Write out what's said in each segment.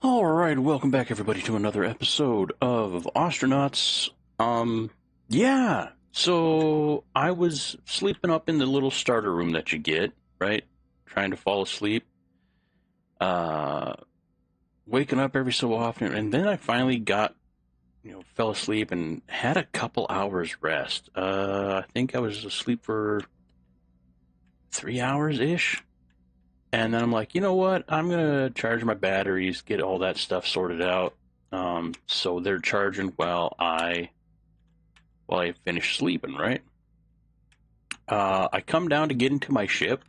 Alright, welcome back everybody to another episode of Ostranauts. Yeah, so I was sleeping up in the little starter room that you get, right? Trying to fall asleep. Waking up every so often, and then I finally fell asleep and had a couple hours rest. I think I was asleep for 3 hours-ish. And then I'm like, you know what? I'm gonna charge my batteries, get all that stuff sorted out. So they're charging while I finish sleeping, right? I come down to get into my ship,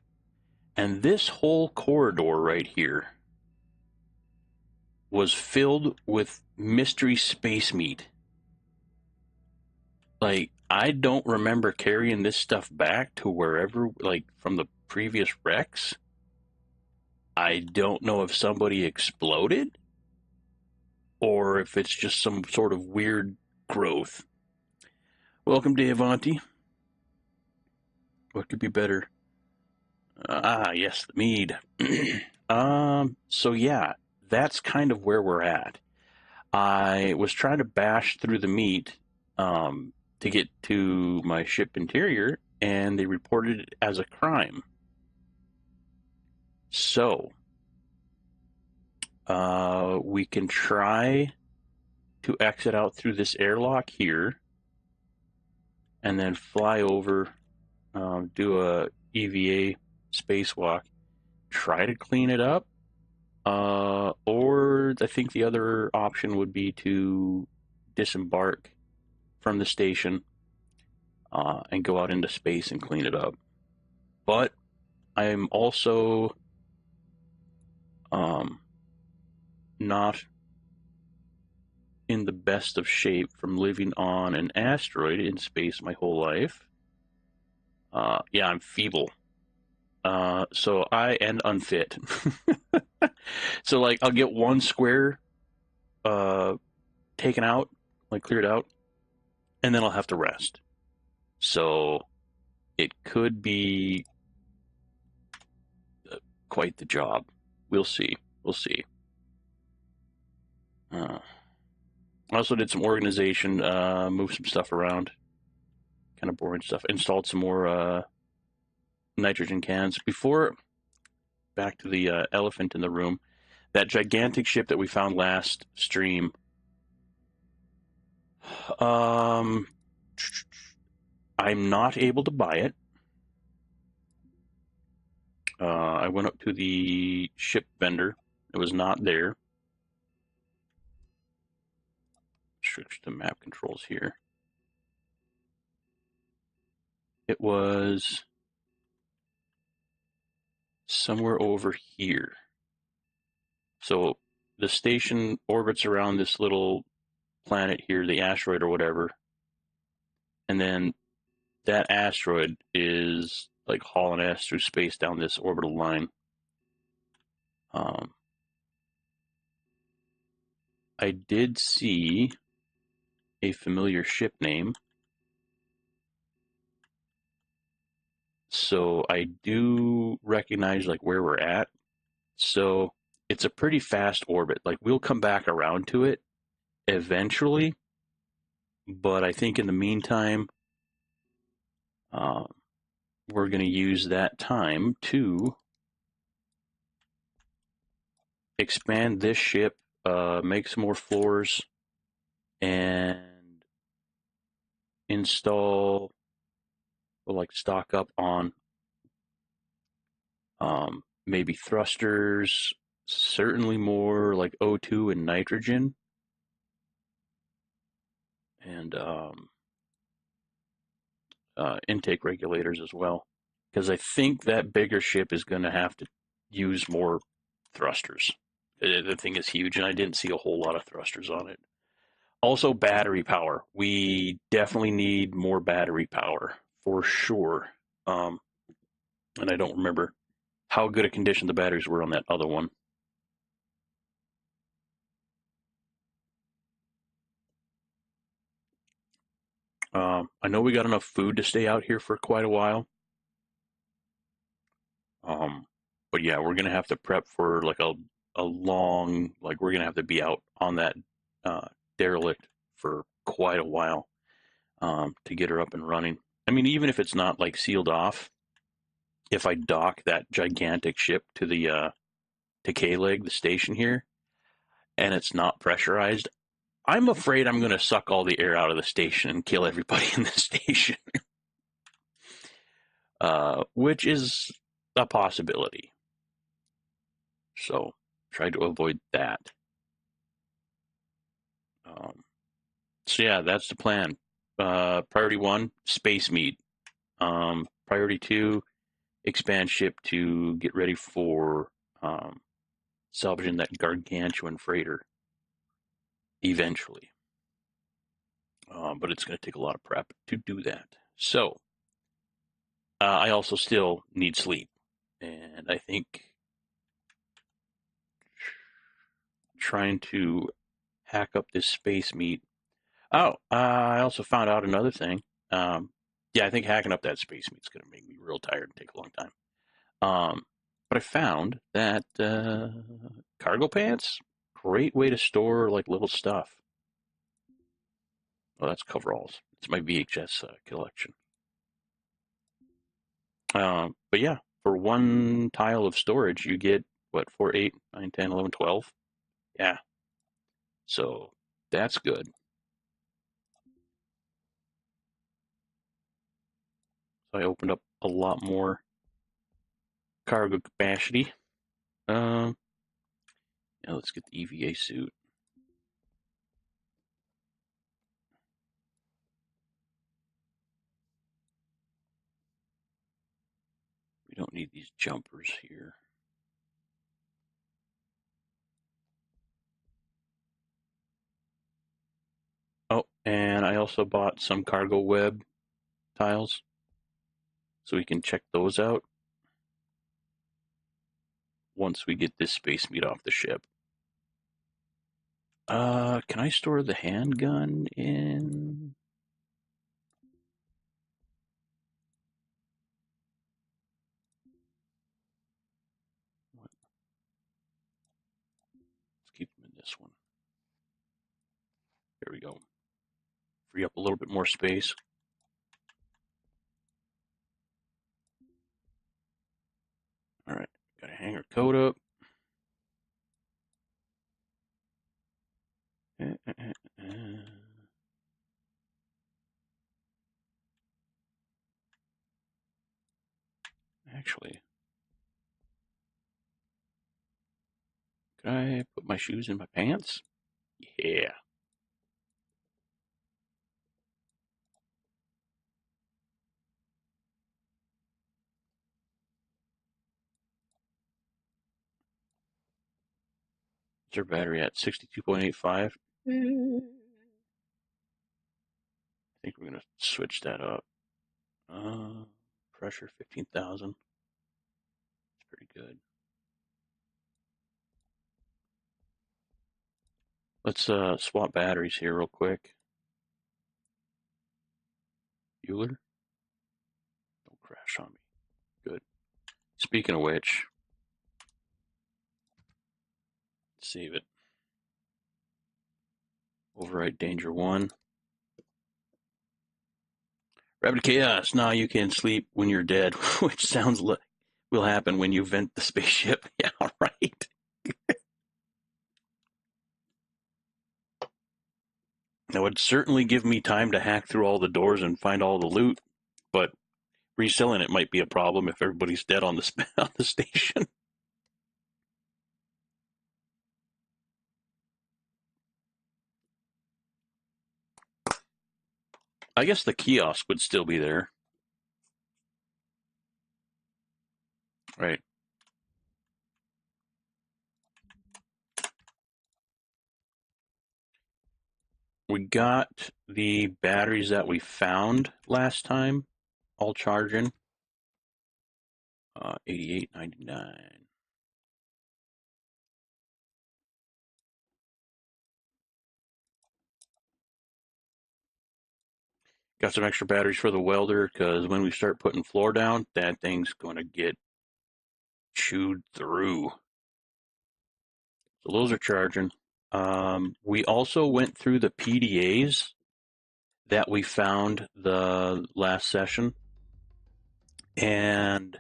and this whole corridor right here was filled with mystery space meat. Like, I don't remember carrying this stuff back to wherever, like, from the previous wrecks. I don't know if somebody exploded or if it's just some sort of weird growth. Welcome to Avanti. What could be better? Yes, the mead. So yeah, that's kind of where we're at. I was trying to bash through the meat to get to my ship interior, and they reported it as a crime. So, we can try to exit out through this airlock here, and then fly over, do a EVA spacewalk, try to clean it up, or I think the other option would be to disembark from the station and go out into space and clean it up. But I'm also not in the best of shape from living on an asteroid in space my whole life. Yeah, I'm feeble. So and unfit. So like I'll get one square taken out, like cleared out, and then I'll have to rest. So it could be quite the job. We'll see. We'll see. I also did some organization, moved some stuff around, kind of boring stuff. Installed some more nitrogen cans. Back to the elephant in the room, that gigantic ship that we found last stream. I'm not able to buy it. I went up to the ship vendor. It was not there. Switch to map controls here. It was somewhere over here. So the station orbits around this little planet here, the asteroid or whatever. And then that asteroid is like hauling ass through space down this orbital line. I did see a familiar ship name. So I do recognize like where we're at. So it's a pretty fast orbit. Like we'll come back around to it eventually, but I think in the meantime, uh, we're going to use that time to expand this ship, make some more floors, and install, we'll like stock up on maybe thrusters, certainly more like O2 and nitrogen, and intake regulators as well. Because I think that bigger ship is going to have to use more thrusters. The thing is huge, and I didn't see a whole lot of thrusters on it. Also, battery power. We definitely need more battery power for sure. Um, and I don't remember how good a condition the batteries were on that other one. I know we got enough food to stay out here for quite a while. Um, but yeah, we're gonna have to prep for like a long, like we're gonna have to be out on that uh, derelict for quite a while to get her up and running. I mean, even if it's not like sealed off, if I dock that gigantic ship to the to K-Leg, the station here, and it's not pressurized, I'm afraid I'm going to suck all the air out of the station and kill everybody in the station, which is a possibility. So try to avoid that. Um, so yeah, that's the plan. Priority 1, space meet. Priority 2, expand ship to get ready for salvaging that gargantuan freighter eventually. But it's going to take a lot of prep to do that. So I also still need sleep, and I think trying to hack up this space meet. Oh, I also found out another thing. Yeah, I think hacking up that space meet is going to make me real tired and take a long time. But I found that cargo pants, great way to store like little stuff. Oh, that's coveralls. It's my VHS collection. But yeah, for one tile of storage, you get what, 4, 8, 9, 10, 11, 12. Yeah, so that's good. So I opened up a lot more cargo capacity. Um, Now let's get the EVA suit. We don't need these jumpers here. Oh, and I also bought some cargo web tiles, so we can check those out once we get this space meat off the ship. Can I store the handgun in? Let's keep them in this one. There we go. Free up a little bit more space. All right, got to hang our coat up. Actually, could I put my shoes in my pants? Yeah. What's our battery at? 62.85. I think we're going to switch that up. Pressure 15,000. It's pretty good. Let's swap batteries here real quick. Bueller? Don't crash on me. Good. Speaking of which, save it. Overwrite danger 1. Rapid chaos. Now you can sleep when you're dead, which sounds like will happen when you vent the spaceship. Yeah, right. That would certainly give me time to hack through all the doors and find all the loot, but reselling it might be a problem if everybody's dead on the on the station. I guess the kiosk would still be there. Right. We got the batteries that we found last time, all charging. 88.99. Got some extra batteries for the welder because when we start putting floor down, that thing's going to get chewed through. So those are charging. We also went through the PDAs that we found the last session. And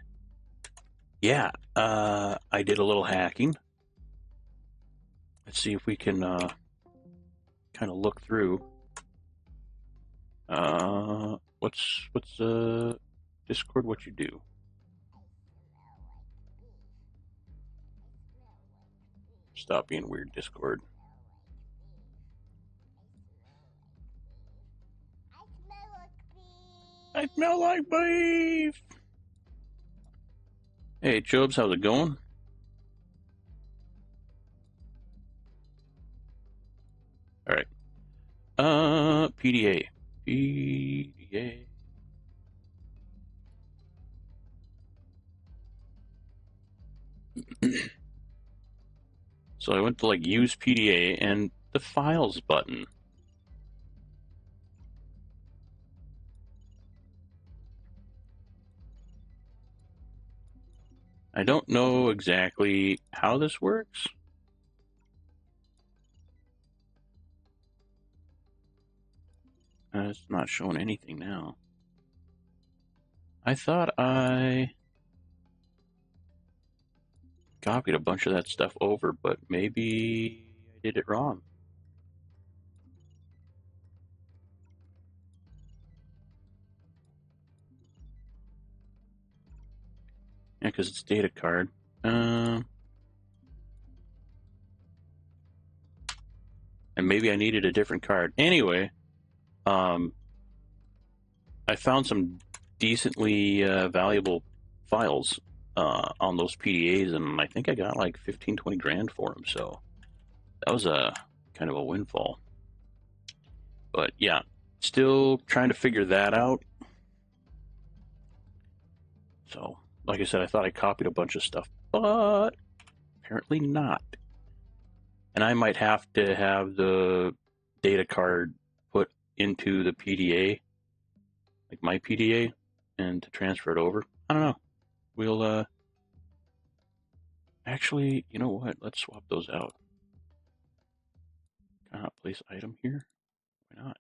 yeah, I did a little hacking. Let's see if we can kind of look through. What's Discord? What you do? Stop being weird, Discord. I smell like beef. Hey, Jobs, how's it going? All right. PDA. PDA. So I went to like use PDA and the files button. I don't know exactly how this works. It's not showing anything now. I thought I copied a bunch of that stuff over, but maybe I did it wrong. Yeah, because it's data card. And maybe I needed a different card. Anyway, I found some decently valuable files on those PDAs, and I think I got like 15, 20 grand for them. So that was a kind of a windfall. But yeah, still trying to figure that out. So, like I said, I thought I copied a bunch of stuff, but apparently not. And I might have to have the data card put into the PDA, like my PDA, and to transfer it over. I don't know. We'll actually, you know what? Let's swap those out. Can I not place item here? Why not?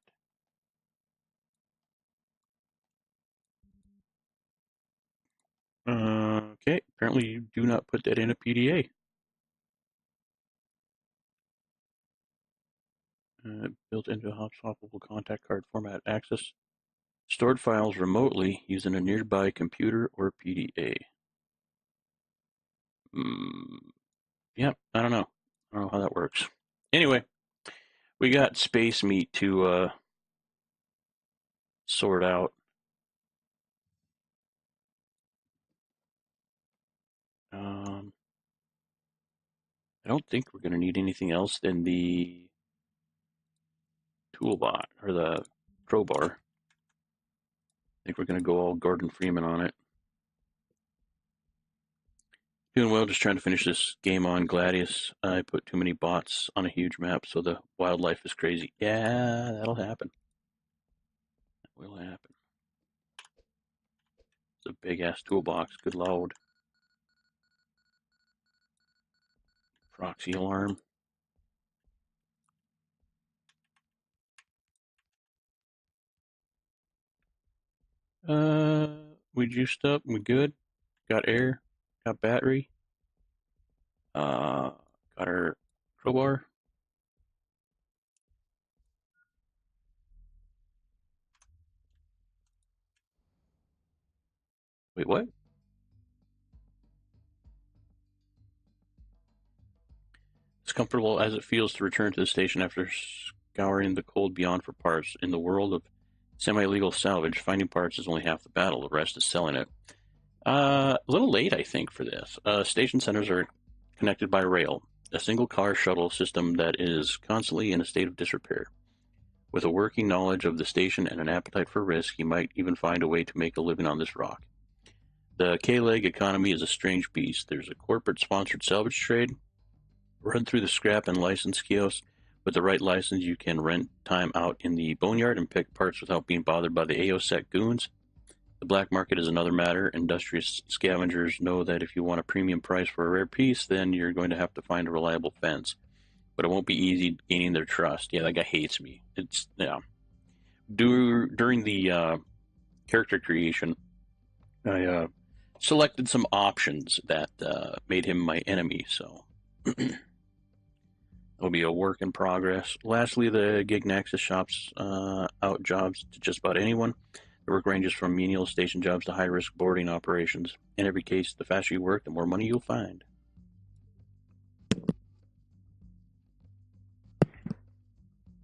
Okay, apparently you do not put that in a PDA. Built into a hot swappable contact card format. Access stored files remotely using a nearby computer or PDA. Yep, I don't know. I don't know how that works. Anyway, we got space meat to sort out. I don't think we're going to need anything else than the toolbot or the crowbar. I think we're going to go all Gordon Freeman on it. Doing well, just trying to finish this game on Gladius. I put too many bots on a huge map, so the wildlife is crazy. Yeah, that'll happen. That will happen. It's a big-ass toolbox. Good lord. Proxy alarm. We juiced up. We good. Got air. Got battery. Got our crowbar. Wait, what? As comfortable as it feels to return to the station after scouring the cold beyond for parts, in the world of semi-legal salvage, finding parts is only half the battle. The rest is selling it. A little late, I think, for this. Station centers are connected by rail, a single car shuttle system that is constantly in a state of disrepair. With a working knowledge of the station and an appetite for risk, you might even find a way to make a living on this rock. The K-Leg economy is a strange beast. There's a corporate-sponsored salvage trade, run through the scrap and license kiosks. With the right license, you can rent time out in the boneyard and pick parts without being bothered by the AOSEC goons. The black market is another matter. Industrious scavengers know that if you want a premium price for a rare piece, then you're going to have to find a reliable fence. But it won't be easy gaining their trust. Yeah, that guy hates me. It's, yeah. During the character creation, I selected some options that made him my enemy, so it'll be a work in progress. Lastly, the Gig Nexus shops out jobs to just about anyone. The work ranges from menial station jobs to high-risk boarding operations. In every case, the faster you work, the more money you'll find.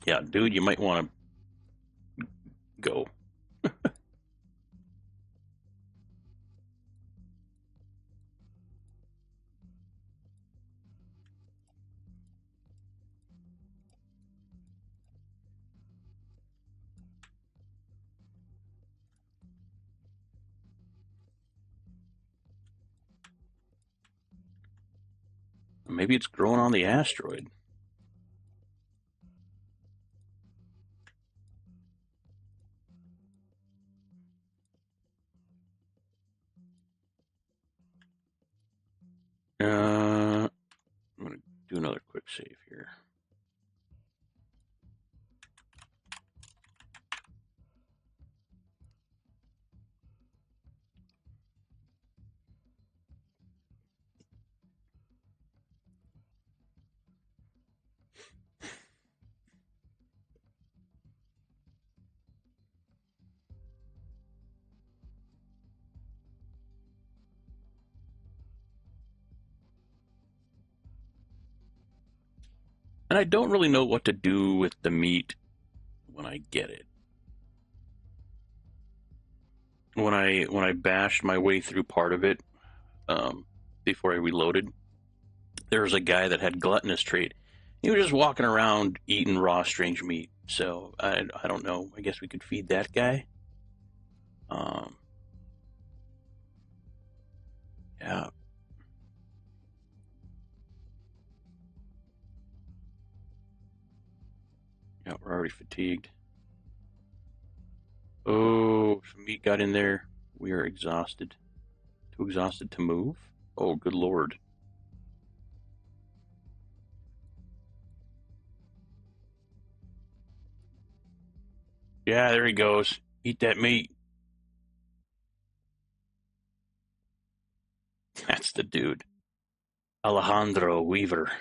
Yeah, dude, you might want to go. Maybe it's growing on the asteroid. I'm going to do another quick save here. And I don't really know what to do with the meat when I get it. When I bashed my way through part of it before I reloaded, there was a guy that had gluttonous trait. He was just walking around eating raw strange meat. So I don't know. I guess we could feed that guy. Um, yeah. Yeah, we're already fatigued. Oh, some meat got in there. We are exhausted. Too exhausted to move? Oh, good lord. Yeah, there he goes. Eat that meat. That's the dude. Alejandro Weaver.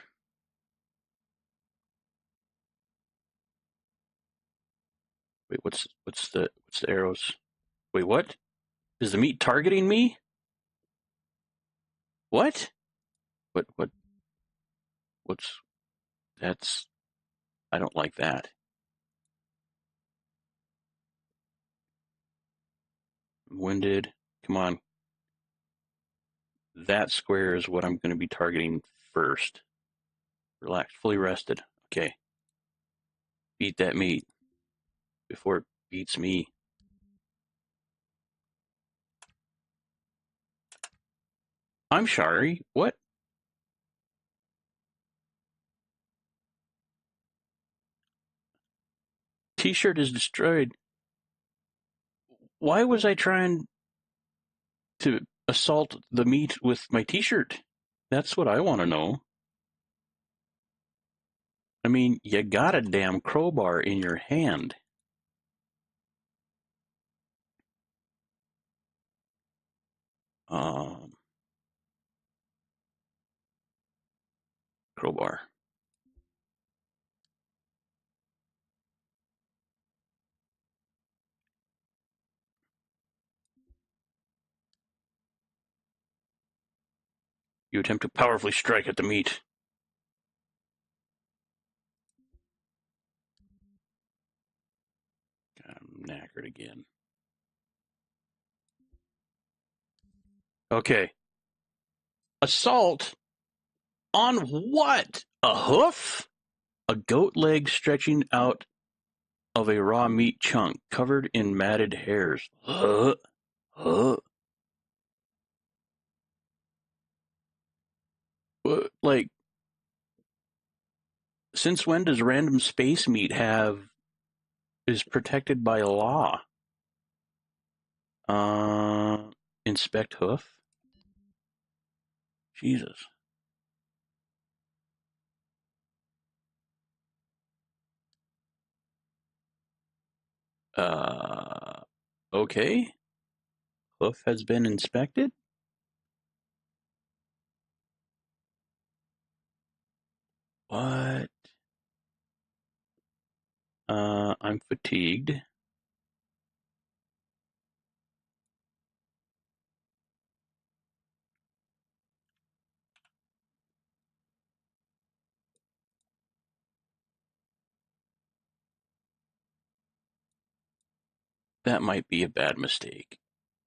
Wait, what's the arrows? Wait, what? Is the meat targeting me? What? What what's that's I don't like that. I'm winded. Come on. That square is what I'm going to be targeting first. Relaxed, fully rested. Okay. Beat that meat before it beats me. I'm sorry. What? T-shirt is destroyed. Why was I trying? to assault the meat with my t-shirt? That's what I want to know. I mean, you got a damn crowbar in your hand. Crowbar. You attempt to powerfully strike at the meat. I'm knackered again. Okay. Assault on what? A hoof? A goat leg stretching out of a raw meat chunk covered in matted hairs. Huh? Huh? Like, since when does random space meat is protected by law? Uh, Inspect hoof? Jesus. Uh, okay. Hoof has been inspected? What? I'm fatigued. That might be a bad mistake,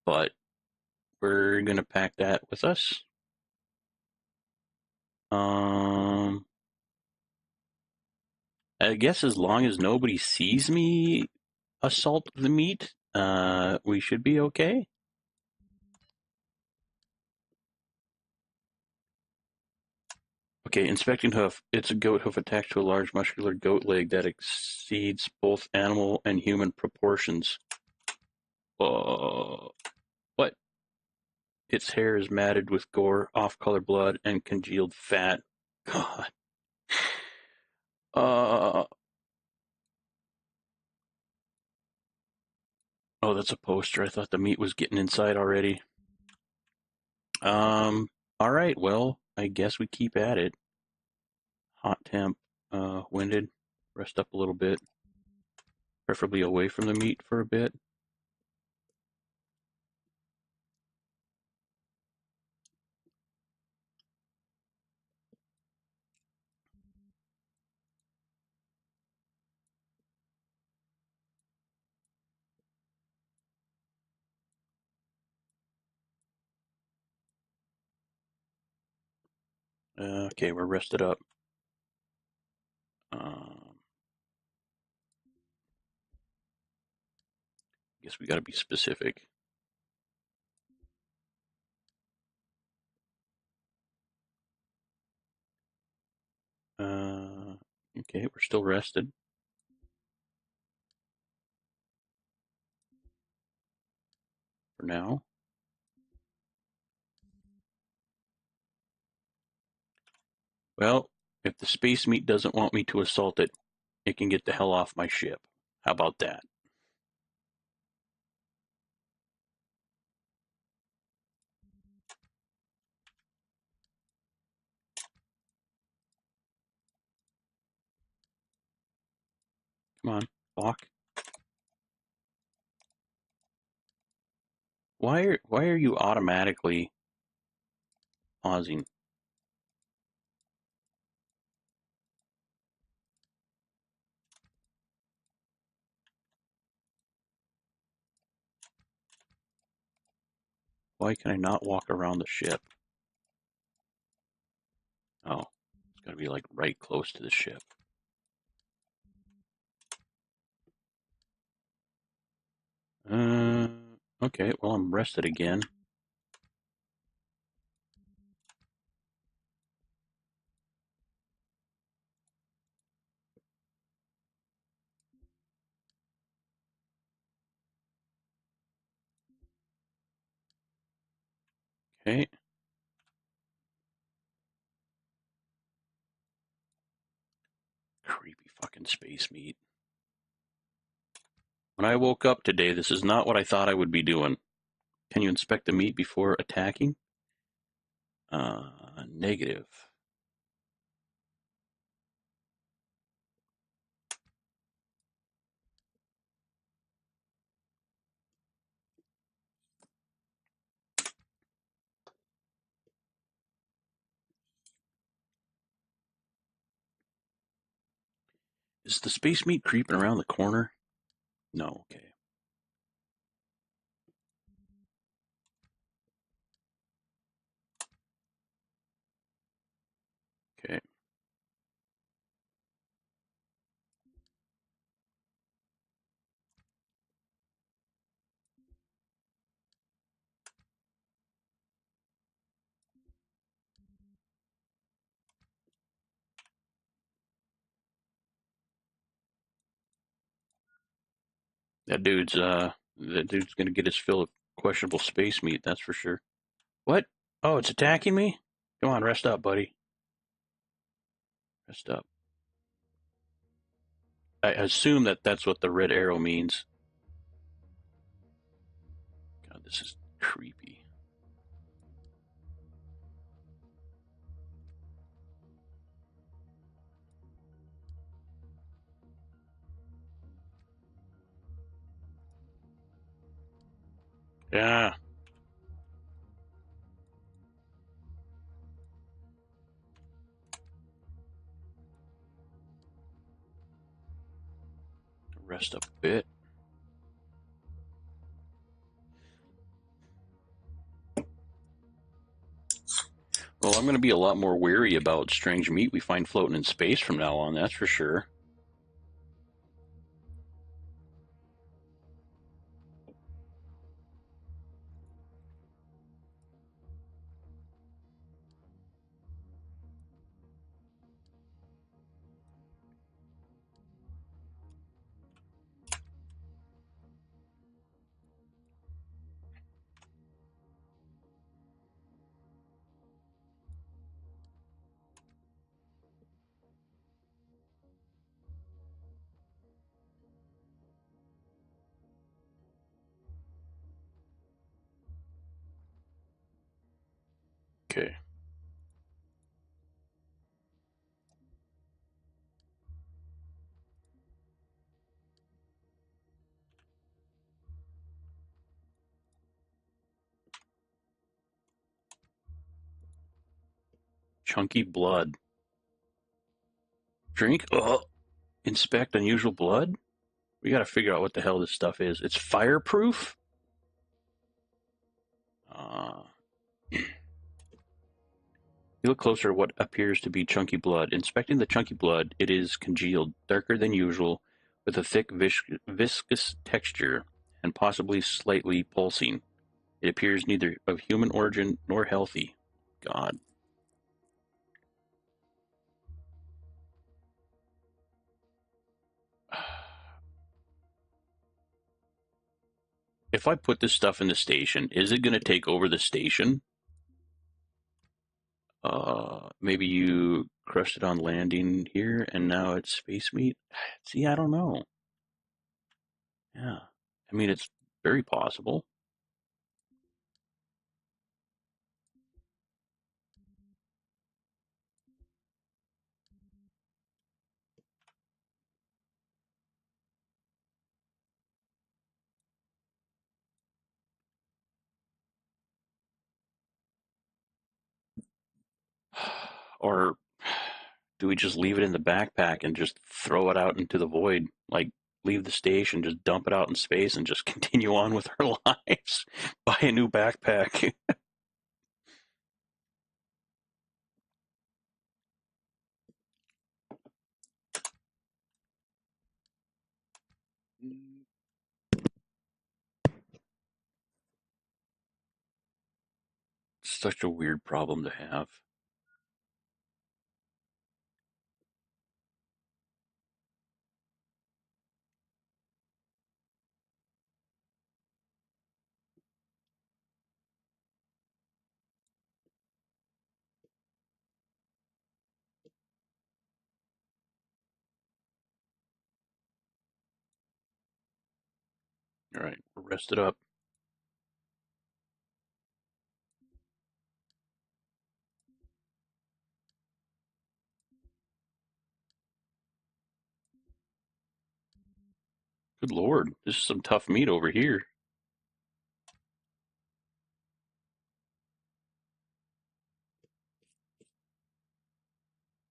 but we're gonna pack that with us. Um, I guess as long as nobody sees me assault the meat, we should be okay. Okay, inspecting hoof. It's a goat hoof attached to a large muscular goat leg that exceeds both animal and human proportions. What? Its hair is matted with gore, off-color blood, and congealed fat. God. Uh, oh, that's a poster. I thought the meat was getting inside already. Um, all right. Well, I guess we keep at it. Hot temp, winded. Rest up a little bit, preferably away from the meat for a bit. Okay, we're rested up. Guess we got to be specific. Okay, we're still rested for now. Well, if the space meat doesn't want me to assault it, it can get the hell off my ship. How about that? Come on, walk. Why are you automatically pausing? Why can I not walk around the ship? Oh, it's got to be like right close to the ship. Okay, well, I'm rested again. Okay. Creepy fucking space meat. When I woke up today, this is not what I thought I would be doing. Can you inspect the meat before attacking? Negative. Is the space meat creeping around the corner? No, okay. Okay. That dude's gonna get his fill of questionable space meat, that's for sure. What? Oh, it's attacking me? Come on, rest up, buddy. Rest up. I assume that that's what the red arrow means. God, this is creepy. Yeah. Rest up a bit. Well, I'm going to be a lot more wary about strange meat we find floating in space from now on, that's for sure. Okay. Chunky blood. Drink? Oh. Inspect unusual blood? We got to figure out what the hell this stuff is. It's fireproof? Uh, You look closer at what appears to be chunky blood. Inspecting the chunky blood, it is congealed, darker than usual, with a thick, viscous texture, and possibly slightly pulsing. It appears neither of human origin nor healthy. God. If I put this stuff in the station, is it going to take over the station? Maybe you crushed it on landing here and now it's space meat? See, I don't know. Yeah. I mean, it's very possible. Or do we just leave it in the backpack and just throw it out into the void? Like, leave the station, just dump it out in space and just continue on with our lives? Buy a new backpack. Such a weird problem to have. All right, we're rested up. Good Lord, this is some tough meat over here.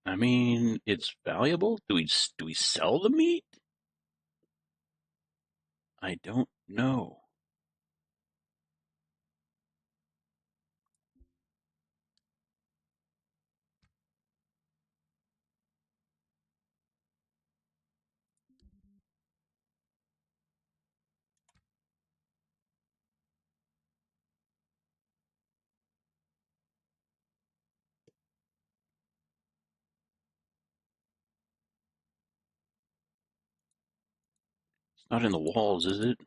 I mean, it's valuable. Do we sell the meat? I don't know. It's not in the walls, is it?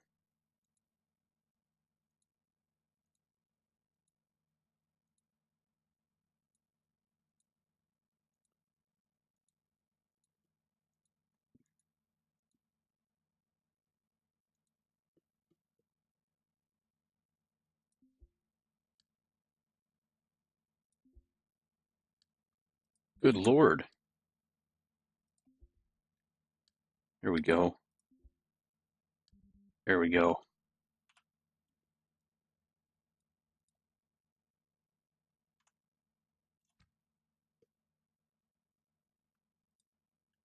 Good Lord. Here we go. There we go.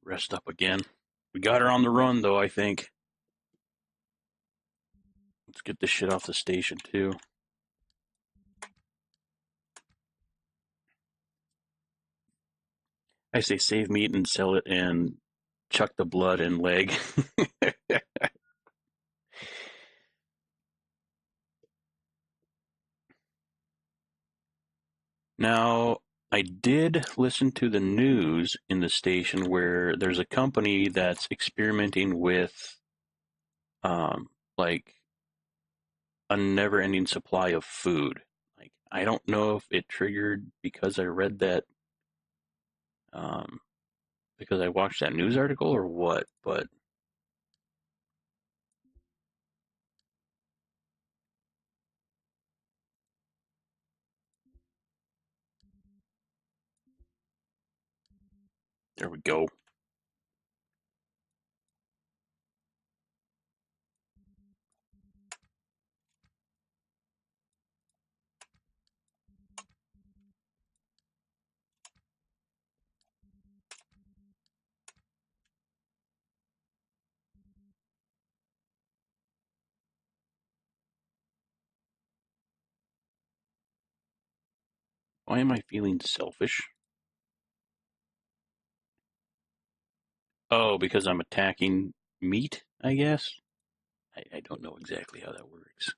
Rest up again. We got her on the run, though, I think. Let's get this shit off the station, too. I say save meat and sell it and chuck the blood and leg. Now, I did listen to the news in the station where there's a company that's experimenting with like a never-ending supply of food. Like, I don't know if it triggered because I read that um, because I watched that news article or what, but there we go. Why am I feeling selfish? Oh, because I'm attacking meat, I guess. I don't know exactly how that works.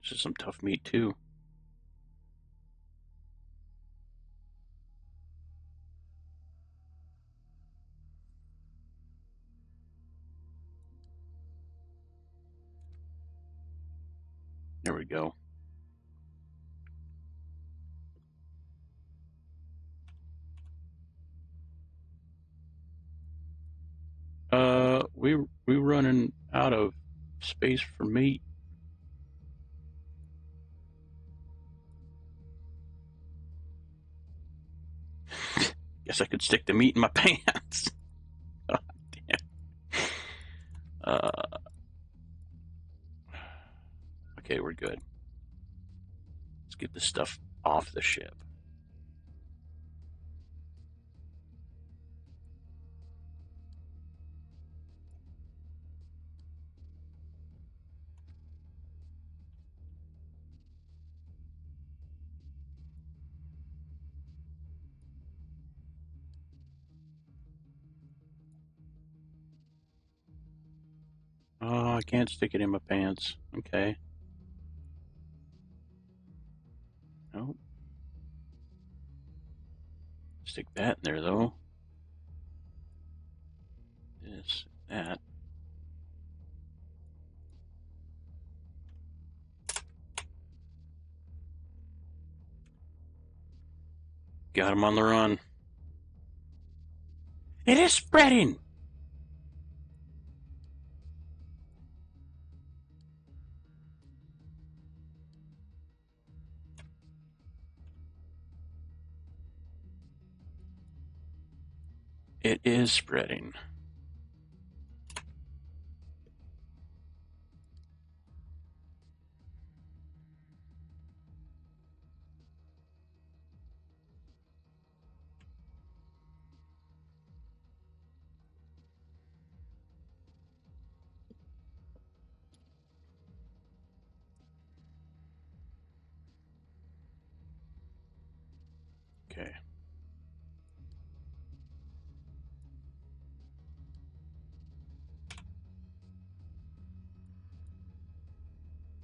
This is some tough meat, too. There we go. We running out of space for meat. Guess I could stick the meat in my pants. Oh, damn. Okay, we're good. Let's get this stuff off the ship. Oh, I can't stick it in my pants. Okay. Nope. Stick that in there, though. This, that. Got him on the run. It is spreading! It is spreading. Okay.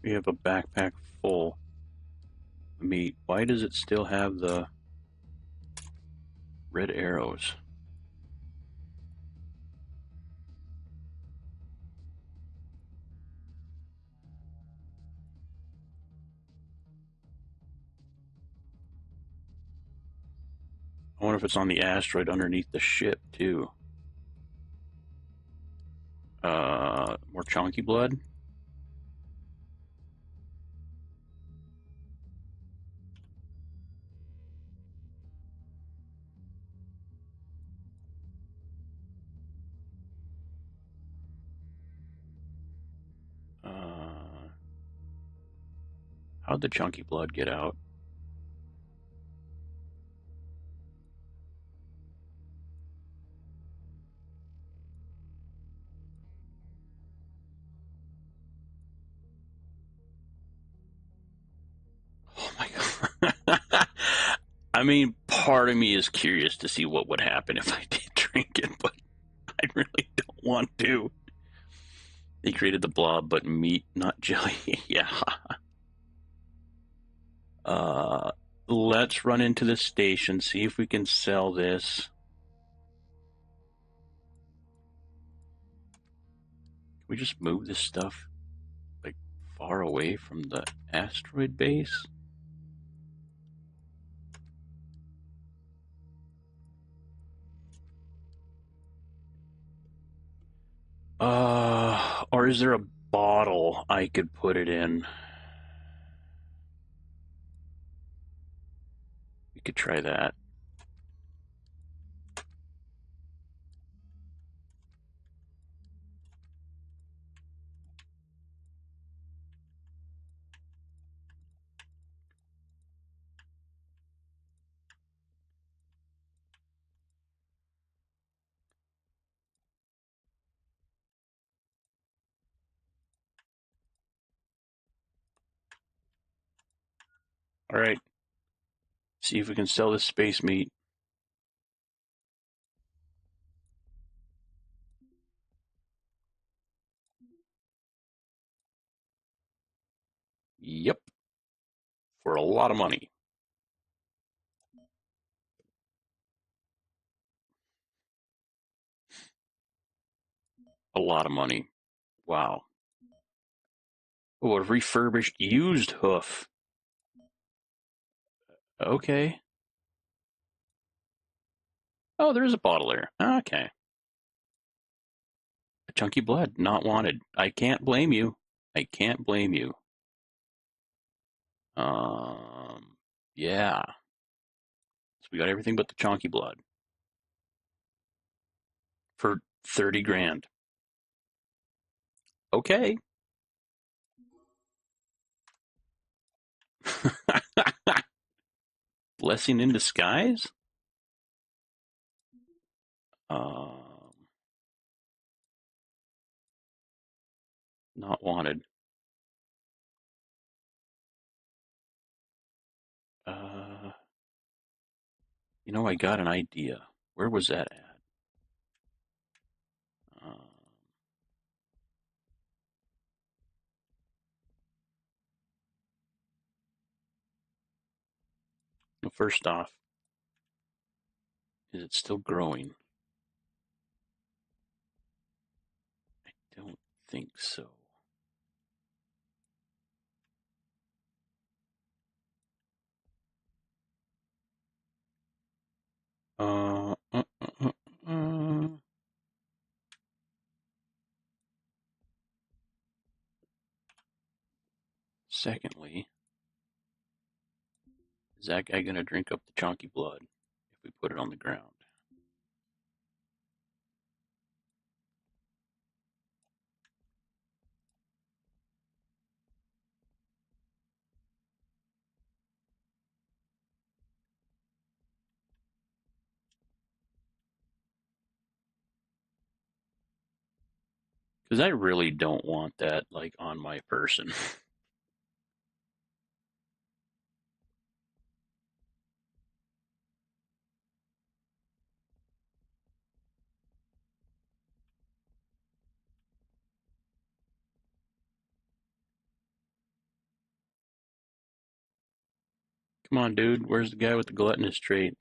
We have a backpack full of meat. Why does it still have the red arrows? I wonder if it's on the asteroid underneath the ship, too. More chunky blood? How'd the chunky blood get out? Oh my god. I mean, part of me is curious to see what would happen if I did drink it, but I really don't want to. They created the blob, but meat, not jelly. Yeah. Let's run into the station, see if we can sell this. Can we just move this stuff, like, far away from the asteroid base? Or is there a bottle I could put it in? We could try that. All right. See if we can sell this space meat. Yep. For a lot of money. A lot of money. Wow. Oh, a refurbished used hoof. Okay. Oh, there's a bottle there. Okay. A chunky blood, not wanted. I can't blame you. I can't blame you. Yeah. So we got everything but the chunky blood for 30 grand. Okay. Blessing in disguise? Not wanted. Uh, I got an idea. Where was that at? Well, first off, is it still growing? I don't think so. Uh, uh, uh, uh. Secondly, is that guy going to drink up the chunky blood if we put it on the ground? Because I really don't want that like on my person. Come on, dude. Where's the guy with the gluttonous trait?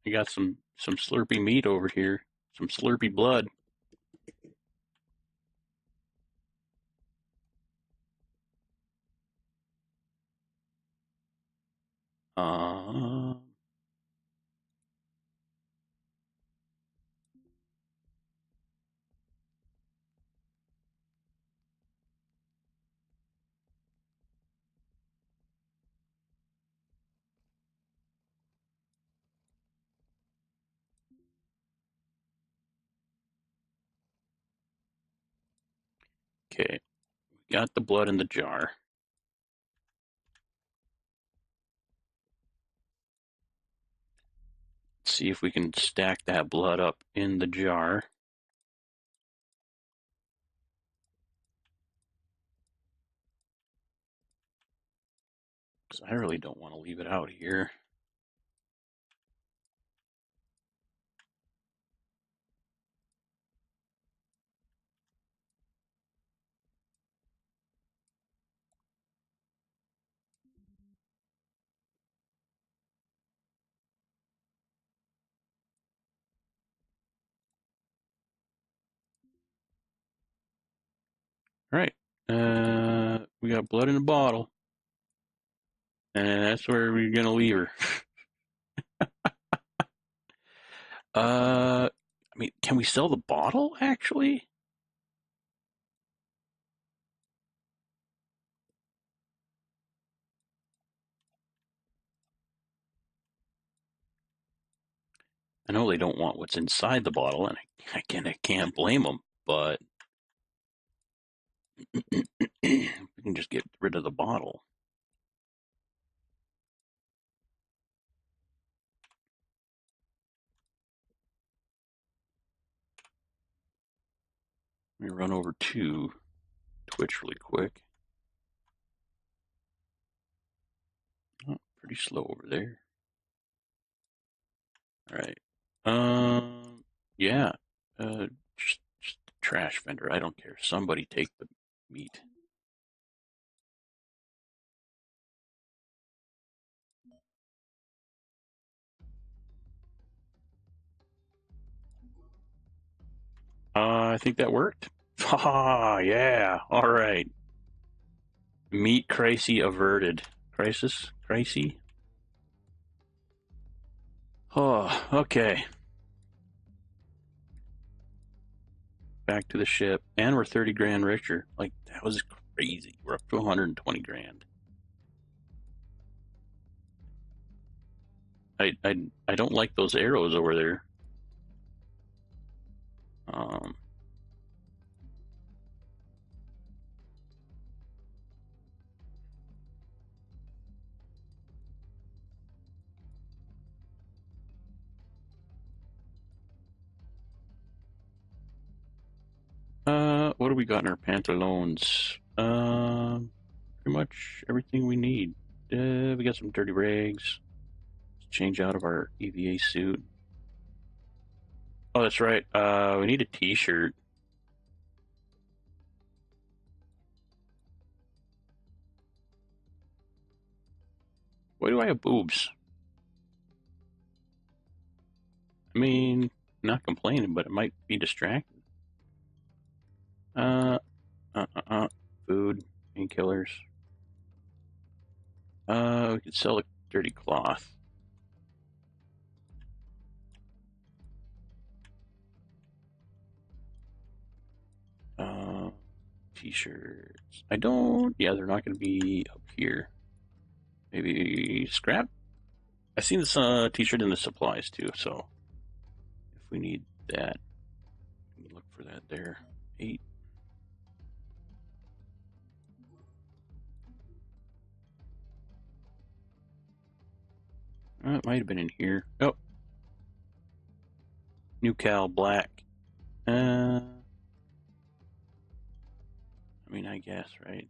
I got some slurpy meat over here. Some slurpy blood. Uh, okay. We got the blood in the jar. Let's see if we can stack that blood up in the jar. Because I really don't want to leave it out here. All right. We got blood in a bottle. And that's where we're going to leave her. I mean, can we sell the bottle, actually? I know they don't want what's inside the bottle, and I can't blame them, but we can just get rid of the bottle. Let me run over to Twitch really quick. Oh, pretty slow over there. All right. Yeah. Just the trash vendor. I don't care. Somebody take the meat. I think that worked. Ah, yeah. All right. Meat crisis averted. Crisis? Crisis? Oh, okay. Back to the ship. And we're 30 grand richer. Like, that was crazy. We're up to 120 grand. I don't like those arrows over there. Um, what do we got in our pantaloons? Pretty much everything we need. We got some dirty rags. Let's change out of our EVA suit. Oh, that's right. We need a t-shirt. Why do I have boobs? I mean, not complaining, but it might be distracting. Uh, Food, painkillers. We could sell a dirty cloth. T-shirts. I don't. Yeah, they're not going to be up here. Maybe scrap. I seen this T-shirt in the supplies too. So if we need that, we can look for that there. 8. It might have been in here. Oh, New Cal Black. I mean, I guess, right?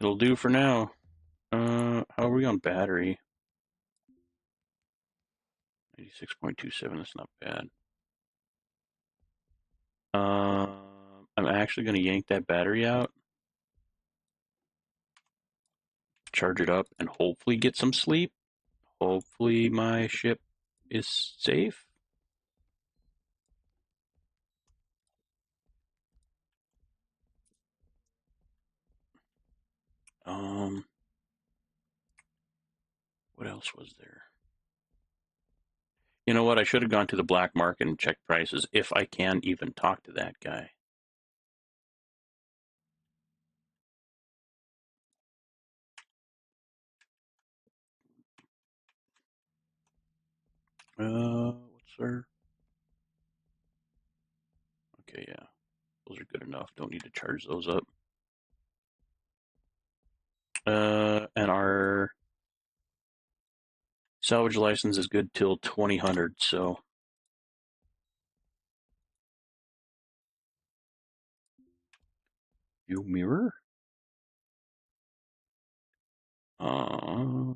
It'll do for now. How are we on battery? 86.27. That's not bad. I'm actually going to yank that battery out, charge it up, and hopefully get some sleep. Hopefully my ship is safe. What else was there? You know what? I should have gone to the black market and checked prices if I can even talk to that guy. What's there? Okay, yeah. Those are good enough. Don't need to charge those up. And our salvage license is good till 2000, so. View mirror? Uh,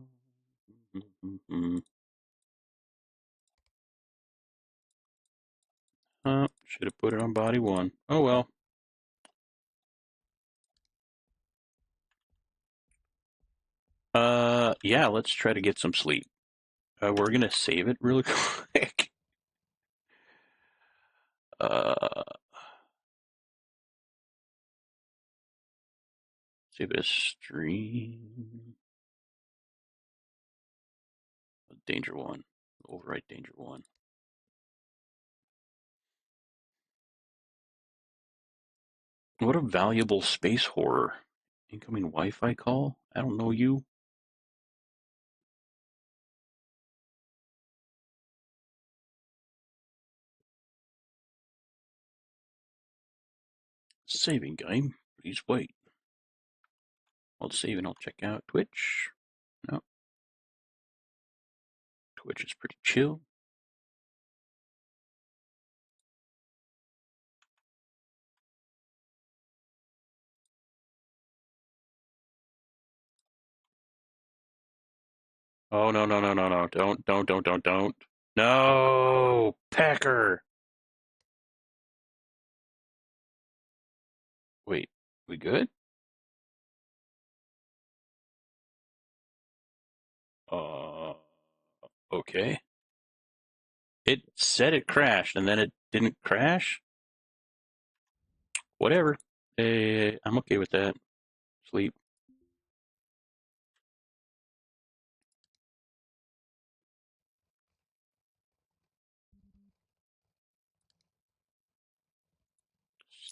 should have put it on body 1. Oh well. Yeah, let's try to get some sleep. We're gonna save it really quick. Save a stream. Danger 1. Overwrite danger 1. What a valuable space horror. Incoming Wi-Fi call? I don't know you. Saving game. Please wait. While it's saving, I'll check out Twitch. No. Twitch is pretty chill. Oh, no, no, no, no, no. Don't. No! Packer! Wait, we good? Uh, okay. It said it crashed, and then it didn't crash? Whatever. I'm okay with that. Sleep.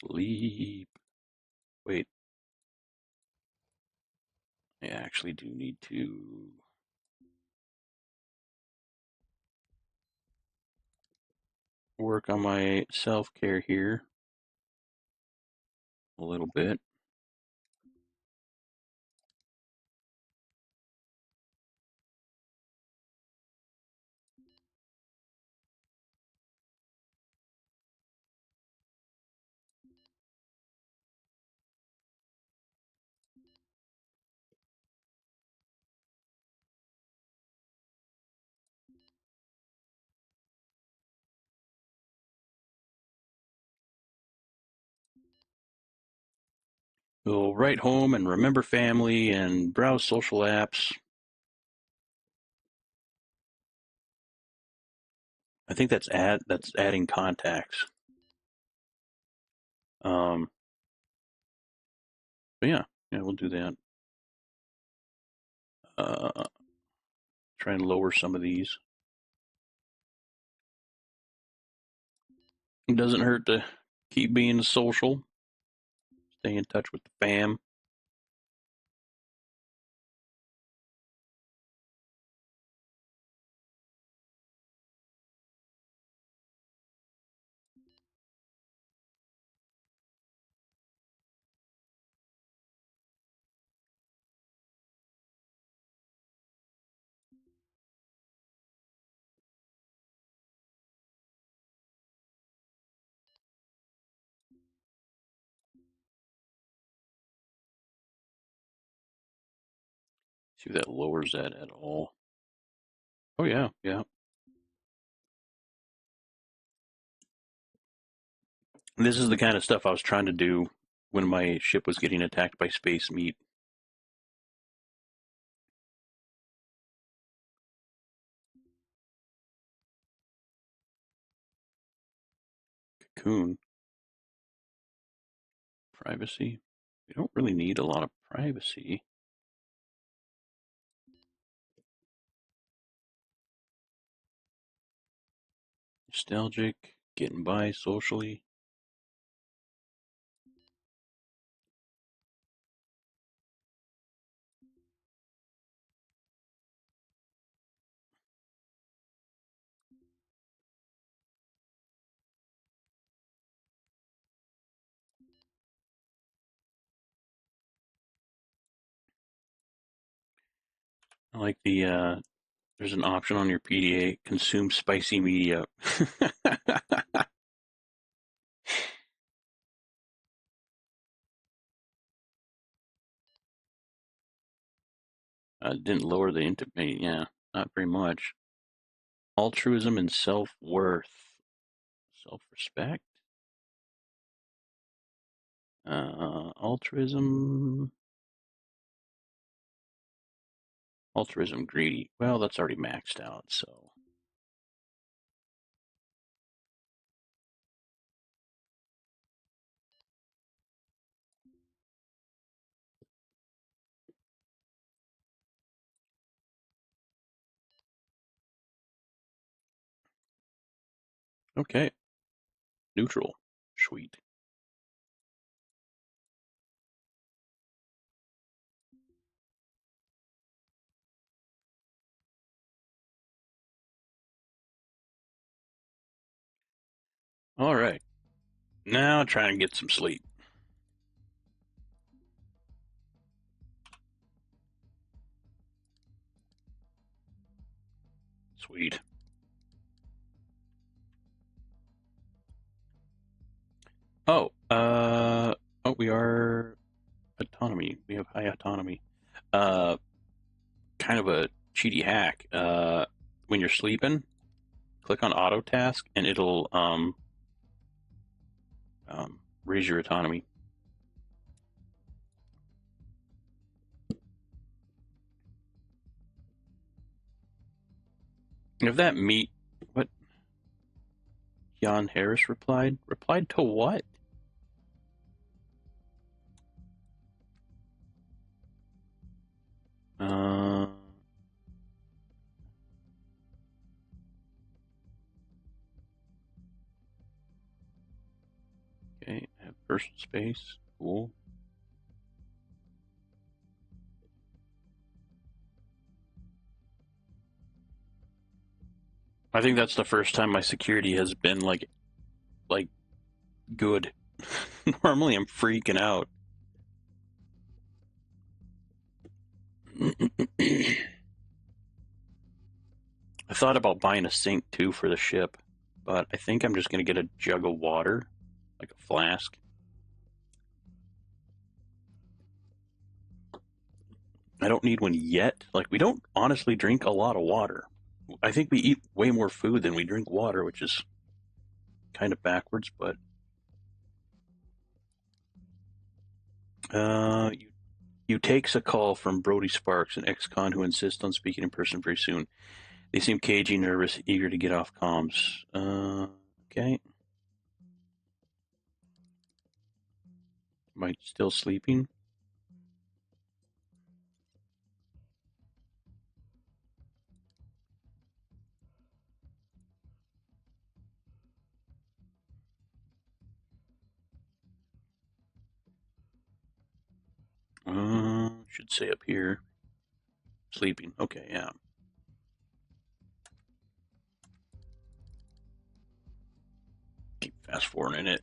Sleep. Wait. I actually do need to work on my self-care here a little bit. We'll write home and remember family and browse social apps. I think that's adding contacts. But yeah, we'll do that. Try and lower some of these. It doesn't hurt to keep being social. Stay in touch with the fam. See if that lowers that at all. Oh yeah, yeah. This is the kind of stuff I was trying to do when my ship was getting attacked by space meat. Cocoon. Privacy. We don't really need a lot of privacy. Nostalgic. Getting by socially. I like there's an option on your PDA, consume spicy media. Didn't lower the intimate, yeah, not very much. Altruism and self-worth. Self-respect? Altruism. Altruism greedy. Well, that's already maxed out, so. Okay. Neutral. Sweet. All right. Now try and get some sleep. Sweet. We are autonomy. We have high autonomy. Uh, Kind of a cheaty hack. When you're sleeping, click on auto task and it'll raise your autonomy. And if that meat, what Jan Harris replied? Replied to what? Uh, okay, have personal space. Cool. I think that's the first time my security has been like good. Normally I'm freaking out. I thought about buying a sink too for the ship, but I think I'm just going to get a jug of water, like a flask. I don't need one yet. Like, we don't honestly drink a lot of water. I think we eat way more food than we drink water, which is kind of backwards, but You takes a call from Brody Sparks, an ex-con who insists on speaking in person very soon. They seem cagey, nervous, eager to get off comms. Okay. Am I still sleeping? Should say up here. Sleeping. Okay, yeah. Keep fast forwarding it.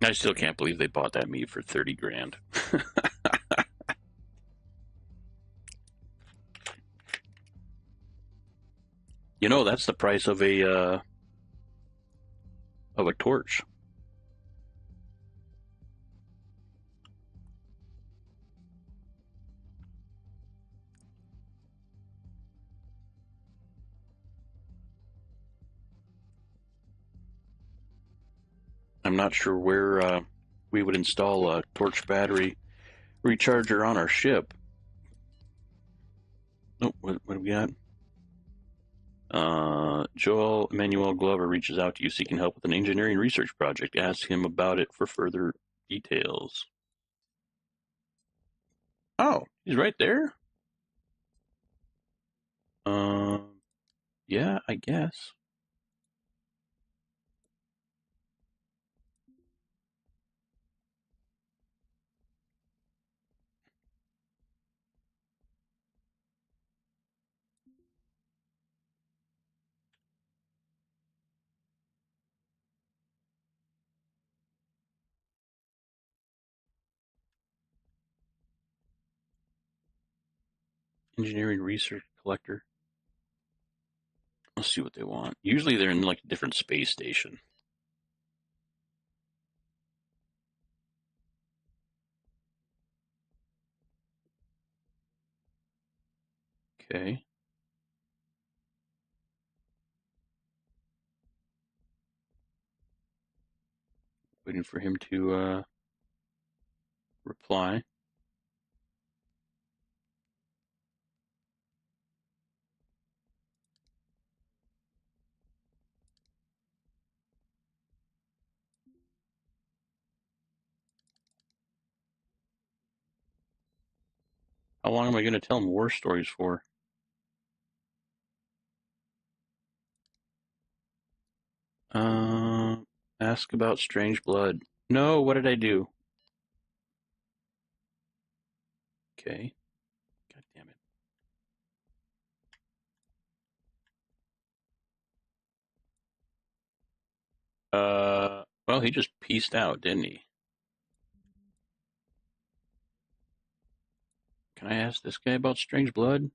I still can't believe they bought that meat for 30 grand. You know, that's the price of a torch. I'm not sure where we would install a torch battery recharger on our ship. Oh, what do we got? Joel Emmanuel Glover reaches out to you seeking help with an engineering research project. Ask him about it for further details. Oh, he's right there? Yeah, I guess. Engineering research collector. Let's see what they want. Usually they're in like a different space station. Okay. Waiting for him to reply. How long am I going to tell him war stories for? Uh, Ask about strange blood. No, what did I do? Okay. God damn it. Well, he just pieced out, didn't he? Can I ask this guy about strange blood?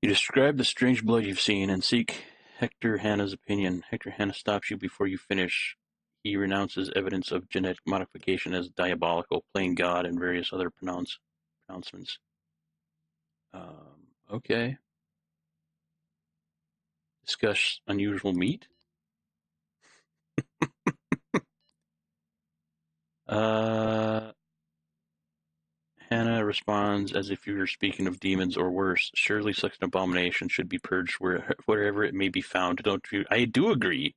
You describe the strange blood you've seen and seek Hector Hanna's opinion. Hector Hanna stops you before you finish. He renounces evidence of genetic modification as diabolical, playing God, and various other pronouncements. Okay. Discuss unusual meat. Uh, Hannah responds as if you were speaking of demons or worse. Surely such an abomination should be purged wherever it may be found. Don't you? I do agree.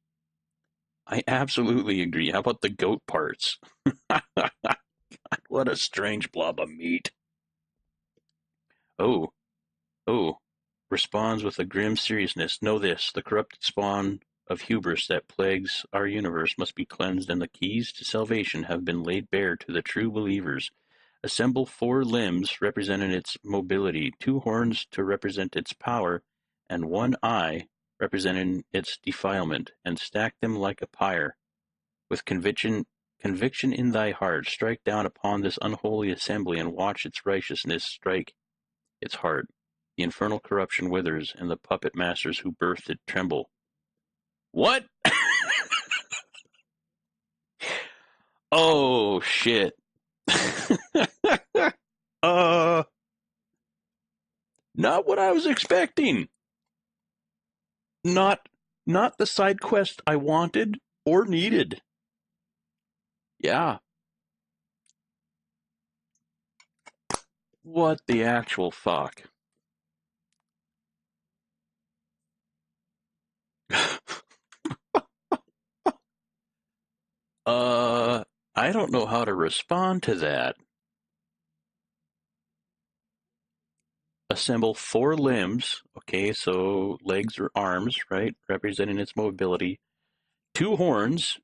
I absolutely agree. How about the goat parts? What a strange blob of meat. Oh, oh. Responds with a grim seriousness. Know this, the corrupted spawn of hubris that plagues our universe must be cleansed, and the keys to salvation have been laid bare to the true believers. Assemble 4 limbs representing its mobility, 2 horns to represent its power, and 1 eye representing its defilement, and stack them like a pyre. With conviction in thy heart, strike down upon this unholy assembly, and watch its righteousness strike its heart. The infernal corruption withers, and the puppet masters who birthed it tremble. What? Oh, shit. uh, Not what I was expecting. Not, not the side quest I wanted or needed. Yeah. What the actual fuck? uh, I don't know how to respond to that. Assemble 4 limbs. Okay, so legs or arms, right? Representing its mobility. 2 horns.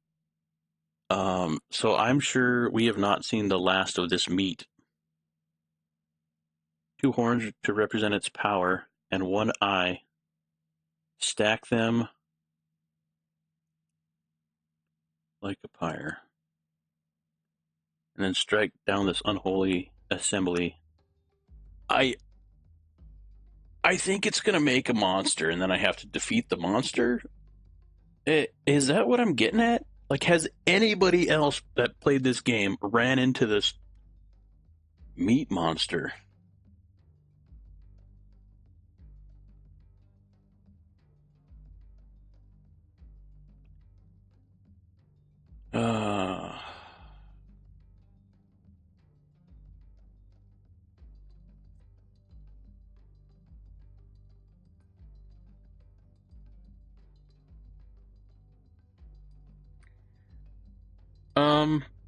So I'm sure we have not seen the last of this meat. 2 horns to represent its power, and 1 eye. Stack them like a pyre, and then strike down this unholy assembly. I I think it's gonna make a monster, and then I have to defeat the monster. Is that what I'm getting at? Like, has anybody else that played this game ran into this meat monster? Uh,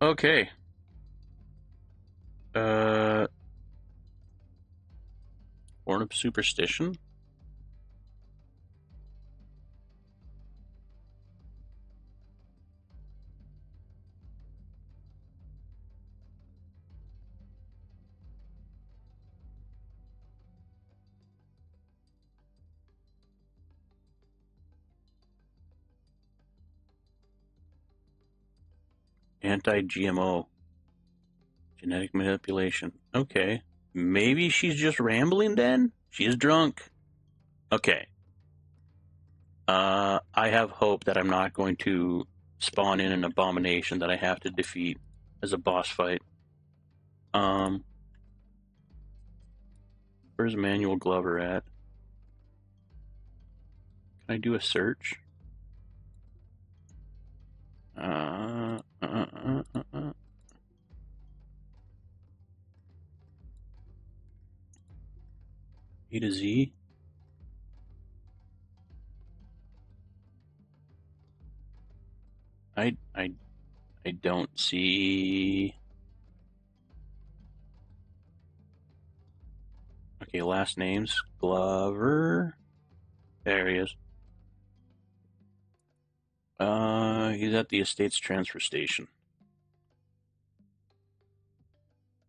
okay. Uh, Born of superstition? Anti-GMO. Genetic manipulation. Okay. Maybe she's just rambling then? She's drunk. Okay. I have hope that I'm not going to spawn in an abomination that I have to defeat as a boss fight. Where's Manuel Glover at? Can I do a search? Uh, uh, uh, uh, uh. A to Z? I don't see. Okay, last names. Glover. There he is. He's at the estate's transfer station.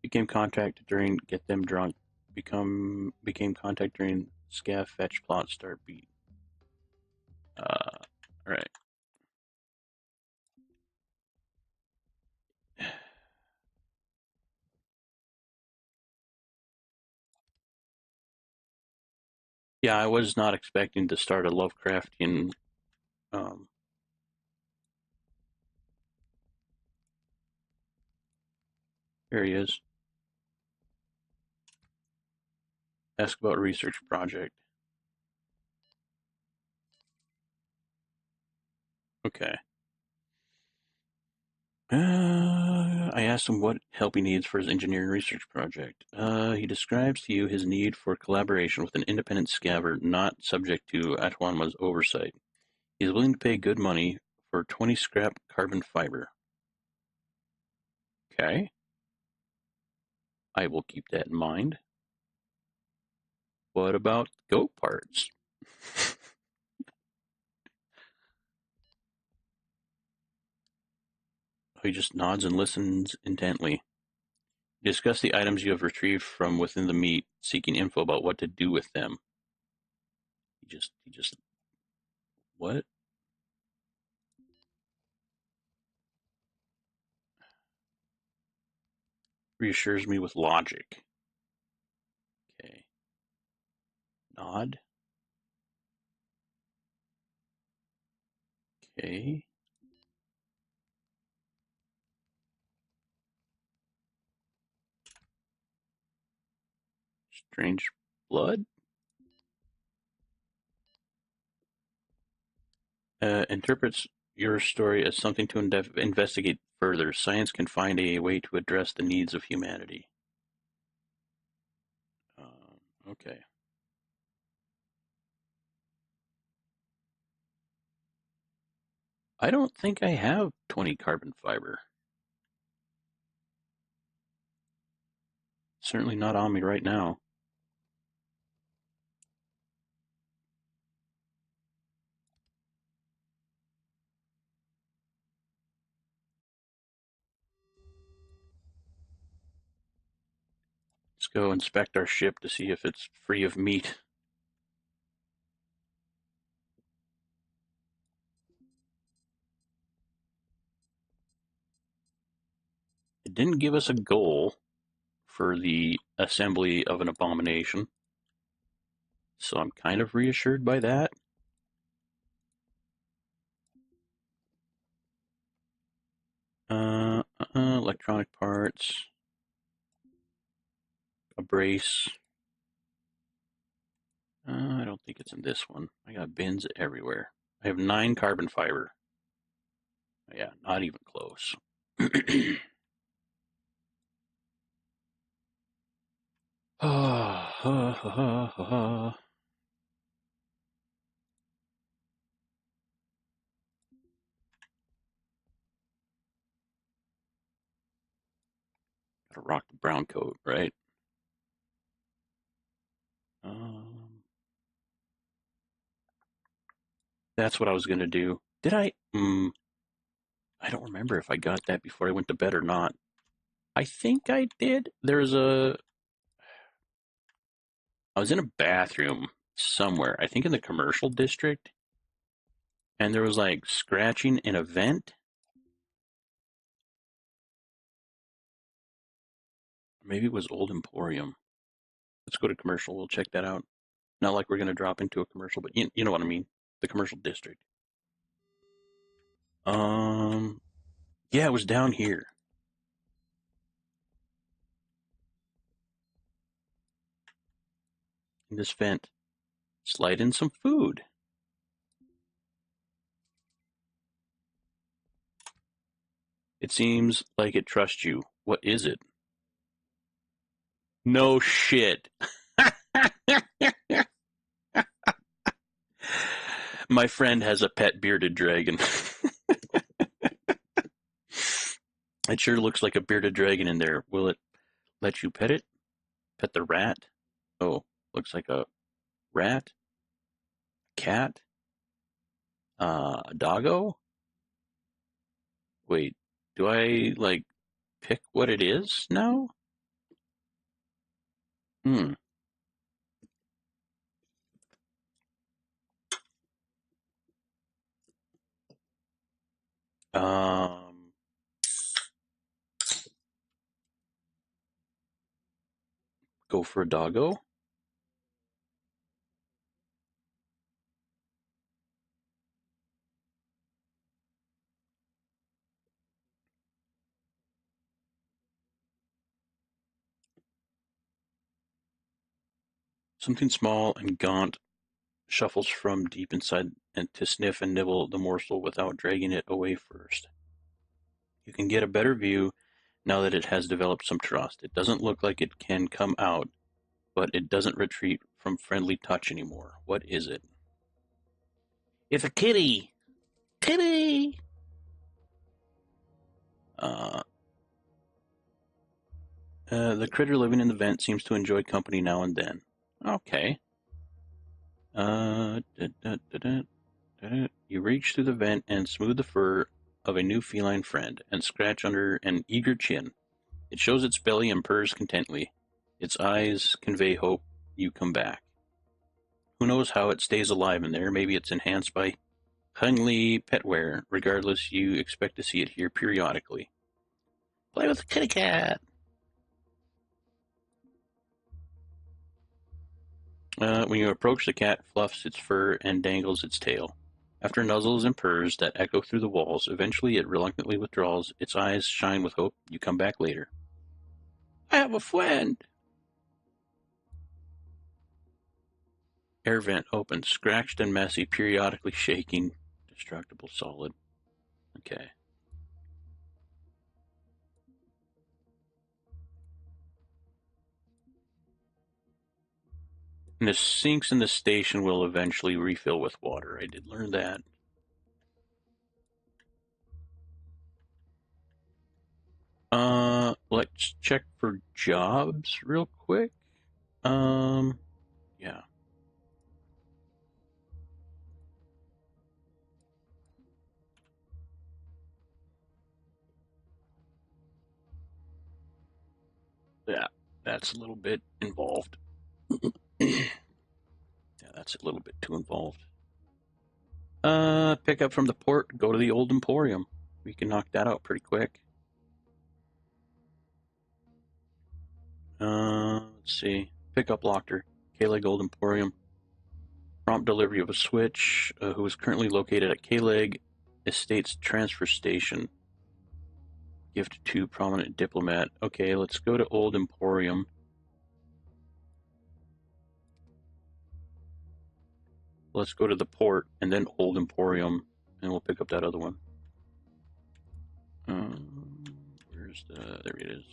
Became contact during Get Them Drunk. Became contact during Scav Fetch Plot Start Beat. Alright. Yeah, I was not expecting to start a Lovecraftian here he is. Ask about research project. Okay. I asked him what help he needs for his engineering research project. He describes to you his need for collaboration with an independent scaver not subject to Atwanma's oversight. He is willing to pay good money for 20 scrap carbon fiber. Okay. I will keep that in mind. What about goat parts? He just nods and listens intently. You discuss the items you have retrieved from within the meat, seeking info about what to do with them. He just, what? Reassures me with logic. Okay. Odd. Okay. Strange blood. Interprets your story as something to investigate further. Science can find a way to address the needs of humanity. Okay. I don't think I have 20 carbon fiber. Certainly not on me right now. Let's go inspect our ship to see if it's free of meat. It didn't give us a goal for the assembly of an abomination, so I'm kind of reassured by that. Electronic parts, a brace. I don't think it's in this one. I got bins everywhere. I have 9 carbon fiber. Yeah, not even close. Gotta rock the brown coat, right? That's what I was gonna do. Did I? I don't remember if I got that before I went to bed or not. I think I did. I was in a bathroom somewhere, I think in the commercial district, and there was like scratching in a vent. Maybe it was Old Emporium. Let's go to commercial. We'll check that out. Not like we're going to drop into a commercial, but you know what I mean. The commercial district. Yeah, it was down here. In this vent. Slide in some food. It seems like it trusts you. What is it? No shit. My friend has a pet bearded dragon. It sure looks like a bearded dragon in there. Will it let you pet it? Pet the rat? Oh, looks like a rat, cat, a doggo. Wait, do I like pick what it is now? Hmm. Um. Go for a doggo. Something small and gaunt shuffles from deep inside and to sniff and nibble the morsel without dragging it away first. You can get a better view now that it has developed some trust. It doesn't look like it can come out, but it doesn't retreat from friendly touch anymore. What is it? It's a kitty! Kitty! Uh, the critter living in the vent seems to enjoy company now and then. Okay. Da, da, da, You reach through the vent and smooth the fur of a new feline friend and scratch under an eager chin. It shows its belly and purrs contentedly. Its eyes convey hope you come back. Who knows how it stays alive in there? Maybe it's enhanced by cuddly petware. Regardless, you expect to see it here periodically. Play with the kitty cat. When you approach, the cat fluffs its fur and dangles its tail. After nuzzles and purrs that echo through the walls, eventually it reluctantly withdraws. Its eyes shine with hope. You come back later. I have a friend. Air vent opens, scratched and messy, periodically shaking. Destructible solid. Okay. And the sinks in the station will eventually refill with water. I did learn that. Let's check for jobs real quick. Yeah. Yeah, that's a little bit involved. Yeah, that's a little bit too involved. Pick up from the port, go to the old emporium. We can knock that out pretty quick. Let's see. Pick up Lochter, K-Leg Old Emporium. Prompt delivery of a switch, who is currently located at K-Leg Estates Transfer Station. Gift to prominent diplomat. Okay, let's go to Old Emporium. Let's go to the port and then Old Emporium, and we'll pick up that other one. Where's the? There it is.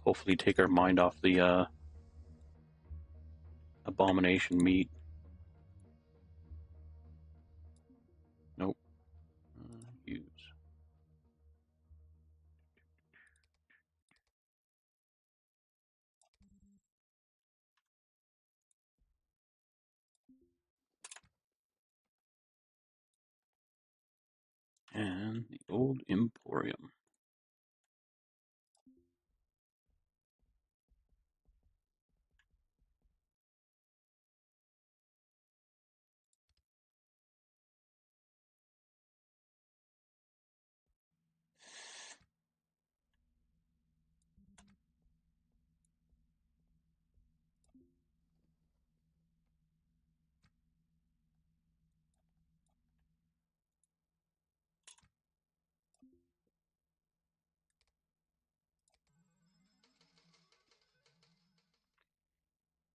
Hopefully, take our mind off the abomination meat. Nope. Use. And the Old Emporium.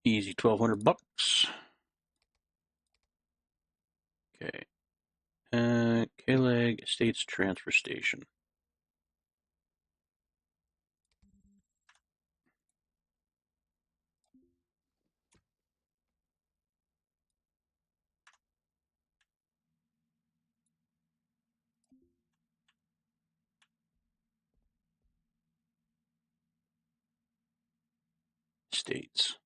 Easy, $1,200. Okay. K-Leg Estates Transfer Station. States.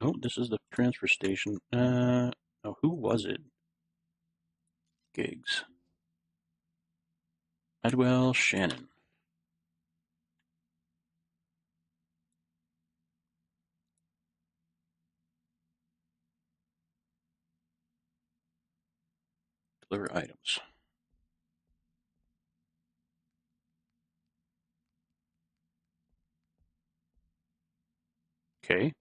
Oh, this is the transfer station. Oh, who was it? Gigs. Edwell Shannon. Deliver items. Okay.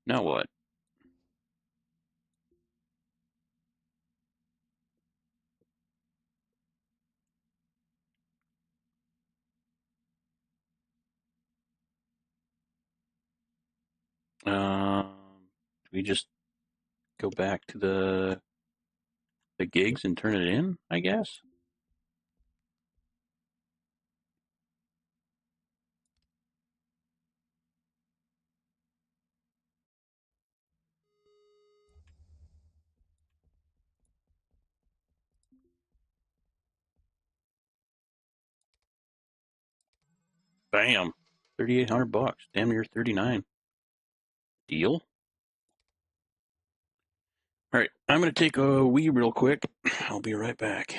Now what? Do we just go back to the gigs and turn it in, I guess? Bam. 3,800 bucks. Damn near 39. Deal. All right, I'm going to take a wee real quick. I'll be right back.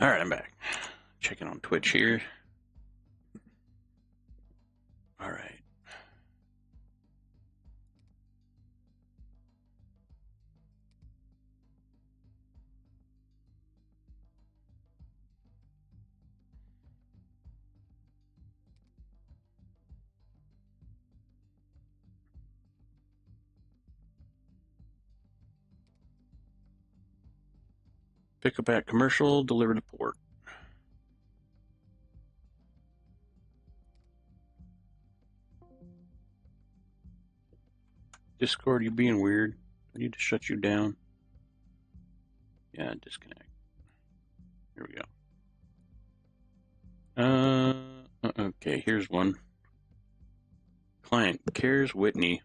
All right, I'm back. Checking on Twitch here. All right. Pick up at commercial, deliver to port. Discord, you being weird. I need to shut you down. Yeah, disconnect. Here we go. Okay, here's one. Client, Cares Whitney.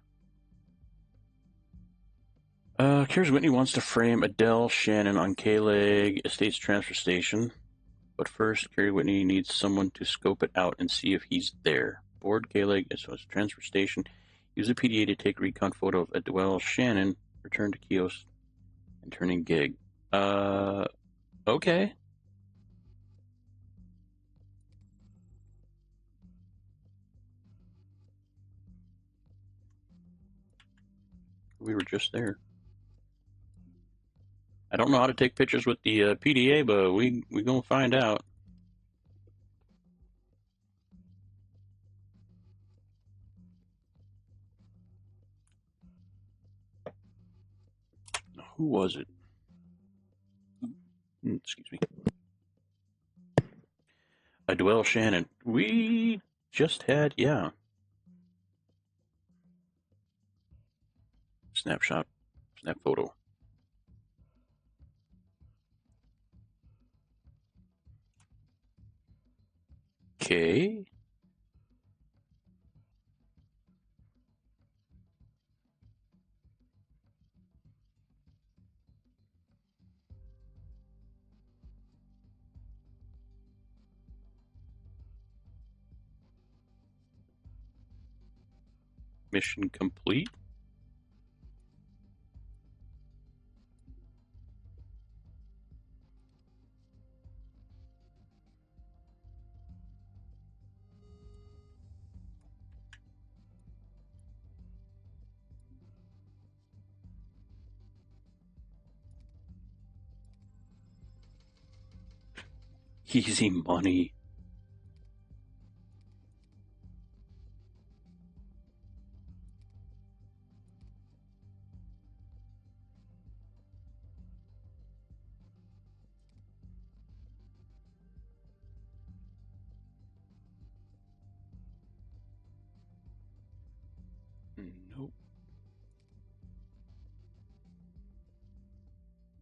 Cares Whitney wants to frame Adele Shannon on K-Leg Estates Transfer Station. But first, Carrie Whitney needs someone to scope it out and see if he's there. Board K-Leg Transfer Station. Use a PDA to take recon photo of Adele Shannon. Return to kiosk and turn in gig. Okay. We were just there. I don't know how to take pictures with the PDA, but we gonna find out. Who was it? Excuse me. Adele Shannon. We just had, yeah. Snapshot. Snap photo. Okay. Mission complete. Easy money. Nope.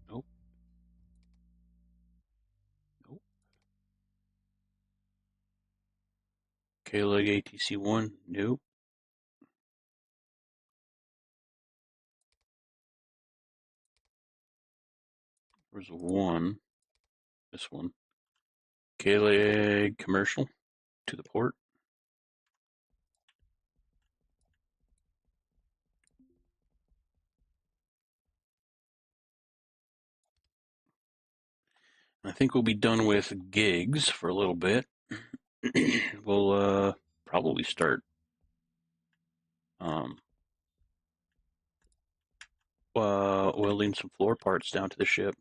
Nope. Nope. K-Leg ATC1. Nope. There's one. This one. K-leg commercial to the port. I think we'll be done with gigs for a little bit. We'll probably start welding some floor parts down to the ship.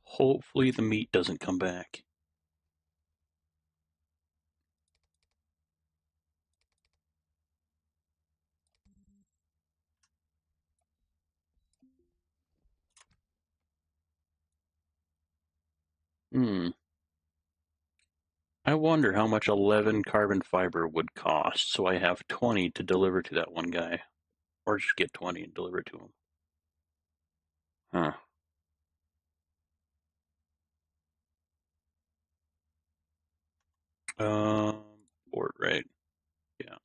Hopefully the meat doesn't come back. I wonder how much 11 carbon fiber would cost, so I have 20 to deliver to that one guy. Or just get 20 and deliver it to him. Huh. Board, right? Yeah.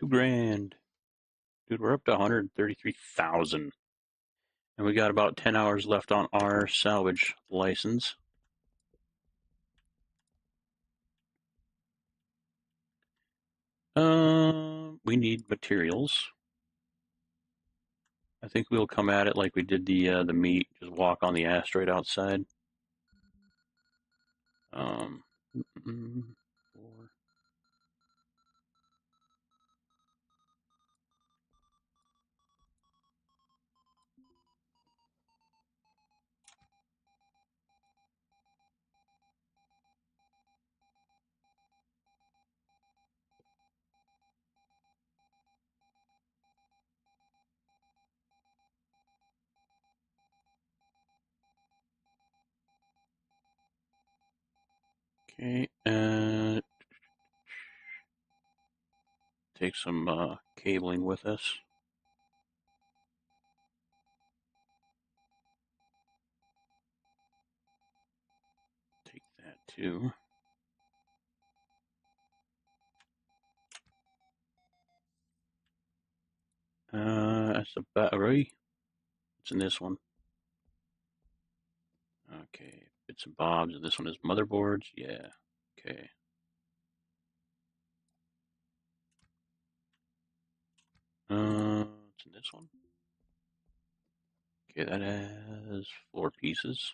$2,000. Dude, we're up to 133,000. And we got about 10 hours left on our salvage license. We need materials. I think we'll come at it like we did the meat, just walk on the asteroid outside. Four. Okay, take some cabling with us. Take that too. That's a battery. It's in this one. Okay, bits and bobs. And this one is motherboards. Yeah. Okay. It's in this one. Okay, that has floor pieces.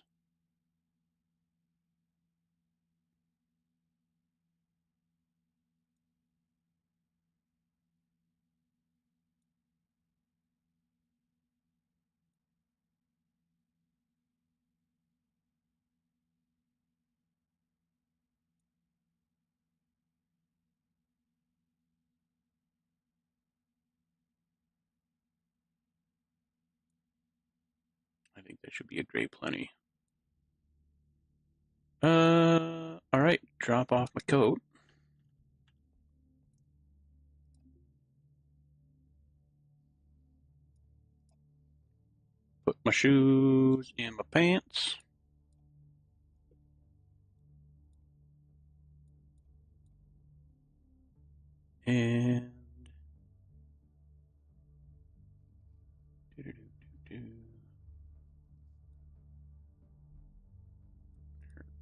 I think that should be a great plenty. All right, drop off my coat. Put my shoes in my pants. And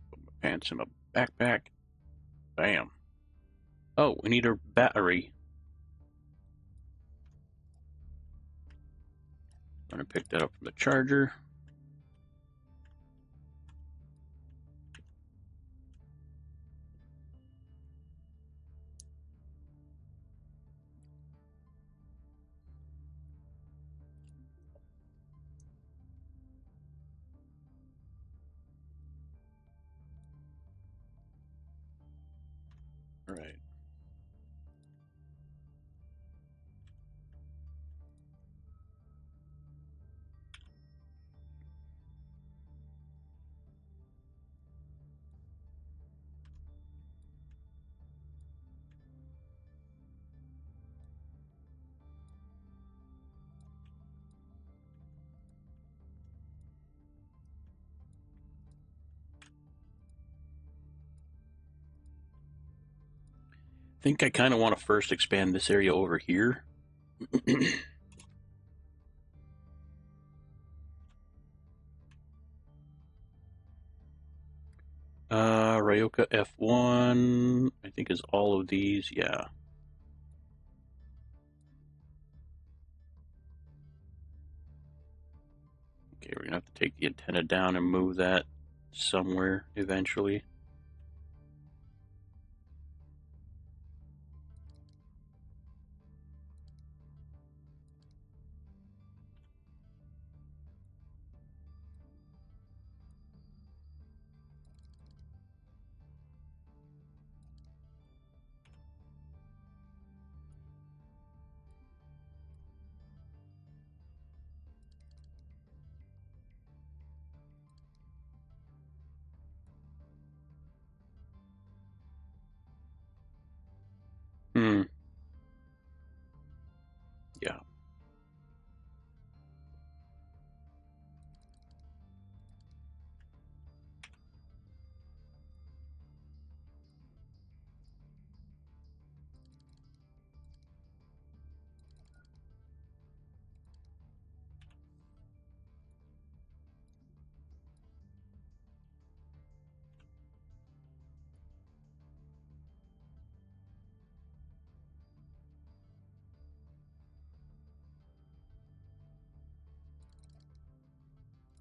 put my pants in my backpack. Bam. Oh, we need a battery. I'm gonna pick that up from the charger. Right. I think I kind of want to first expand this area over here. Ryoka F1, I think is all of these, yeah. Okay, we're gonna have to take the antenna down and move that somewhere eventually. Hmm, yeah.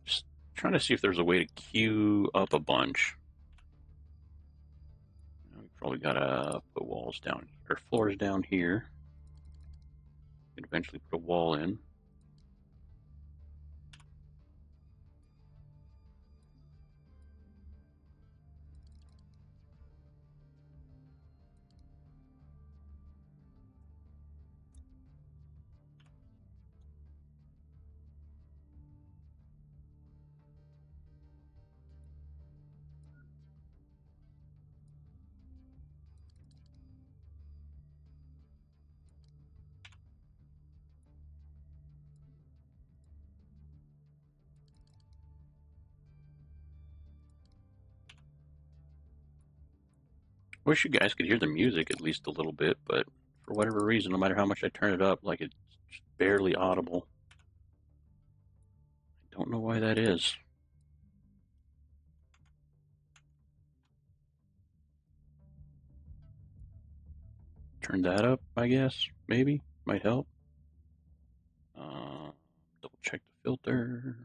Just trying to see if there's a way to queue up a bunch. We probably gotta put walls down or floors down here. And eventually put a wall in. Wish you guys could hear the music at least a little bit, but for whatever reason, no matter how much I turn it up, like it's just barely audible. I don't know why that is. Turn that up, I guess. Maybe. Might help. Uh, Double check the filter.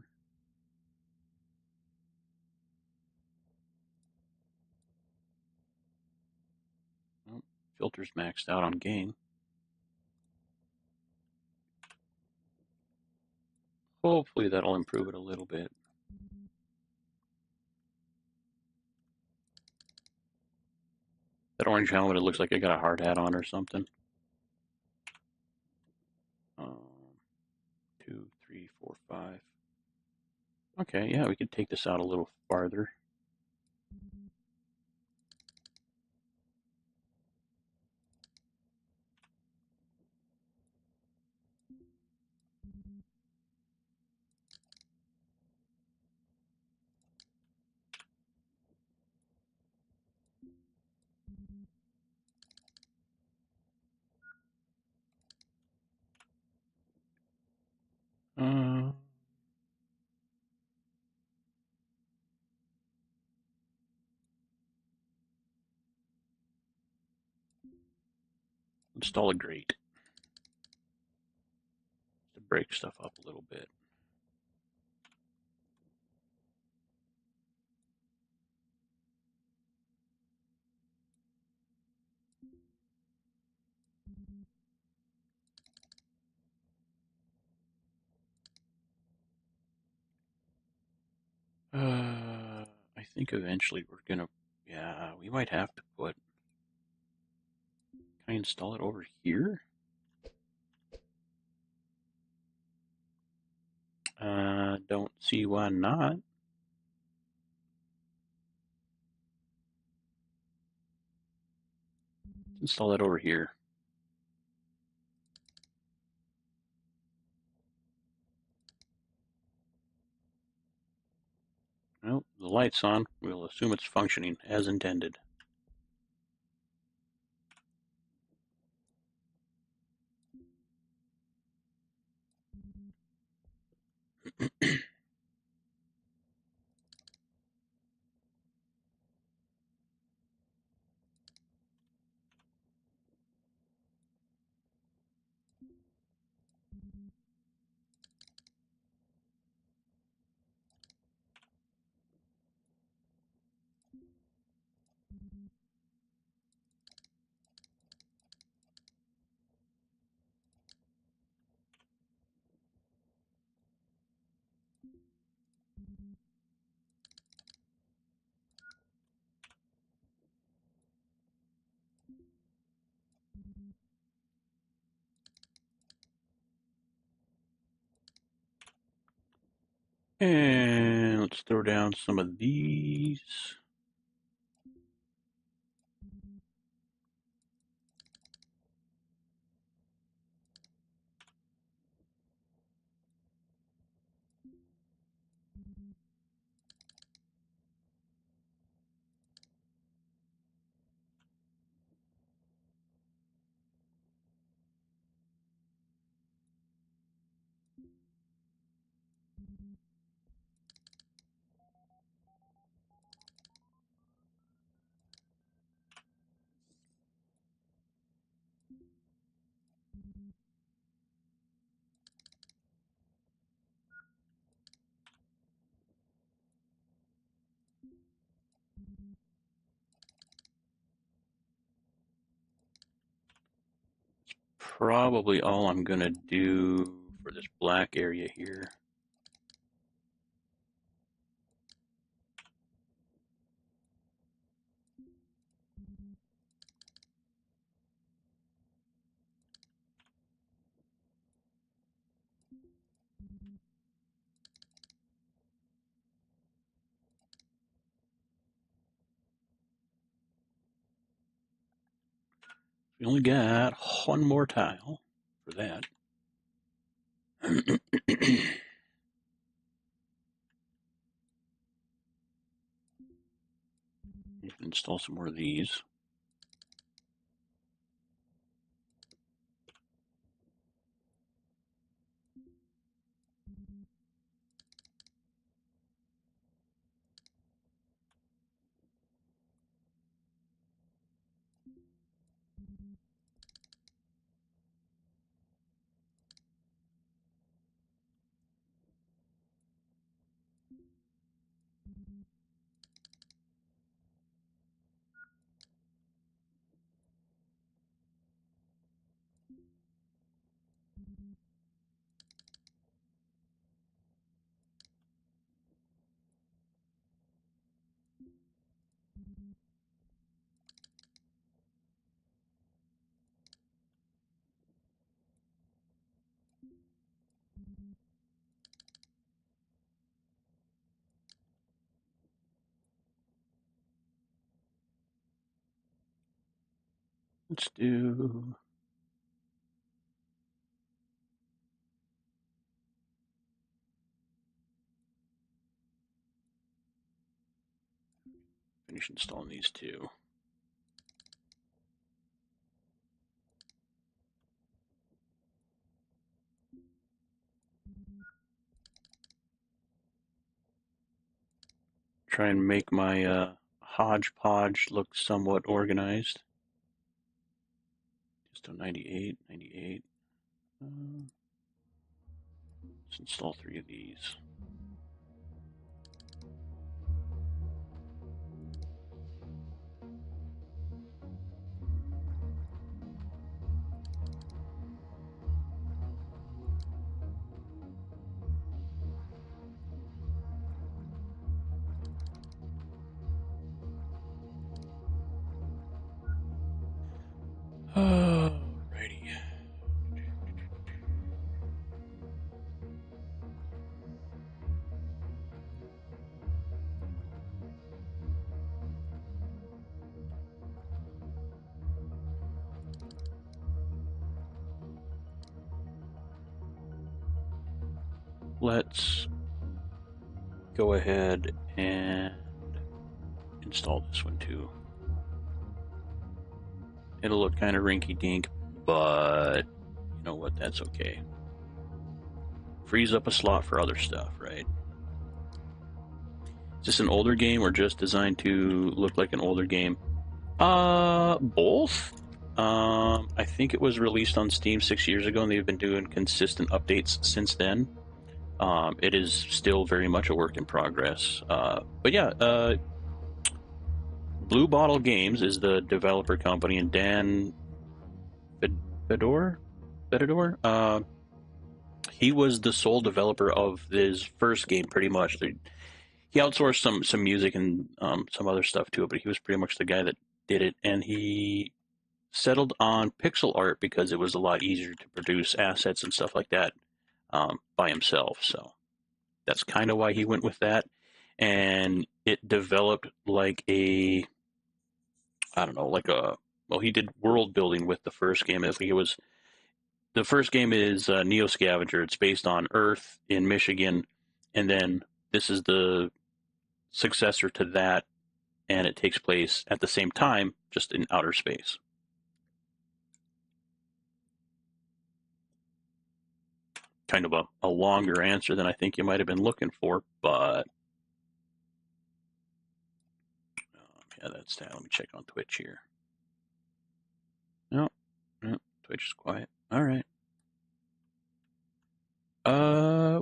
Oh, filter's maxed out on gain. Hopefully that'll improve it a little bit. That orange helmet, it looks like I got a hard hat on or something. 2, 3, 4, 5. Okay, yeah, we could take this out a little farther. Uh, Install a grate to break stuff up a little bit. I think eventually we're gonna, yeah, we might have to put Can I install it over here? Don't see why not. Install that over here. Well, the light's on. We'll assume it's functioning as intended. And let's throw down some of these. Probably all I'm gonna do for this black area here. We only got one more tile for that. You can install some more of these. Let's do finish installing these two. Try and make my hodgepodge look somewhat organized. Just on 98, 98. Let's install 3 of these. let's go ahead and install this one too. It'll look kind of rinky-dink, but you know what? That's okay. Frees up a slot for other stuff, right? Is this an older game or just designed to look like an older game? Both. I think it was released on Steam 6 years ago, and they've been doing consistent updates since then. It is still very much a work in progress. But yeah, Blue Bottle Games is the developer company, and Dan Fedor, he was the sole developer of his first game, pretty much. He outsourced some music and some other stuff to it, but he was pretty much the guy that did it, and he settled on pixel art because it was a lot easier to produce assets and stuff like that by himself. So that's kind of why he went with that, and it developed like a, I don't know, like a, well, he did world building with the first game. I think it was, the first game is NEO Scavenger. It's based on Earth in Michigan, and then this is the successor to that, and it takes place at the same time, just in outer space. Kind of a longer answer than I think you might have been looking for, but yeah, that's that. Let me check on Twitch here. No, no, Twitch is quiet. All right.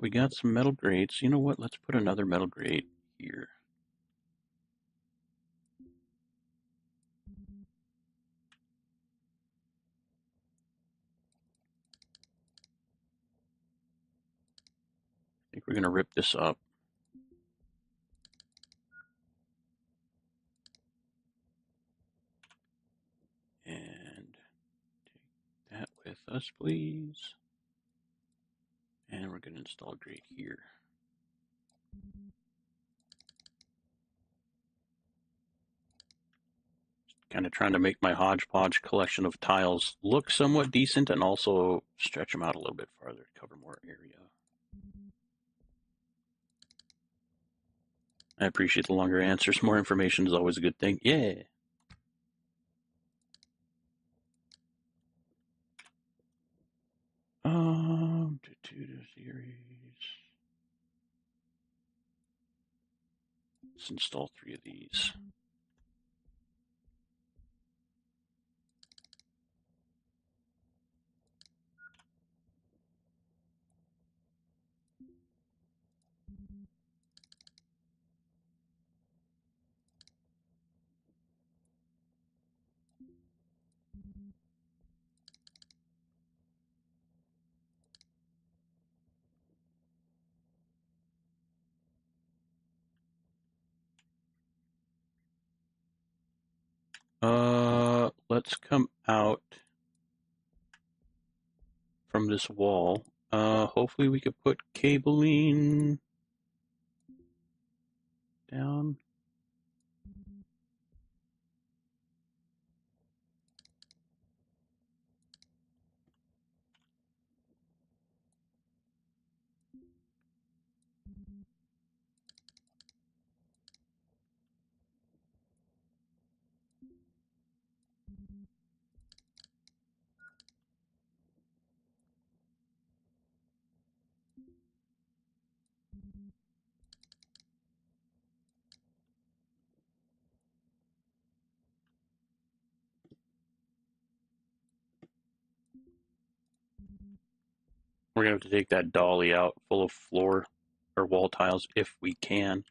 We got some metal grates. You know what? Let's put another metal grate here. I think we're gonna rip this up. And take that with us, please. And we're gonna install a grate here. Kind of trying to make my hodgepodge collection of tiles look somewhat decent and also stretch them out a little bit farther to cover more area. I appreciate the longer answers. More information is always a good thing. Yeah. To the series. Let's install 3 of these. Let's come out from this wall. Hopefully we could put cabling down. We're gonna have to take that dolly out full of floor or wall tiles if we can.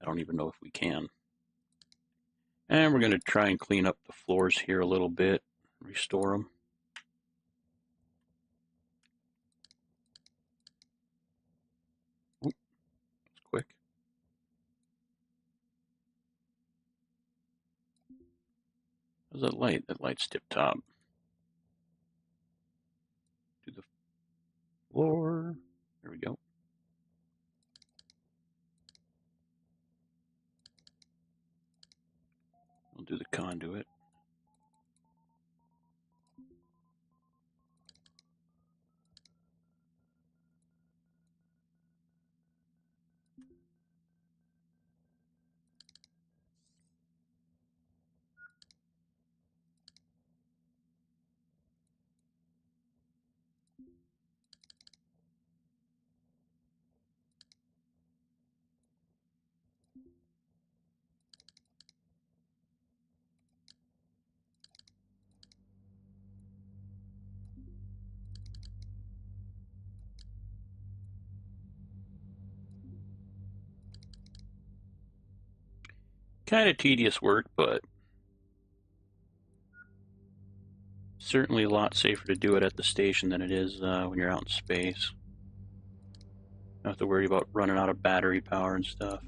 I don't even know if we can. And we're gonna try and clean up the floors here a little bit, restore them. Ooh, that's quick. How's that light? That light's tip top. Do the floor. There we go. We'll do the conduit. Kind of tedious work, but certainly a lot safer to do it at the station than it is when you're out in space. Don't have to worry about running out of battery power and stuff.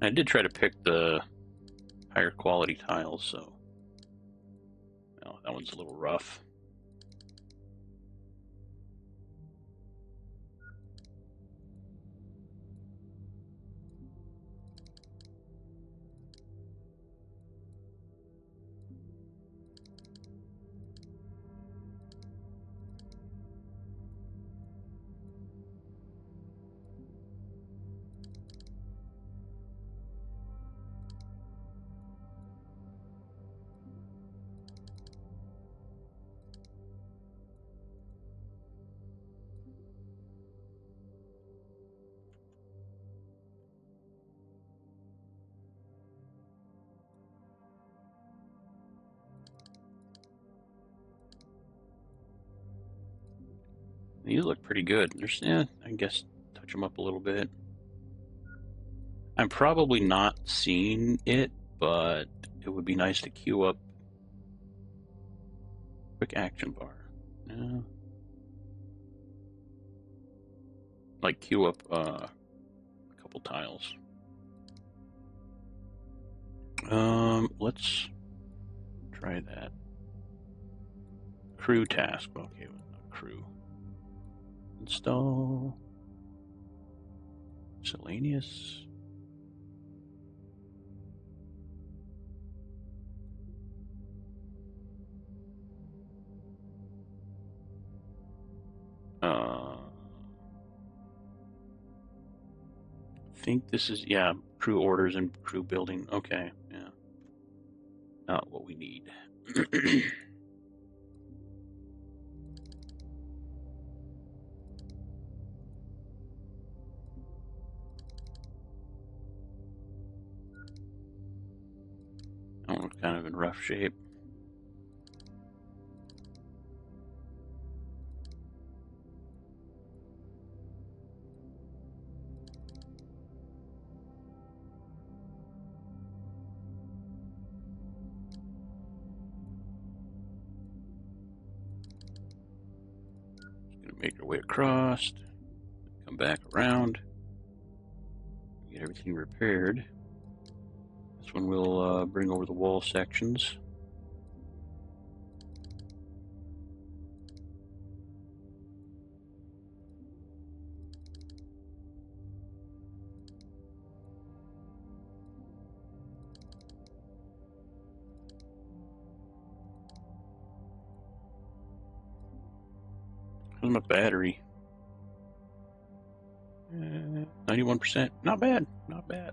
I did try to pick the higher quality tiles, so well, that one's a little rough. These look pretty good. There's, I guess, touch them up a little bit. I'm probably not seeing it, but it would be nice to queue up quick action bar. Like queue up a couple tiles. Let's try that. Crew task. Okay, crew. Install miscellaneous. I think this is, yeah, crew orders and crew building. Okay, yeah. Not what we need. Oh, kind of in rough shape. Make our way across, come back around, get everything repaired. This one we'll bring over the wall sections. How's my battery? 91%. Not bad. Not bad.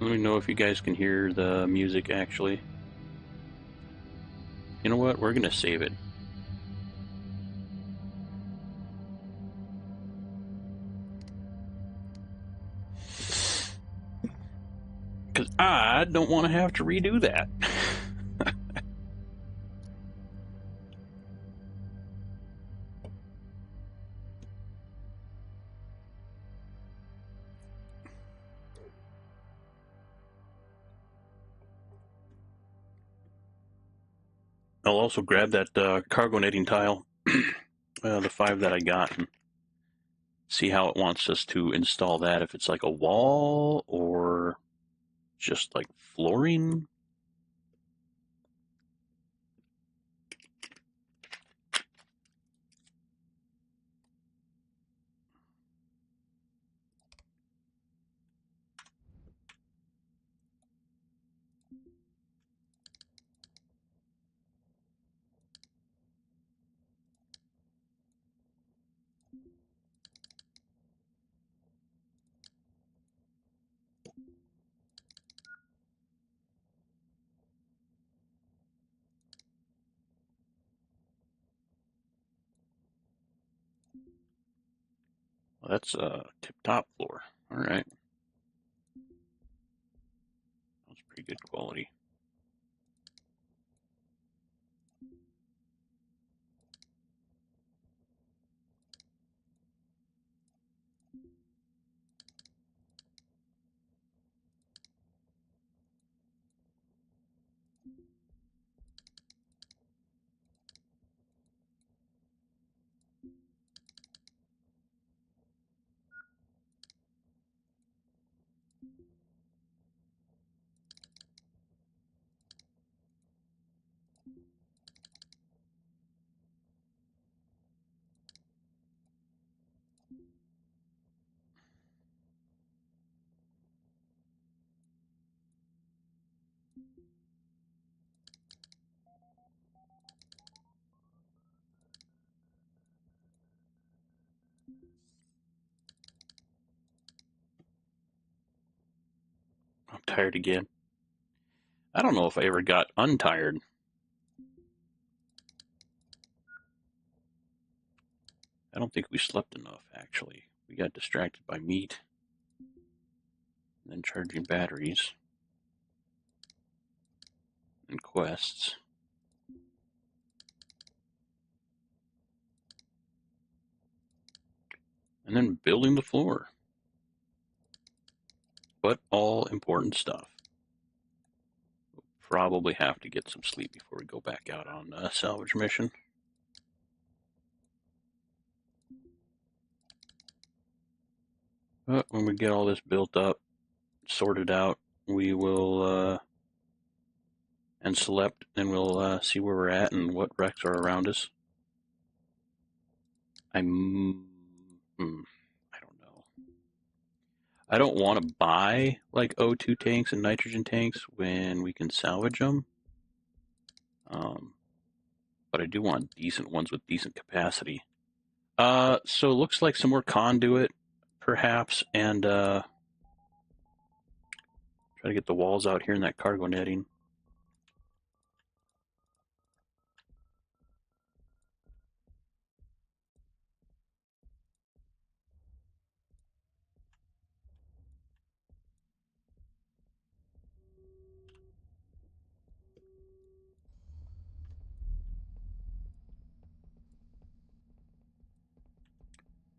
Let me know if you guys can hear the music actually. You know what? We're gonna save it. Because I don't want to have to redo that. I'll also grab that cargo netting tile, the 5 that I got, and see how it wants us to install that. If it's like a wall or just like flooring. Well, that's tip-top floor. All right. That's pretty good quality. I'm tired again. I don't know if I ever got untired. I don't think we slept enough, actually. We got distracted by meat, and then charging batteries, and quests. And then building the floor. But all important stuff. We'll probably have to get some sleep before we go back out on a salvage mission. But when we get all this built up, sorted out, we will, and slept, then we'll see where we're at and what wrecks are around us. I don't know. I don't want to buy like O2 tanks and nitrogen tanks when we can salvage them. But I do want decent ones with decent capacity. So it looks like some more conduit, perhaps, and try to get the walls out here in that cargo netting.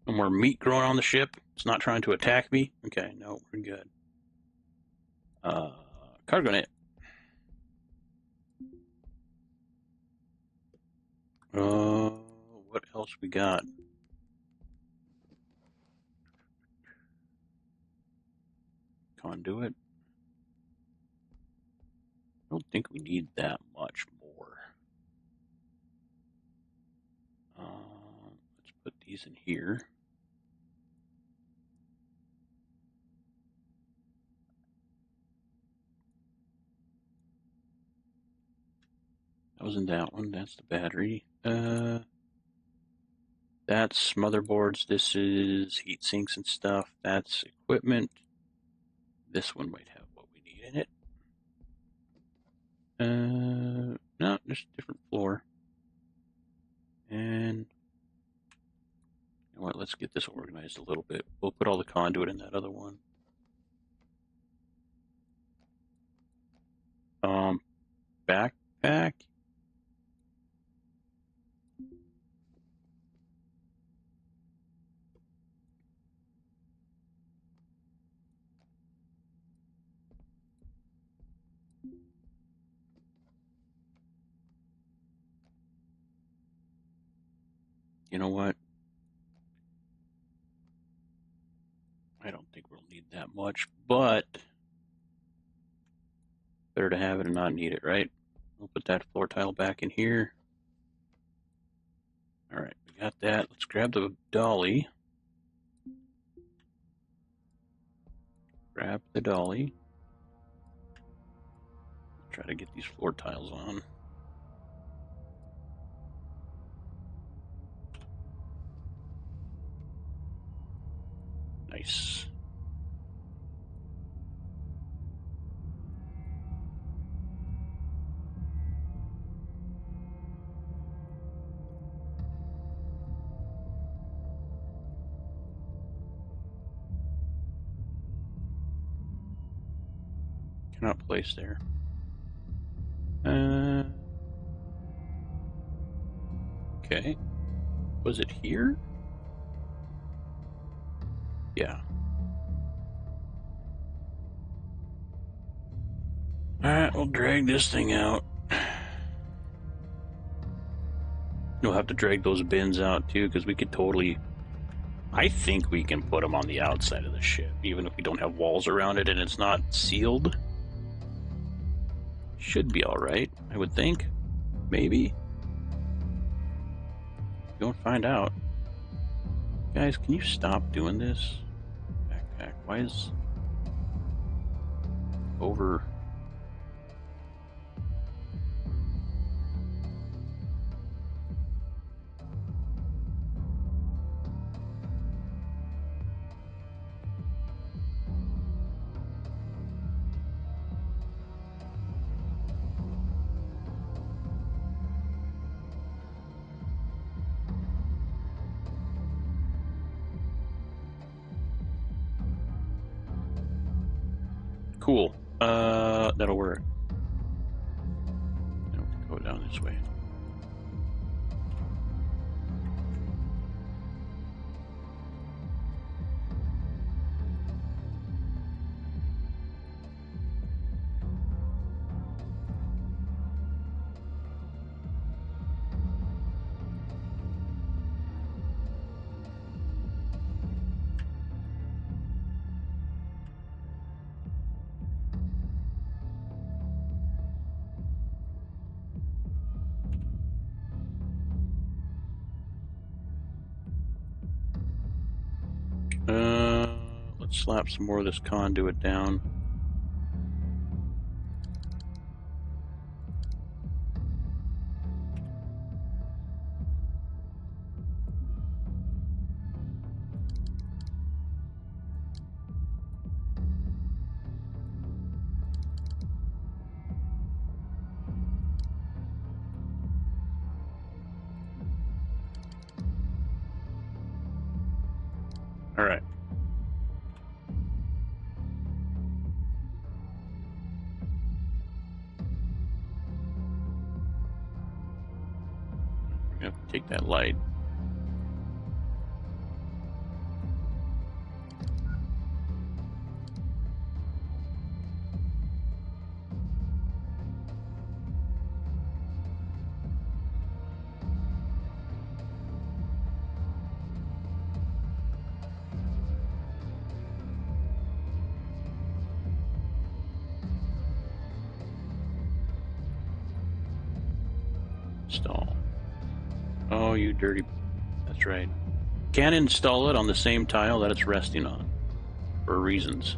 No more meat growing on the ship. It's not trying to attack me. Okay, no, we're good. Cargo net. What else we got? Conduit. I don't think we need that much more. Let's put these in here. That was in that one. That's the battery. That's motherboards. This is heat sinks and stuff. That's equipment. This one might have what we need in it. No, just a different floor. And you know what? Let's get this organized a little bit. We'll put all the conduit in that other one. Backpack. You know what? I don't think we'll need that much, but better to have it and not need it, right? We'll put that floor tile back in here. All right, we got that. Let's grab the dolly. Grab the dolly. Try to get these floor tiles on. Nice. Cannot place there. Okay. Was it here? Yeah. Alright, we'll drag this thing out. We'll have to drag those bins out too, because we could totally... I think we can put them on the outside of the ship, even if we don't have walls around it and it's not sealed. Should be alright, I would think. Maybe. Go find out. Guys, can you stop doing this? Backpack. Why is... over... Cool. That'll work. Now go down this way. Let's slap some more of this conduit down. All right. We're gonna have to take that light. Install. Oh, you dirty... That's right. Can't install it on the same tile that it's resting on. For reasons.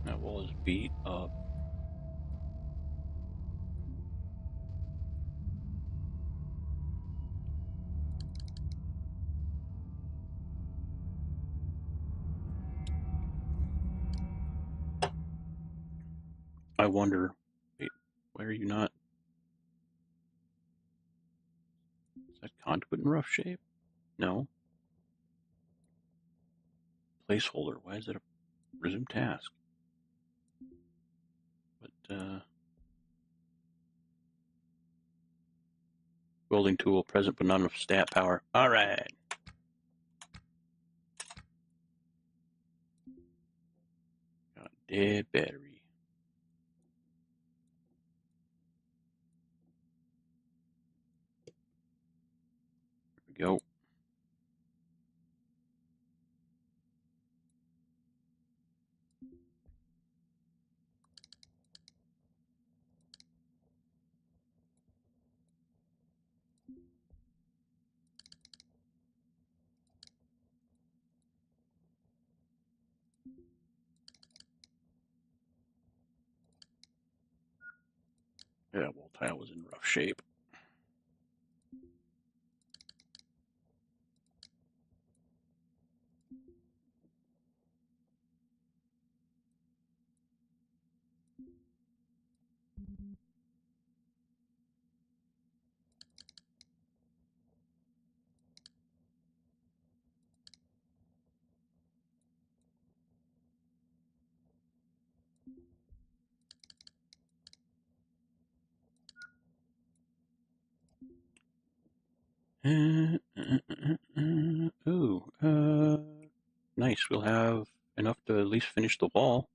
That wall is beat up. I wonder... Wait, why are you not... Is that conduit in rough shape? No. Placeholder. Why is it a resume task? But, welding tool present but not enough stat power. Alright. Got a dead battery. There we go. Yeah, wall tile was in rough shape. Ooh, nice. We'll have enough to at least finish the wall.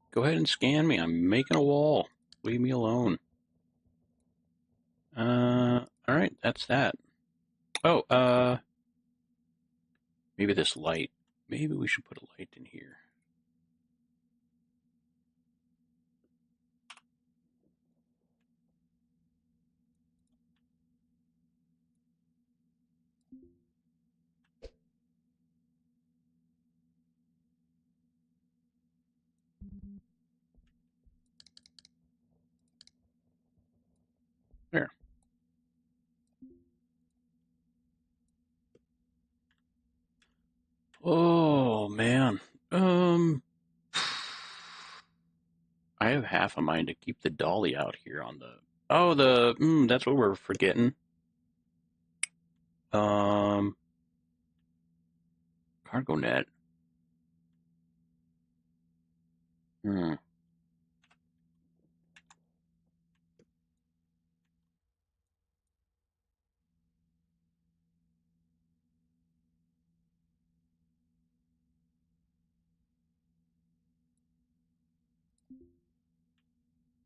Go ahead and scan me. I'm making a wall. Leave me alone. All right, that's that. Oh, maybe this light. Maybe we should put a light in here. There. Oh man. I have half a mind to keep the dolly out here on the. Oh, that's what we're forgetting. Um, Cargo net. Hmm.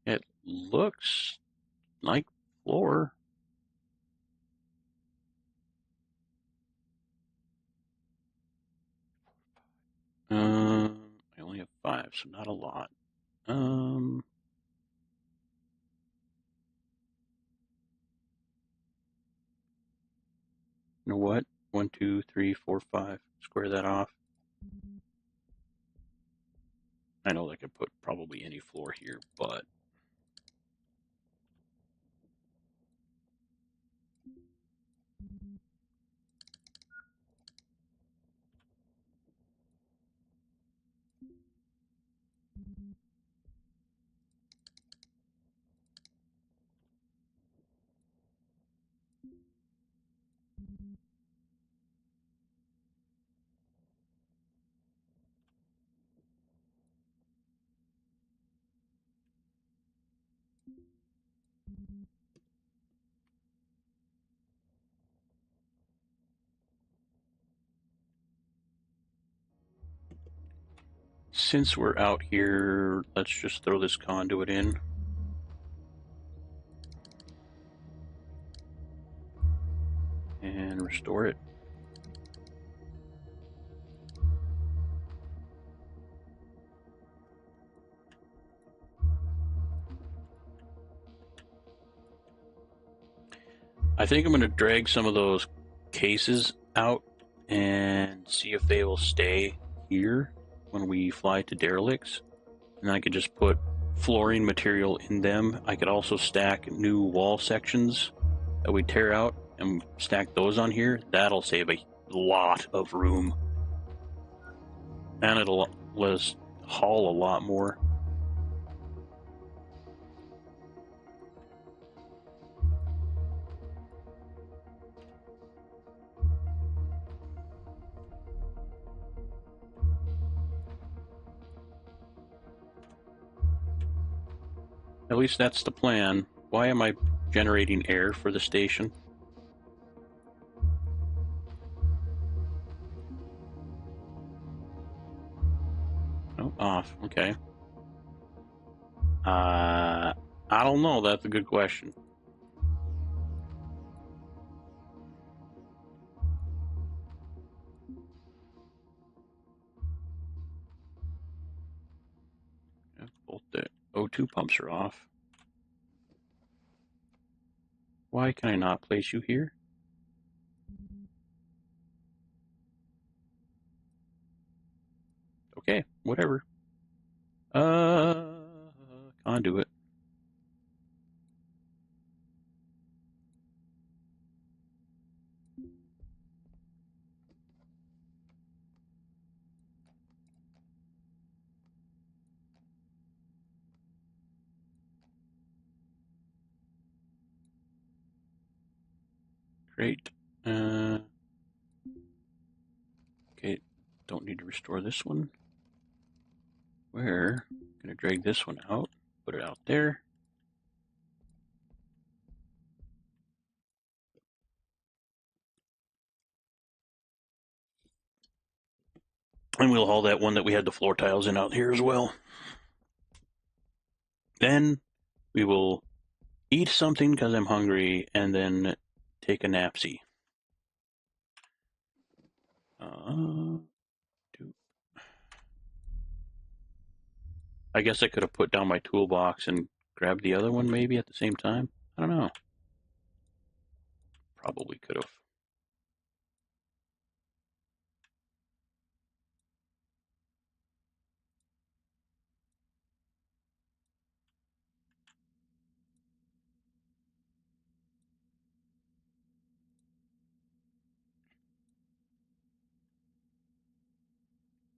It looks like floor. I only have 5, so not a lot. Um, you know what? 1, 2, 3, 4, 5. Square that off. I know I could put probably any floor here, but since we're out here, let's just throw this conduit in. And restore it. I think I'm going to drag some of those cases out and see if they will stay here when we fly to derelicts. And I could just put flooring material in them. I could also stack new wall sections that we tear out and stack those on here. That'll save a lot of room. And it'll let us haul a lot more. At least that's the plan. Why am I generating air for the station? Oh, off. Okay. I don't know. That's a good question. 2 pumps are off. Why can I not place you here? Okay, whatever. Conduit. Great. Okay, don't need to restore this one. We're gonna drag this one out, put it out there. And we'll haul that one that we had the floor tiles in out here as well. Then we will eat something because I'm hungry, and then take a napsy. I guess I could have put down my toolbox and grabbed the other one maybe at the same time. I don't know. Probably could have.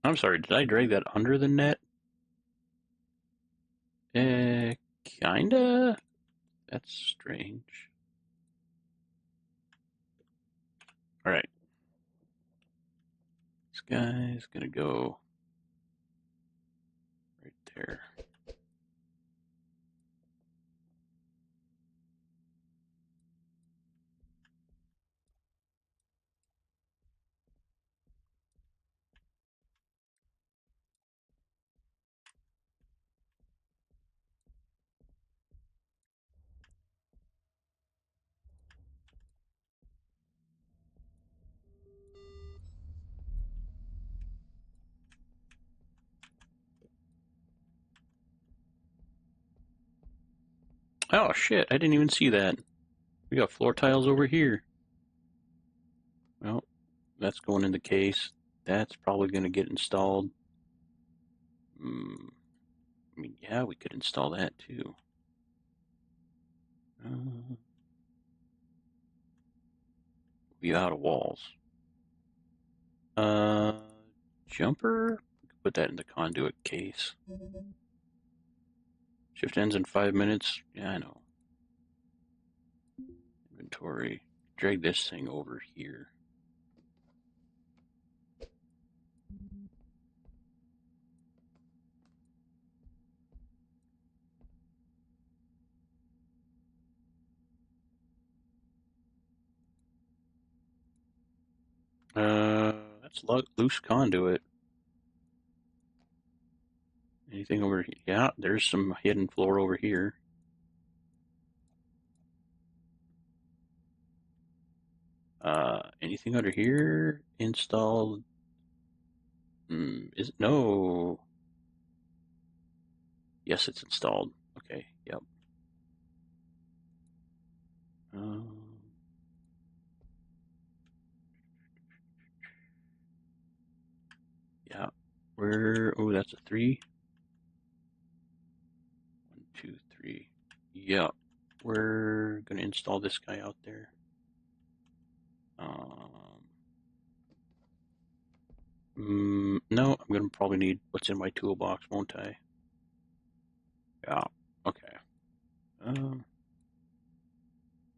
I'm sorry, did I drag that under the net? Kinda? That's strange. Alright. This guy's gonna go right there. Oh shit, I didn't even see that. We got floor tiles over here. Well, that's going in the case. That's probably going to get installed. I mean, yeah, we could install that too. Be out of walls. Jumper? Put that in the conduit case. Shift ends in 5 minutes. Yeah, I know. Inventory. Drag this thing over here. That's loose conduit. Anything over here? Yeah, there's some hidden floor over here. Anything under here? Installed? Is it? No. Yes, it's installed. Okay, yep. Yeah. Oh, that's a 3. 1, 2, 3. Yeah. We're gonna install this guy out there. No, I'm gonna probably need what's in my toolbox, won't I? Yeah. Okay.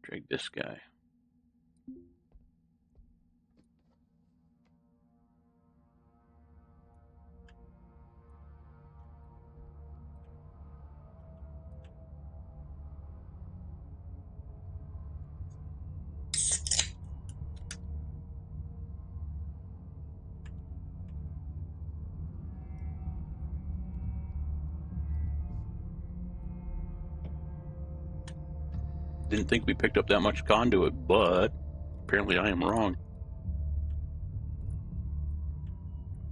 Drag this guy. Didn't think we picked up that much conduit, but apparently I am wrong.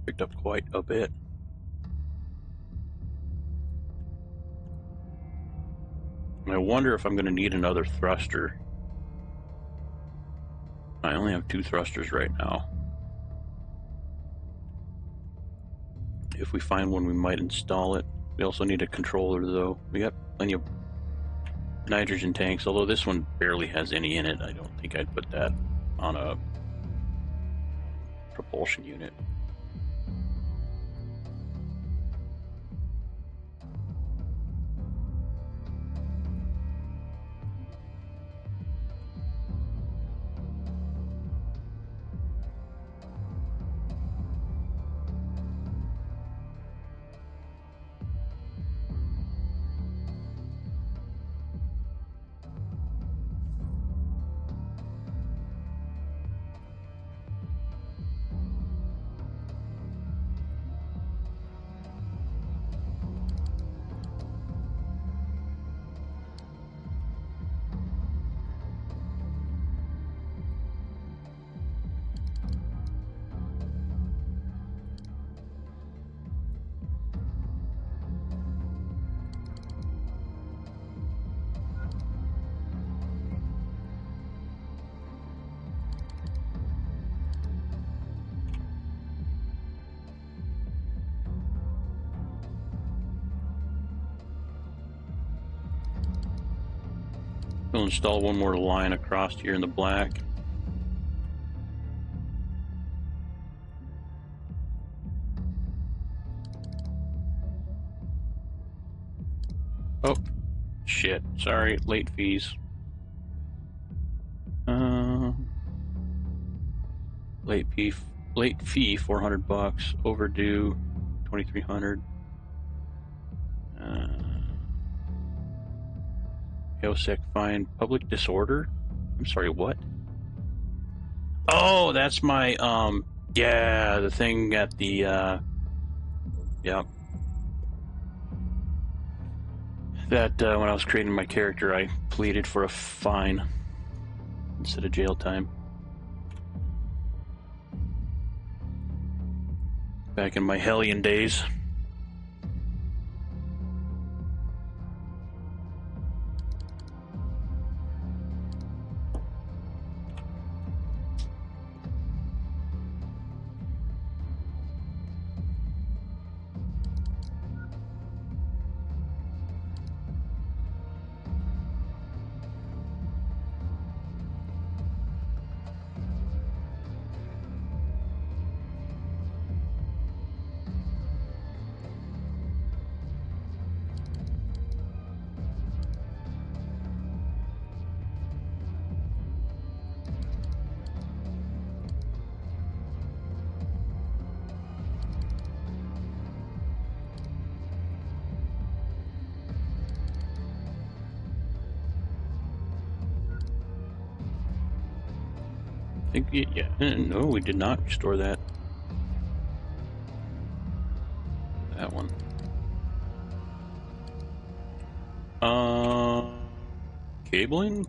Picked up quite a bit. I wonder if I'm going to need another thruster. I only have 2 thrusters right now. If we find one, we might install it. We also need a controller, though. We got plenty of nitrogen tanks, although this one barely has any in it. I don't think I'd put that on a propulsion unit. We'll install one more line across here in the black. Oh, shit. Sorry, late fees. Late fee, $400. Overdue, $2,300. NEO fine. Public disorder? I'm sorry, what? Oh, that's my, yeah, the thing at the, yeah. That, when I was creating my character, I pleaded for a fine instead of jail time. Back in my Hellion days. I think, yeah, no, we did not restore that. That one. Cabling?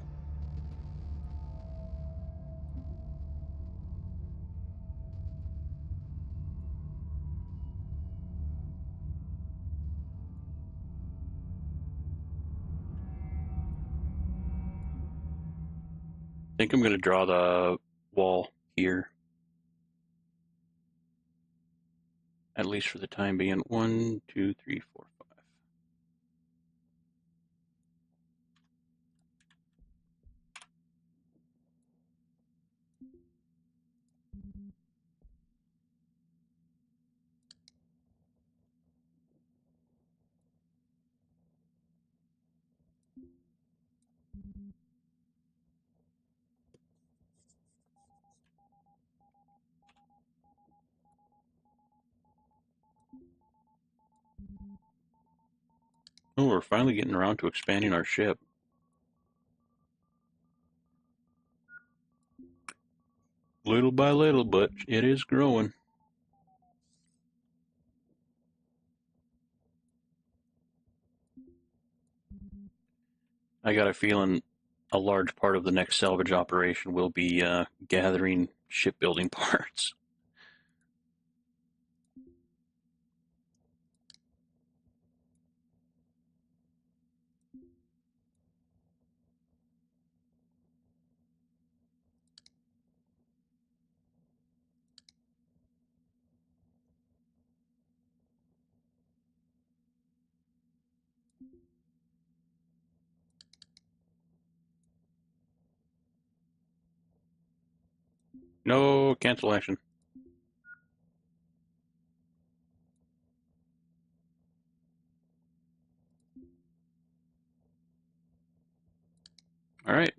I think I'm going to draw the wall here. At least for the time being. 1, 2, 3, 4, 5. Oh, we're finally getting around to expanding our ship. Little by little, but it is growing. I got a feeling a large part of the next salvage operation will be gathering shipbuilding parts. No cancel action. All right.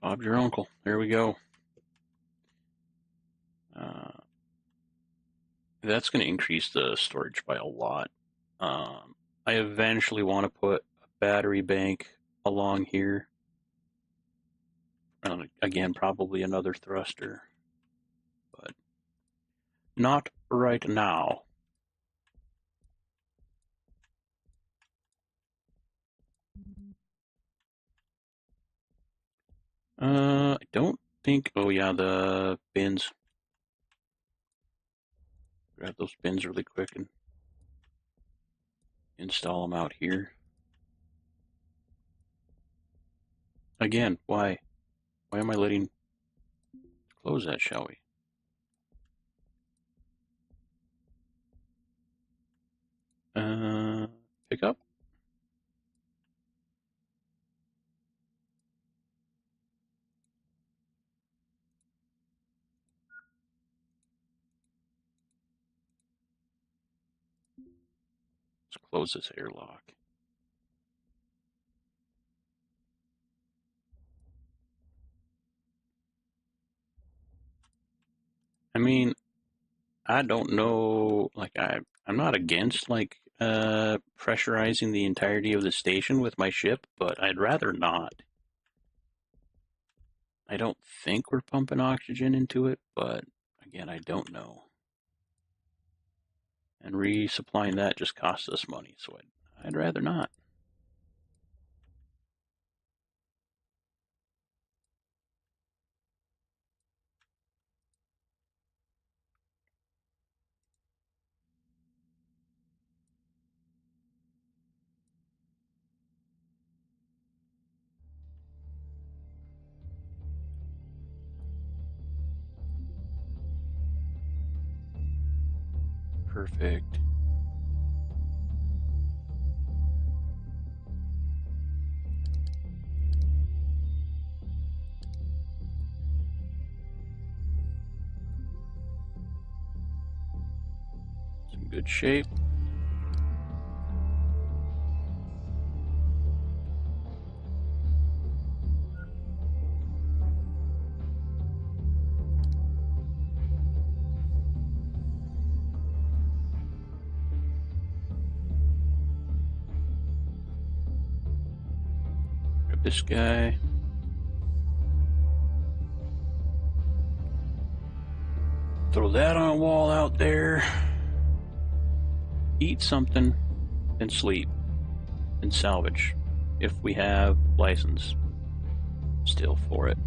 Bob's your uncle. There we go. That's going to increase the storage by a lot. I eventually want to put a battery bank along here. Again, probably another thruster, but not right now. I don't think. Oh yeah, the bins. Grab those bins really quick and install them out here. Again, why? Why am I letting close that? Shall we? Pick up. Let's close this airlock. I mean, I don't know. Like, I'm not against like pressurizing the entirety of the station with my ship, but I'd rather not. I don't think we're pumping oxygen into it, but again, I don't know. And resupplying that just costs us money, so I'd rather not. Perfect. It's in good shape. Grab this guy. Throw that on a wall out there. Eat something and sleep and salvage if we have license still for it.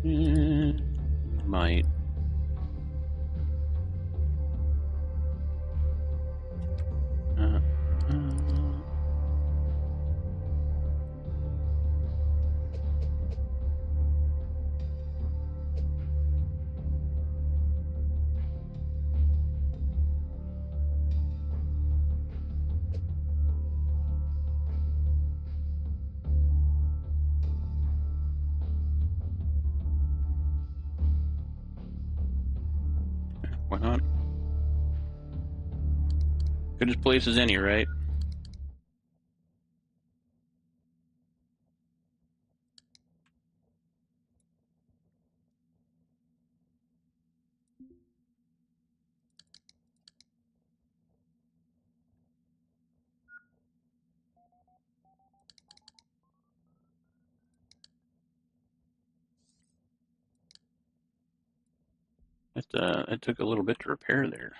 We might. Why not? Good as place as any, right? It took a little bit to repair there.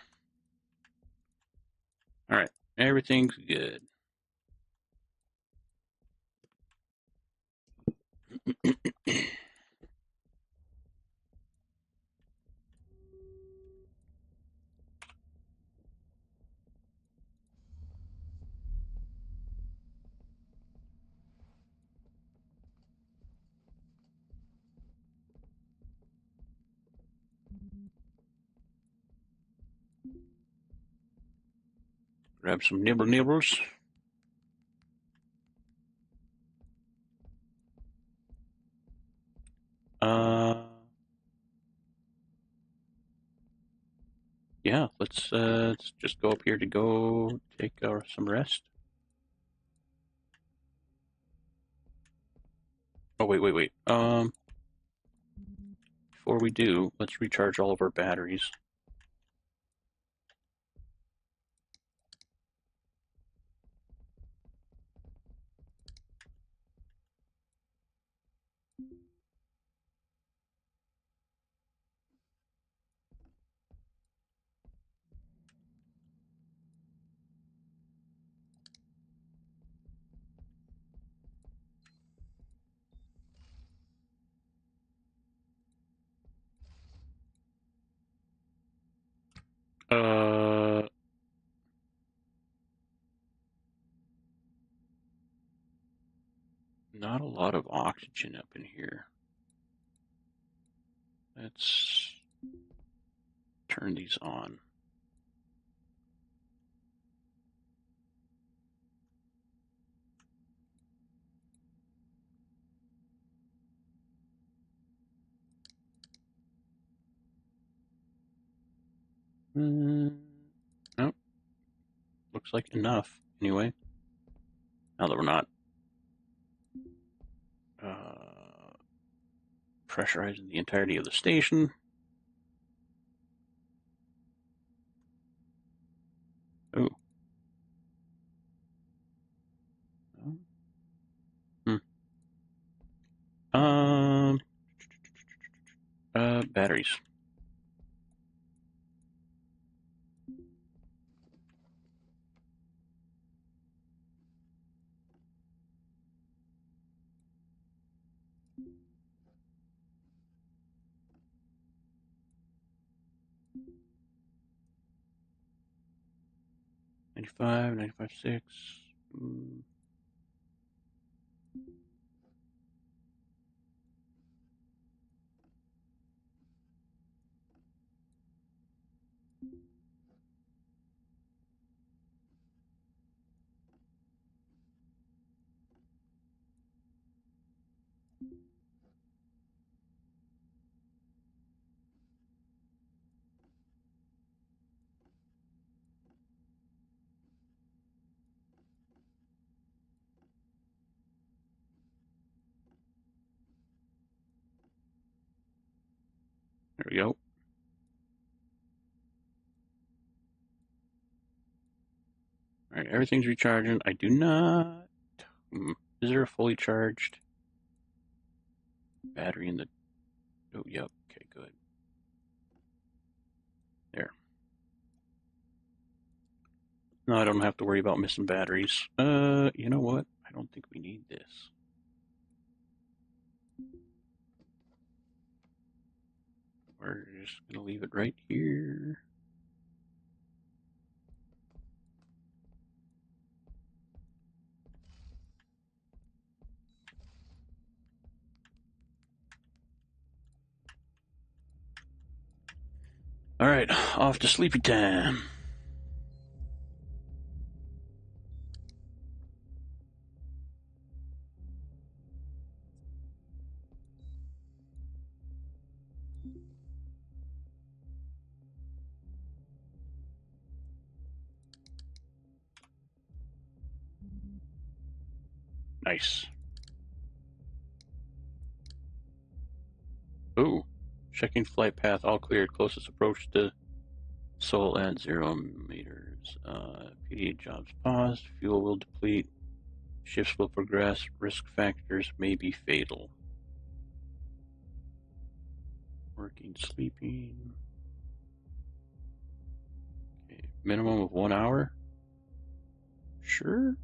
All right, everything's good. Grab some nibblers. yeah, let's just go up here to go take some rest. Oh, wait. Before we do, let's recharge all of our batteries. Not a lot of oxygen up in here. Let's turn these on. Nope. Looks like enough, anyway. Now that we're not pressurizing the entirety of the station. Oh. Batteries. $95, $95.6. There we go. All right, everything's recharging. I do not. Is there a fully charged battery in the? Oh, yep. Okay, good. There. No, I don't have to worry about missing batteries. You know what? I don't think we need this. We're just gonna leave it right here. All right, off to sleepy time. Nice. Ooh, checking flight path, all cleared. Closest approach to Sol at 0 meters. PDA jobs paused. Fuel will deplete. Shifts will progress. Risk factors may be fatal. Working, sleeping. Okay, minimum of 1 hour. Sure.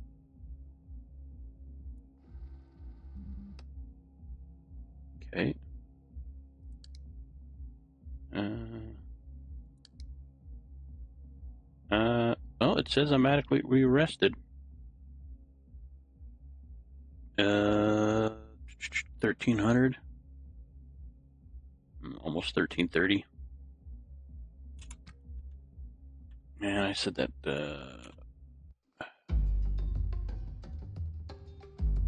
Okay. Oh, it says I'm adequately arrested. 1300. Almost 1330. Man, I said that.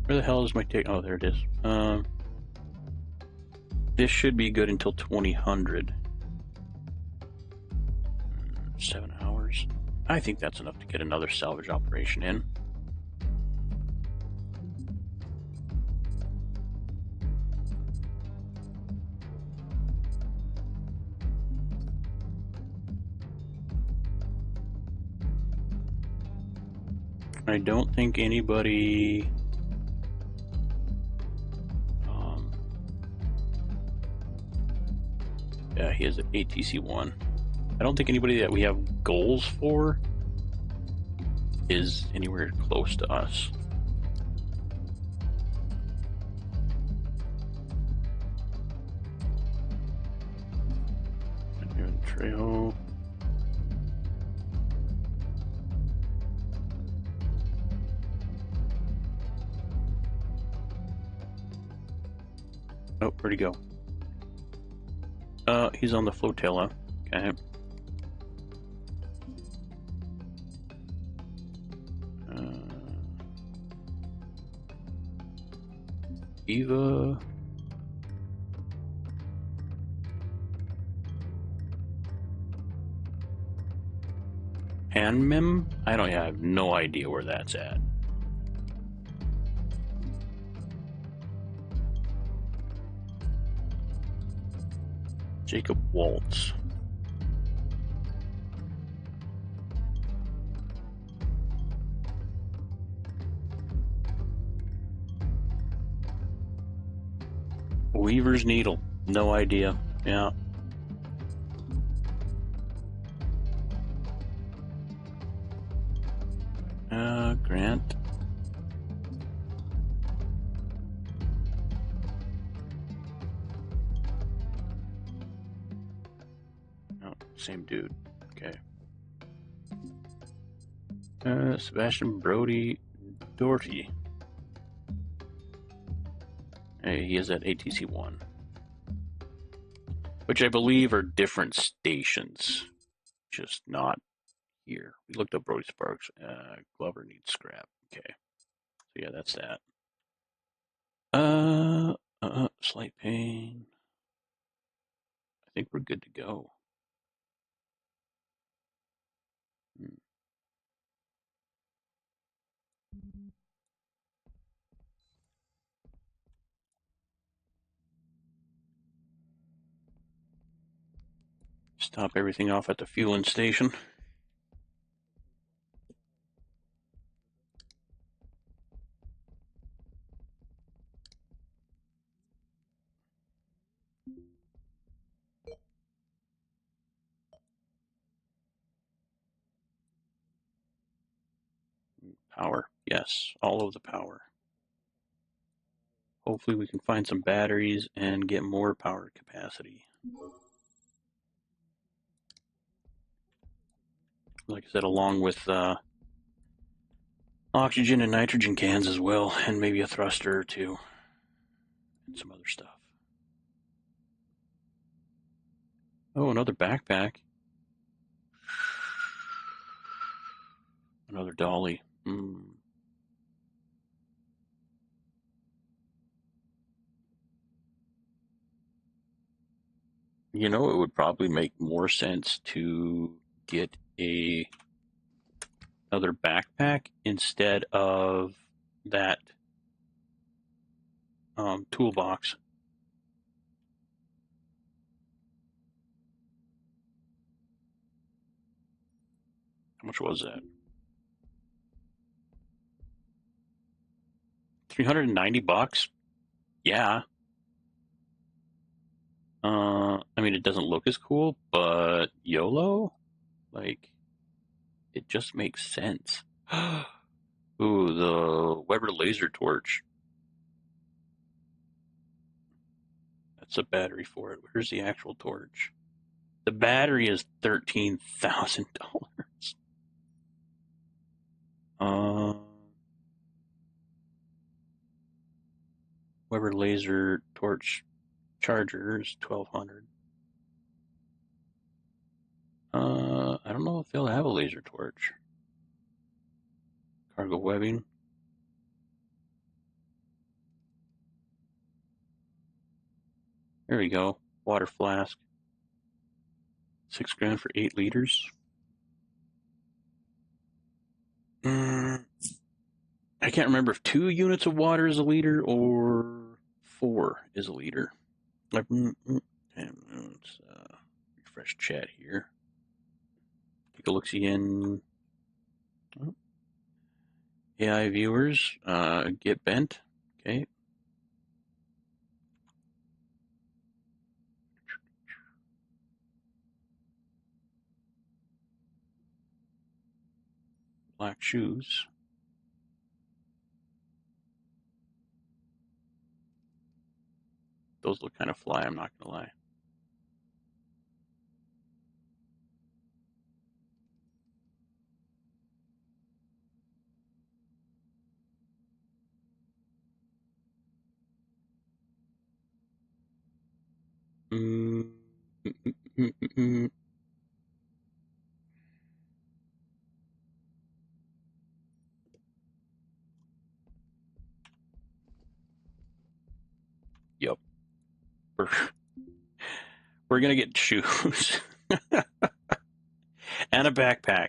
Where the hell is my ticket? Oh, there it is. This should be good until 2000. 7 hours. I think that's enough to get another salvage operation in. I don't think anybody yeah, he has an ATC1. I don't think anybody that we have goals for is anywhere close to us. Trail. Oh, where'd he go? He's on the flotilla. Okay. Eva. Hanmim? I have no idea where that's at. Jacob Waltz. Weaver's Needle. No idea. Yeah. Grant. Oh, same dude. Okay. Sebastian Brody Doherty. Hey, he is at ATC1. Which I believe are different stations. Just not here. We looked up Brody Sparks. Glover needs scrap. Okay. So yeah, that's that. Slight pain. I think we're good to go. Stop everything off at the fueling station. Power. Yes, all of the power. Hopefully we can find some batteries and get more power capacity. Like I said, along with oxygen and nitrogen cans as well, and maybe a thruster or two, and some other stuff. Oh, another backpack. Another dolly. You know, it would probably make more sense to get another backpack instead of that toolbox. How much was that? $390? Yeah. I mean, it doesn't look as cool, but YOLO? Like, it just makes sense. Ooh, the Weber laser torch. That's a battery for it. Where's the actual torch? The battery is $13,000. Weber laser torch charger is $1,200. I don't know if they'll have a laser torch. Cargo webbing. There we go. Water flask. $6,000 for 8 liters. I can't remember if 2 units of water is a liter or 4 is a liter. Let's refresh chat here. Take a look-see in. AI viewers, get bent. Okay. Black shoes. Those look kind of fly, I'm not going to lie. Yep. We're going to get shoes. And a backpack.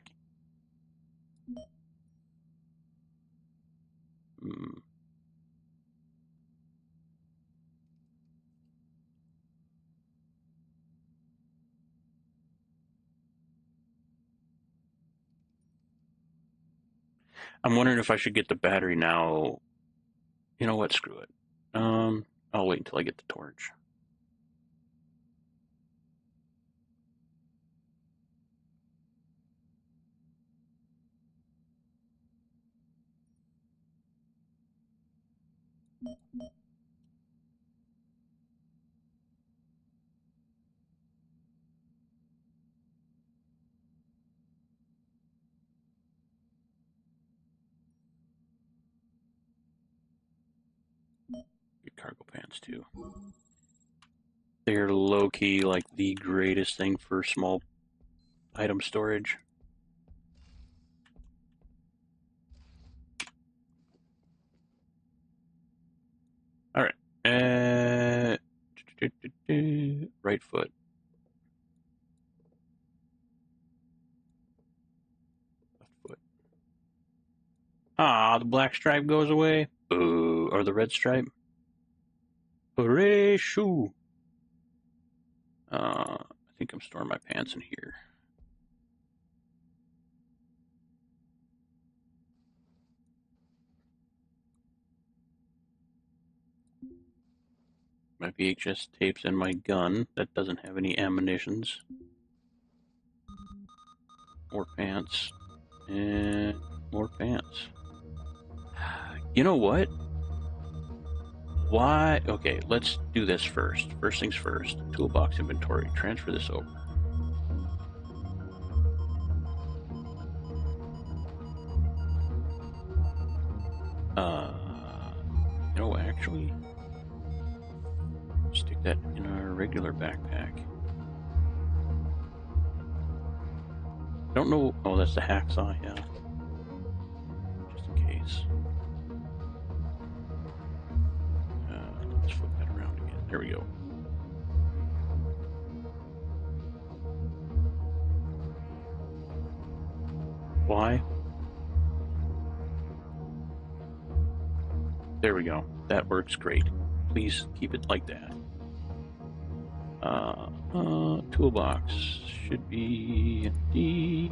I'm wondering if I should get the battery now. You know what? Screw it. I'll wait until I get the torch. Get cargo pants too. They're low-key like the greatest thing for small item storage. All right. Right foot. Left foot. Ah, the black stripe goes away. Ooh, or the red stripe. Hooray, shoe. I think I'm storing my pants in here. My VHS tapes and my gun that doesn't have any ammunitions. More pants. And more pants. You know what? Why? Okay, let's do this first. First things first. Toolbox inventory. Transfer this over. You know, actually, stick that in our regular backpack. Don't know. Oh, that's the hacksaw, yeah. Just in case. Let's flip that around again. There we go. Why? There we go. That works great. Please keep it like that. Toolbox should be empty.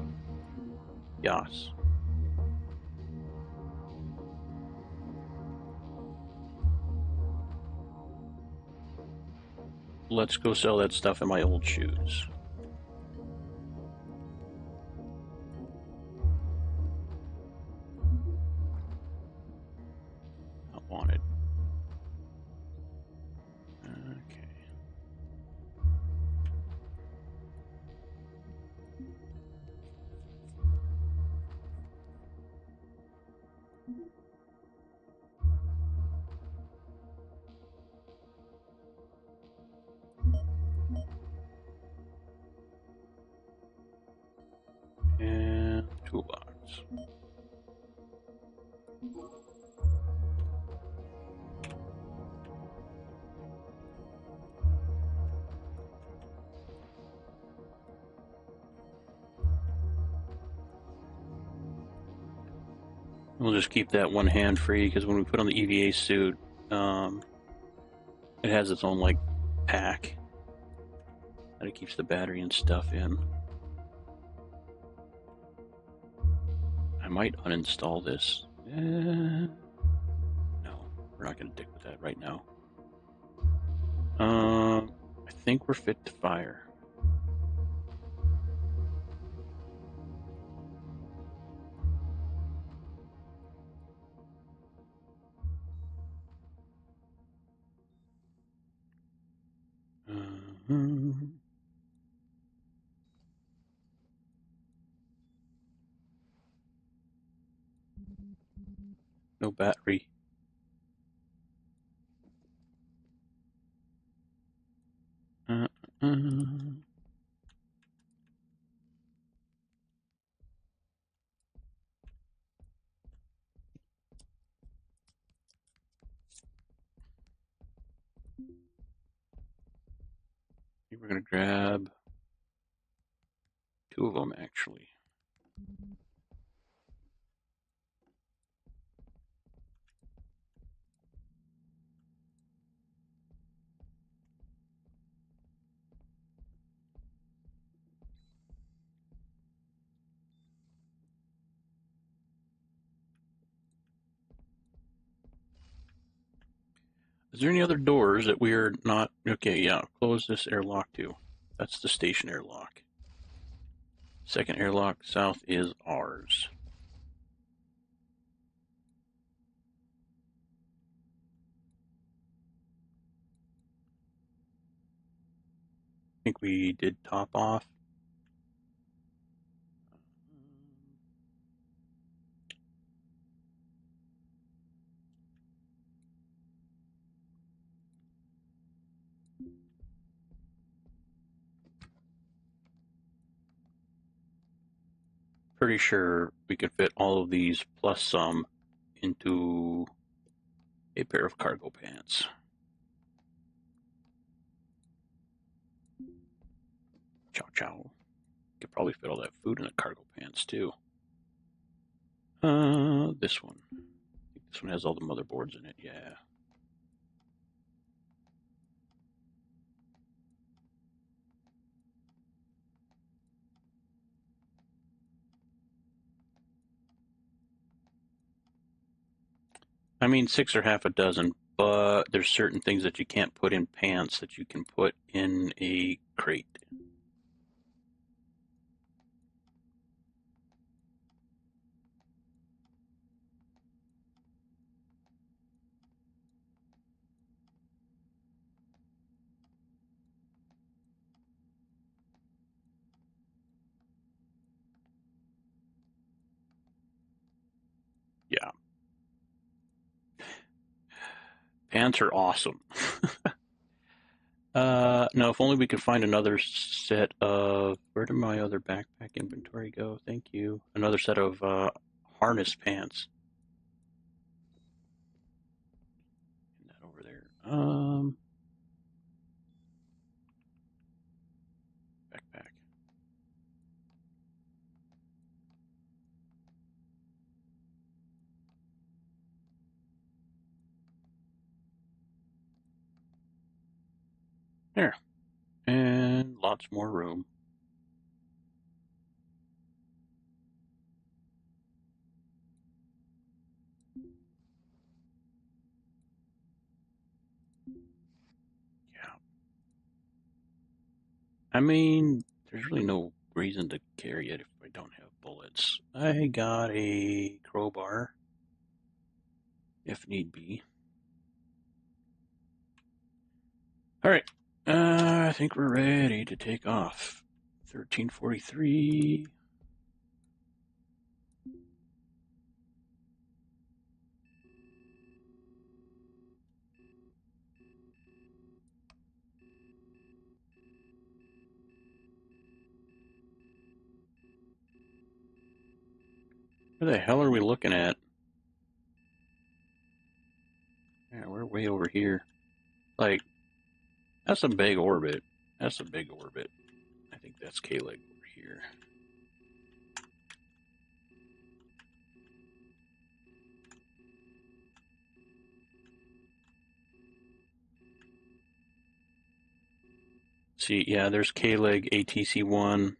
Yes. Let's go sell that stuff in my old shoes. Not wanted. Okay. And toolbox. We'll just keep that one hand free because when we put on the EVA suit, it has its own like pack that it keeps the battery and stuff in. I might uninstall this. No, we're not going to dick with that right now. I think we're fit to fire. No battery. We're going to grab 2 of them, actually. Is there any other doors that we're not... Okay, yeah, close this airlock too. That's the station airlock. Second airlock south is ours. I think we did top off. Pretty sure we could fit all of these plus some into a pair of cargo pants. Chow chow. Could probably fit all that food in the cargo pants too. This one. I think this one has all the motherboards in it, yeah. I mean, 6 or half a dozen, but there's certain things that you can't put in pants that you can put in a crate. Yeah. Pants are awesome. No, if only we could find another set of... Where did my other backpack inventory go? Thank you. Another set of harness pants. Get that over there. Backpack. There. And lots more room. Yeah. I mean, there's really no reason to carry it if I don't have bullets. I got a crowbar, if need be. All right. I think we're ready to take off. 1343. Where the hell are we looking at? Yeah, we're way over here. Like, that's a big orbit. That's a big orbit. I think that's K-Leg over here. Let's see. Yeah, there's K-Leg ATC-1.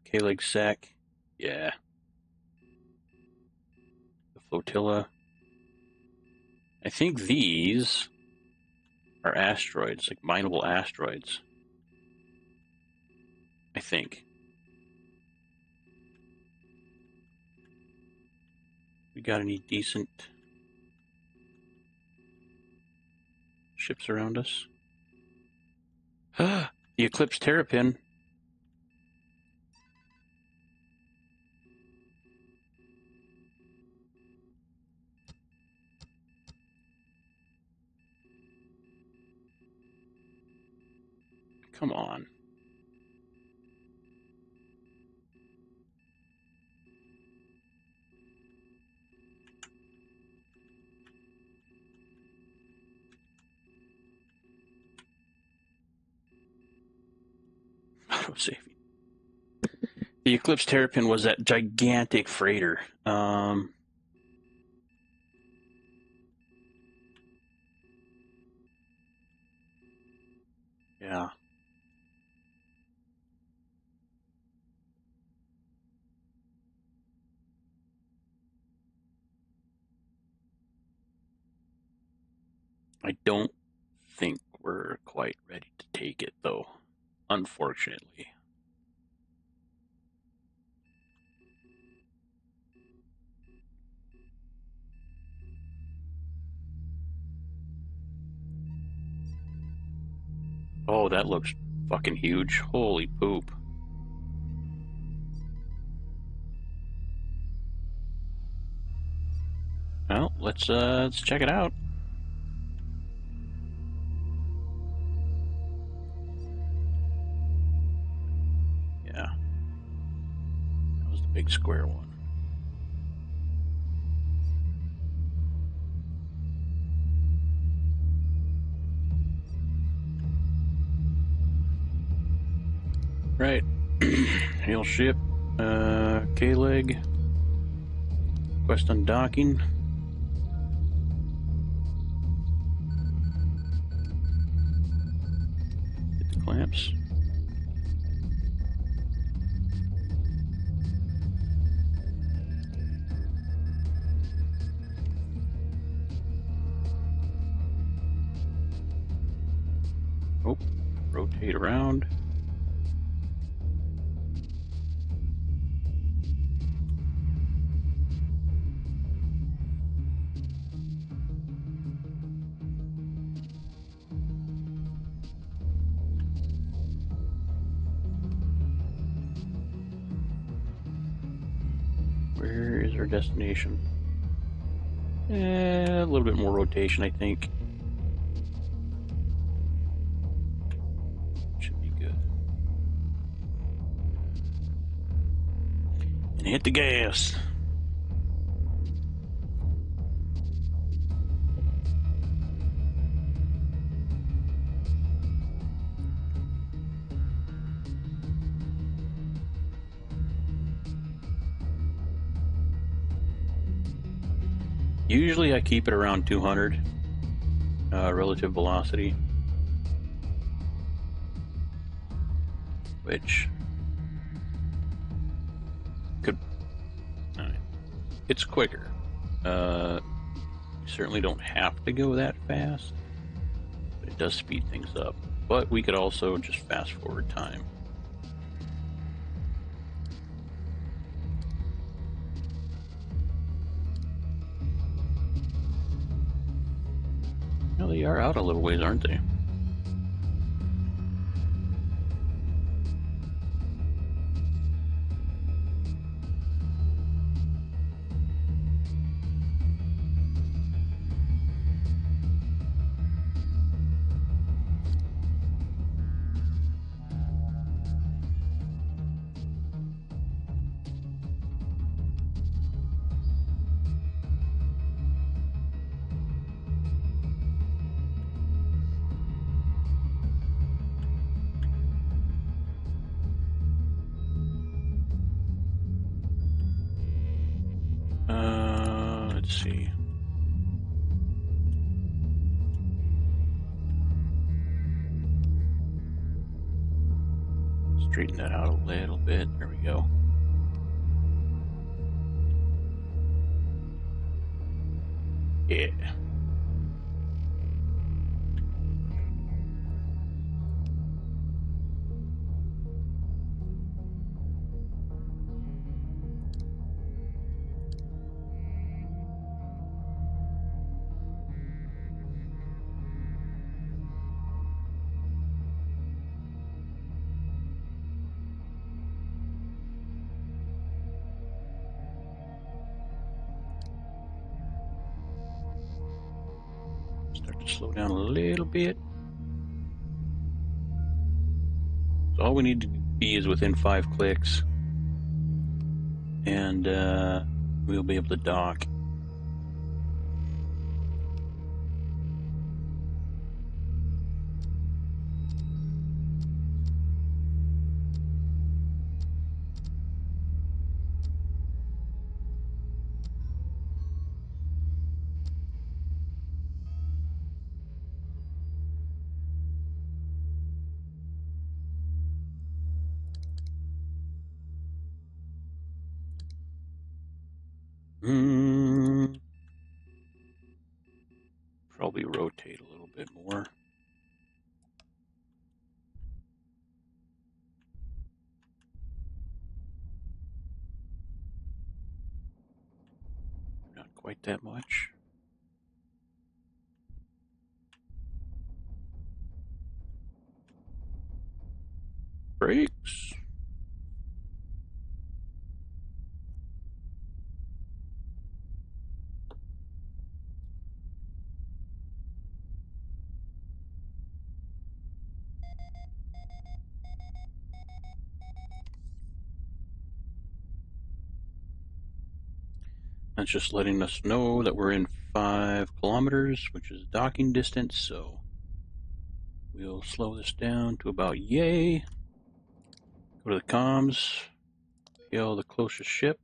K-Leg SEC. Yeah. The flotilla. I think these are asteroids, like mineable asteroids. I think. We got any decent ships around us? The Eclipse Terrapin. Come on. Autosaving. The Eclipse Terrapin was that gigantic freighter. Yeah. I don't think we're quite ready to take it, though, unfortunately. Oh, that looks fucking huge. Holy poop. Well, let's check it out. Yeah. That was the big square one. Right. Hail ship. K-Leg. Quest undocking. Hit the clamps. Oh, rotate around. Where is our destination? A little bit more rotation, I think. Should be good. And hit the gas. Usually I keep it around 200 relative velocity, which could, it's quicker. You certainly don't have to go that fast, but it does speed things up. But we could also just fast forward time. Well, they are out a little ways, aren't they? Let's see. Straighten that out a little bit. There we go. Yeah. Start to slow down a little bit. So all we need to be is within 5 clicks, and we'll be able to dock. Probably rotate a little bit more. Not quite that much. Brakes. That's just letting us know that we're in 5 kilometers, which is docking distance, so we'll slow this down to about yay. Go to the comms, hail the closest ship.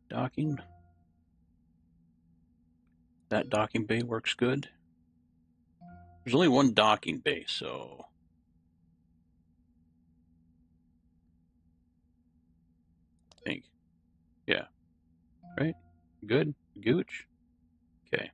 Docking. That docking bay works good. There's only one docking bay, so I think, yeah, right? Good? Gooch? Okay.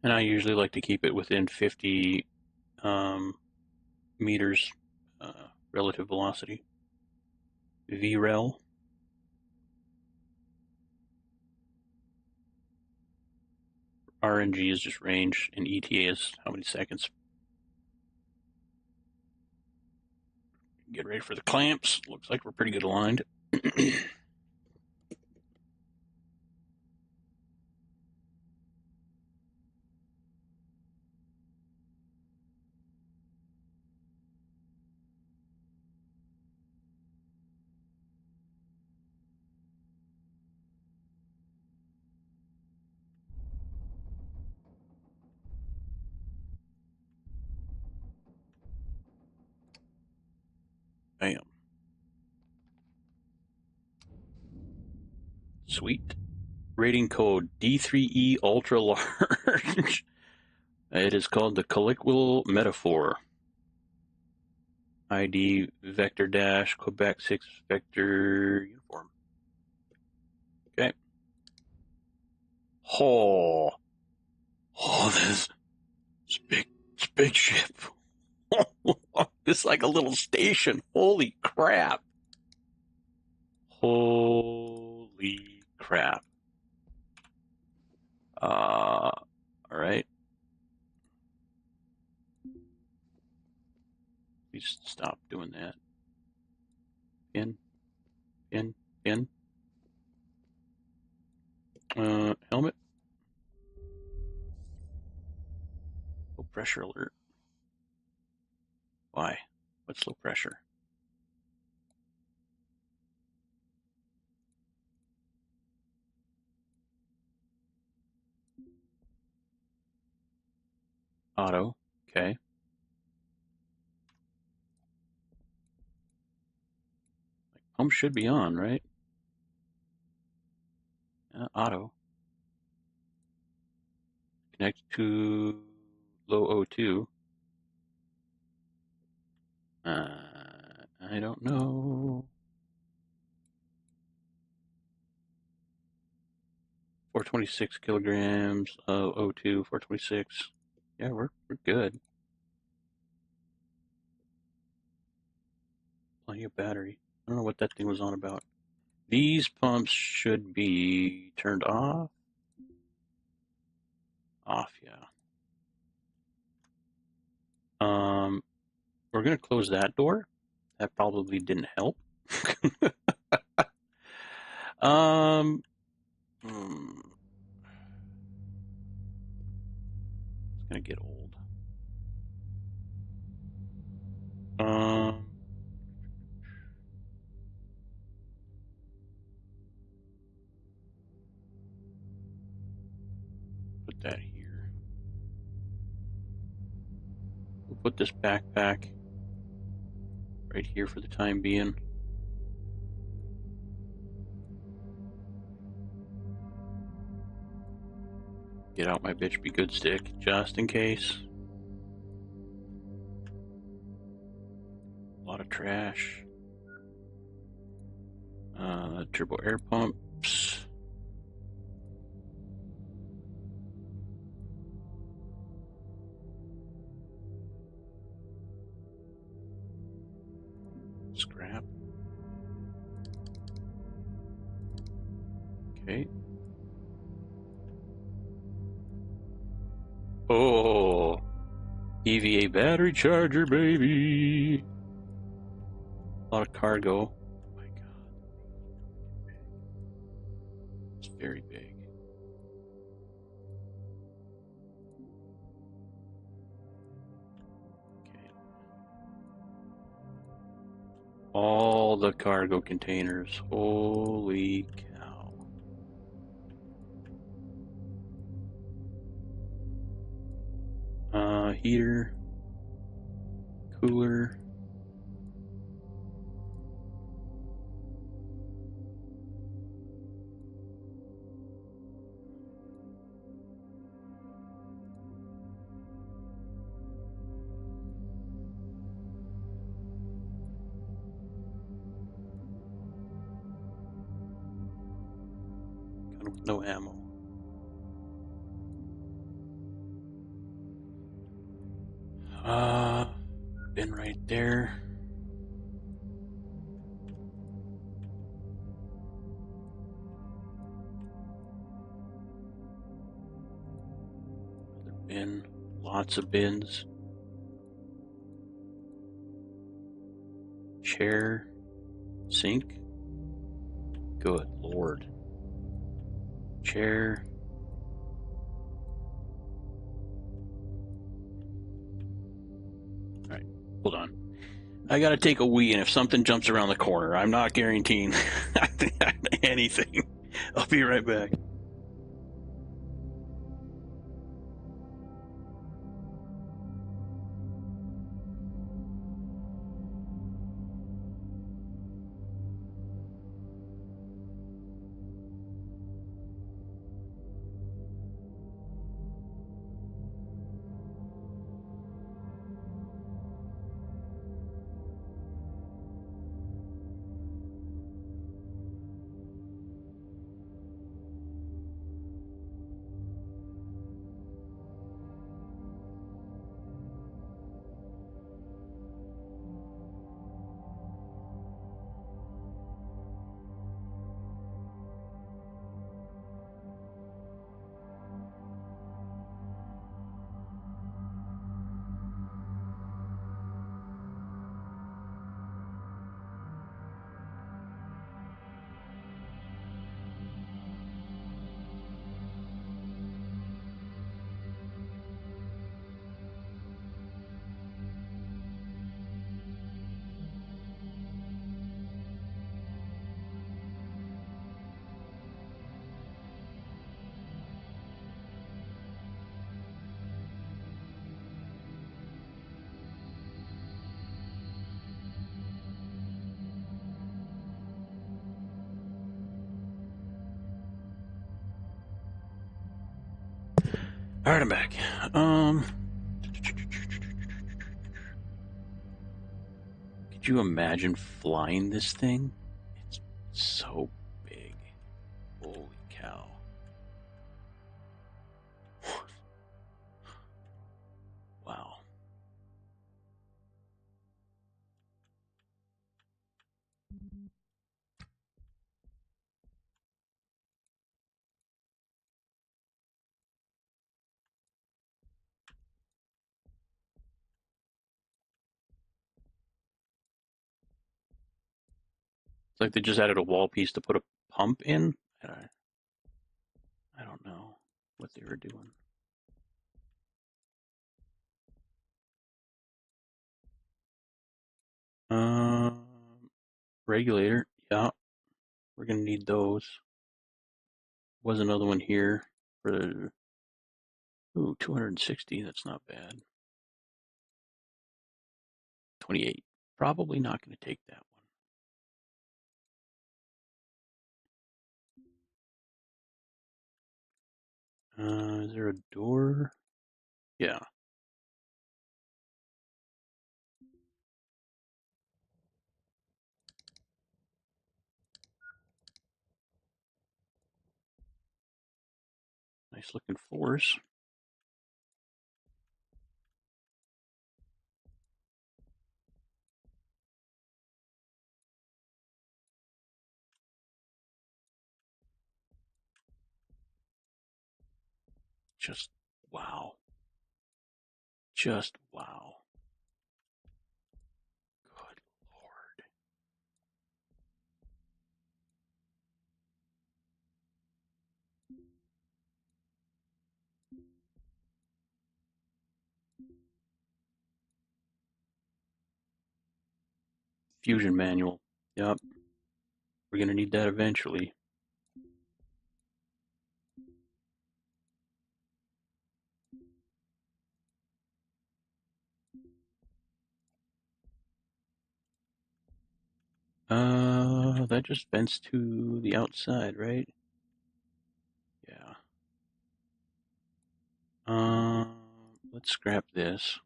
And I usually like to keep it within 50 meters relative velocity. VREL. RNG is just range, and ETA is how many seconds. Get ready for the clamps. Looks like we're pretty good aligned. Bam. Sweet. Rating code D3E Ultra Large. It is called the Colloquial Metaphor. ID Vector Dash Quebec 6 Vector Uniform. Okay. Oh, this big ship. This is like a little station. Holy crap. Holy crap. All right. Please stop doing that. Pin. Helmet. Low pressure alert. Why? What's low pressure? Auto. Okay. Pump should be on, right? Auto. Connect to low O2. I don't know. 426 kilograms of O2, 426. Yeah, we're good. Plenty of battery. I don't know what that thing was on about. These pumps should be turned off. Off, yeah. We're gonna close that door. That probably didn't help. um, it's gonna get old. Um, put that here. We'll put this backpack right here for the time being. Get out my bitch be good stick, just in case. A lot of trash. Turbo air pumps. Scrap. Okay. Oh, EVA battery charger, baby. A lot of cargo. Oh my god. It's very big. Okay. All the cargo containers. Holy cow. Heater. Cooler. Kind of with no ammo. Bin right there. Another bin. Lots of bins. Chair. Sink. Good lord. Chair. Alright, hold on. I gotta take a wee, and if something jumps around the corner, I'm not guaranteeing anything. I'll be right back. All right, I'm back. Could you imagine flying this thing? It's so big. Holy cow. Wow. It's like they just added a wall piece to put a pump in. I don't know what they were doing. Um, Regulator. Yeah, we're gonna need those. Was another one here for 260. That's not bad. 28. Probably not gonna take that one. Is there a door? Yeah. Nice looking force. Just wow. Just wow. Good Lord. Fusion manual. Yep. We're gonna need that eventually. That just vents to the outside, right? Yeah. Let's scrap this.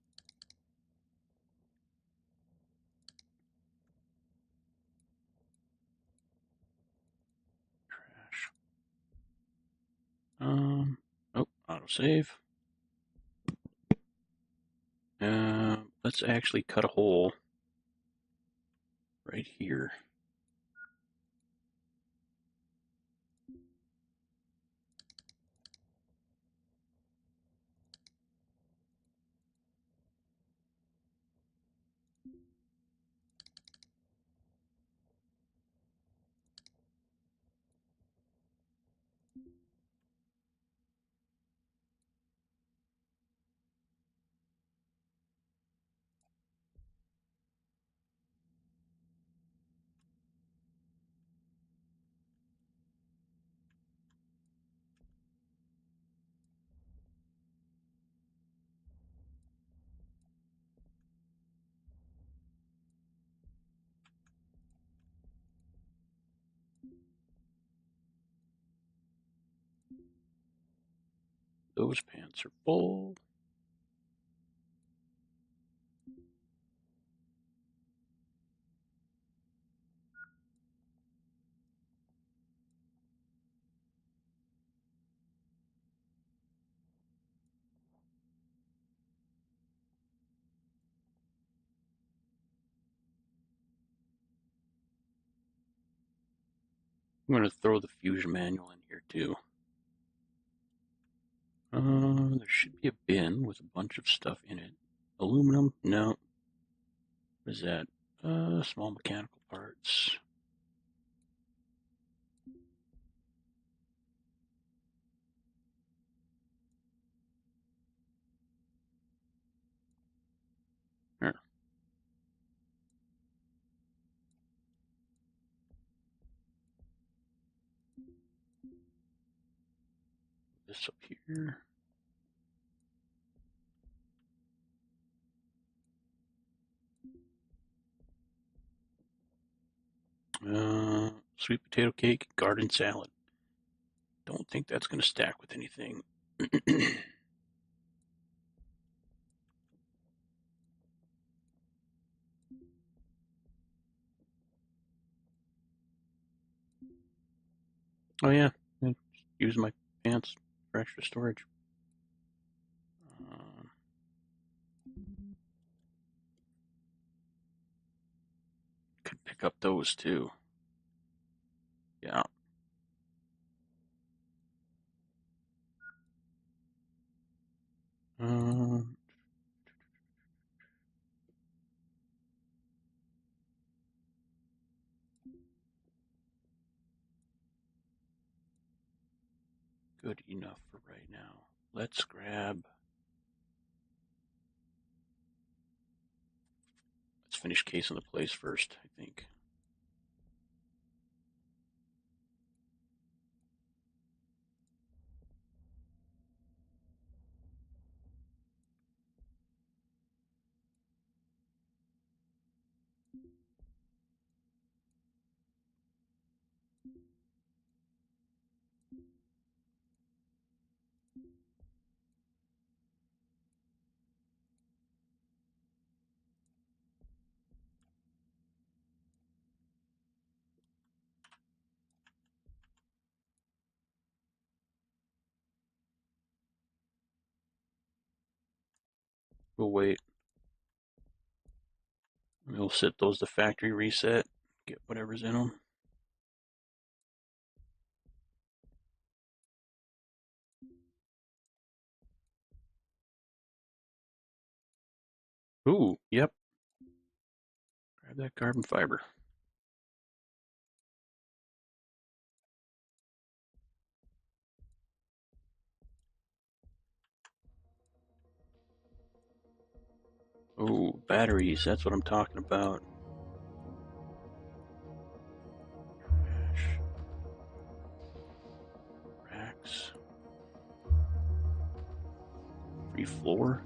Trash. Oh, autosave. Let's actually cut a hole right here. Those pants are full. I'm gonna throw the fusion manual in here too. There should be a bin with a bunch of stuff in it. Aluminum? No. What is that? Small mechanical parts. Here. This up here. Sweet potato cake, garden salad. Don't think that's gonna stack with anything. Oh yeah, use my pants for extra storage. Um, could pick up those too. Yeah. Um, good enough for right now. Let's grab. Let's finish casing the place first, I think. We'll wait. We'll set those to factory reset. Get whatever's in them. Ooh, yep. Grab that carbon fiber. Oh, batteries. That's what I'm talking about. Trash. Racks. Free floor.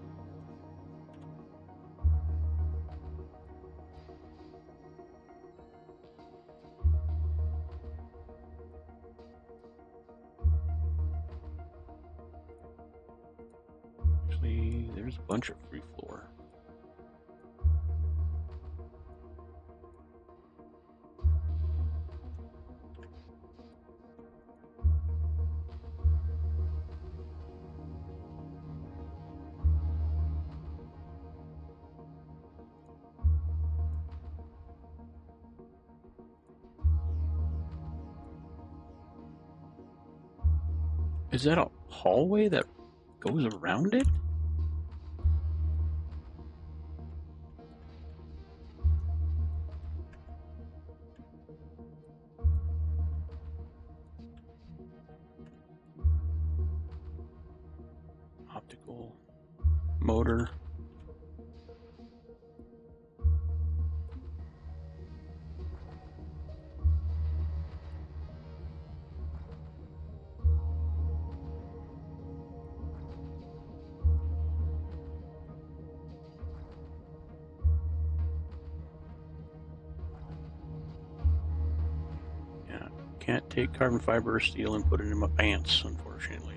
Actually, there's a bunch of free floor. Is that a hallway that goes around it? Optical motor. Yeah, can't take carbon fiber or steel and put it in my pants, unfortunately.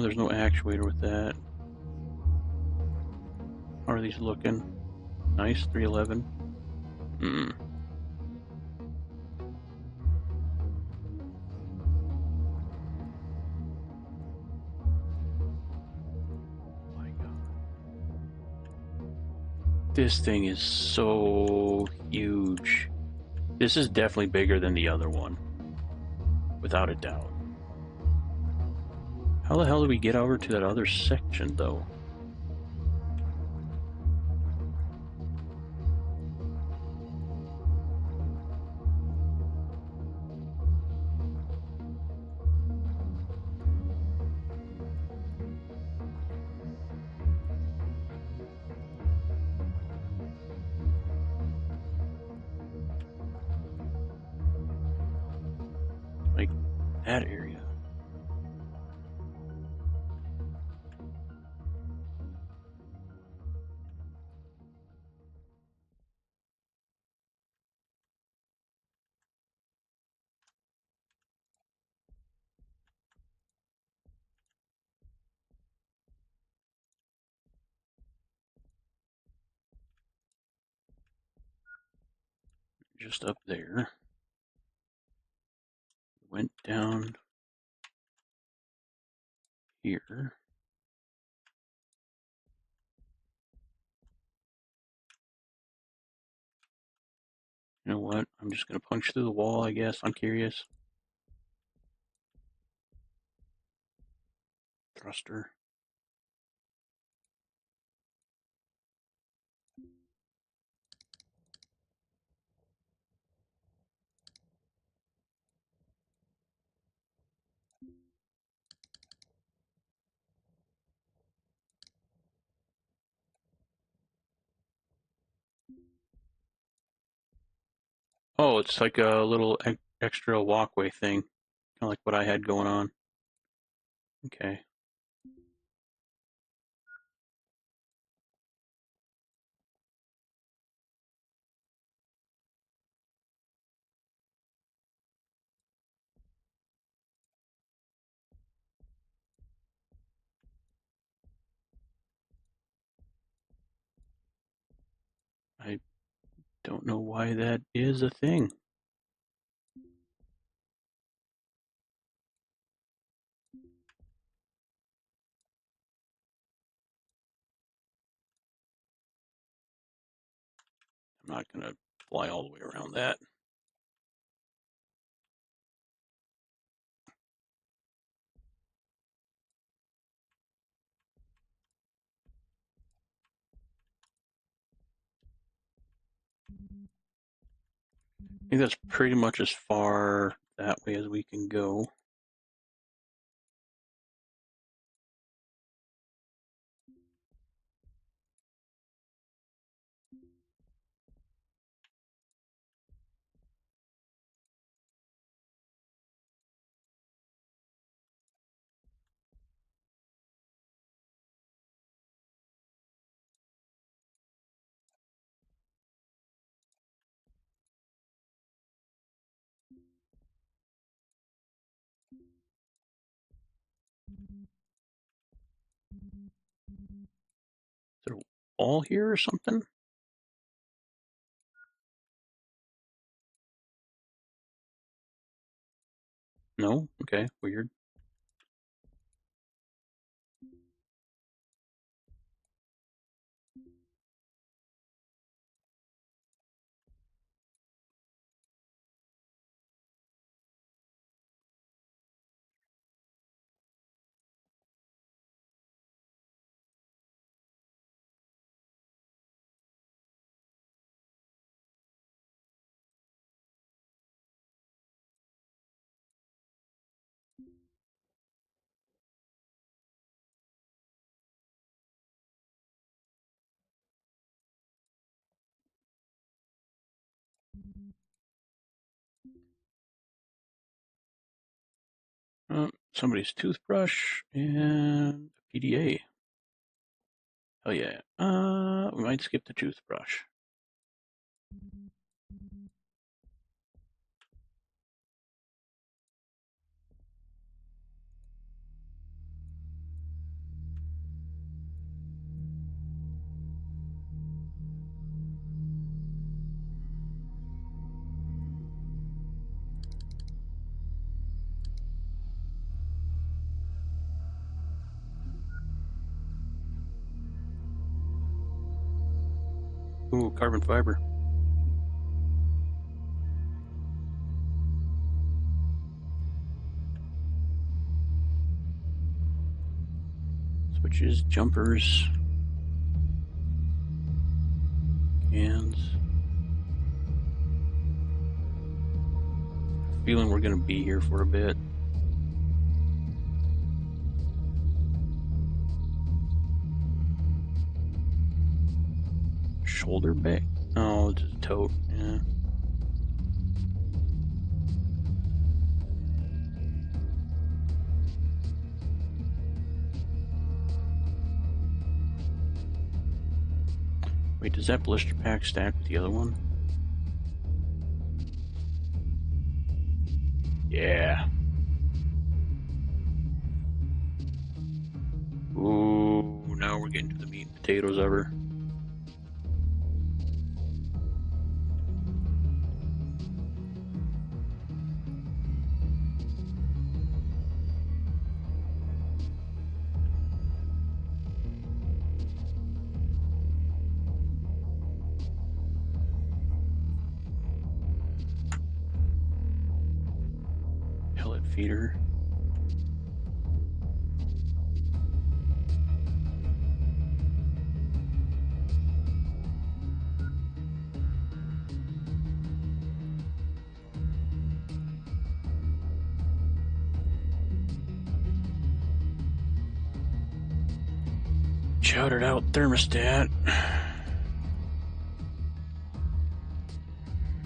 There's no actuator with that. How are these looking? Nice, 311. Hmm. My God. This thing is so huge. This is definitely bigger than the other one, without a doubt. How the hell do we get over to that other section, though? Like, that area. just up there. Went down here. You know what? I'm just going to punch through the wall, I guess. I'm curious. Thruster. Oh, it's like a little extra walkway thing. Kind of like what I had going on. Okay. I don't know why that is a thing. I'm not going to fly all the way around that. I think that's pretty much as far that way as we can go. Is there a wall here or something? No? Okay, weird. Somebody's toothbrush and a PDA. Oh yeah. We might skip the toothbrush. Ooh, carbon fiber. Switches, jumpers, cans. Feeling we're gonna be here for a bit. Shoulder bag. Oh, it's a tote. Yeah. Wait, does that blister pack stack with the other one? Yeah. Ooh, now we're getting to the meat and potatoes of her. pilot feeder. Shouted out thermostat.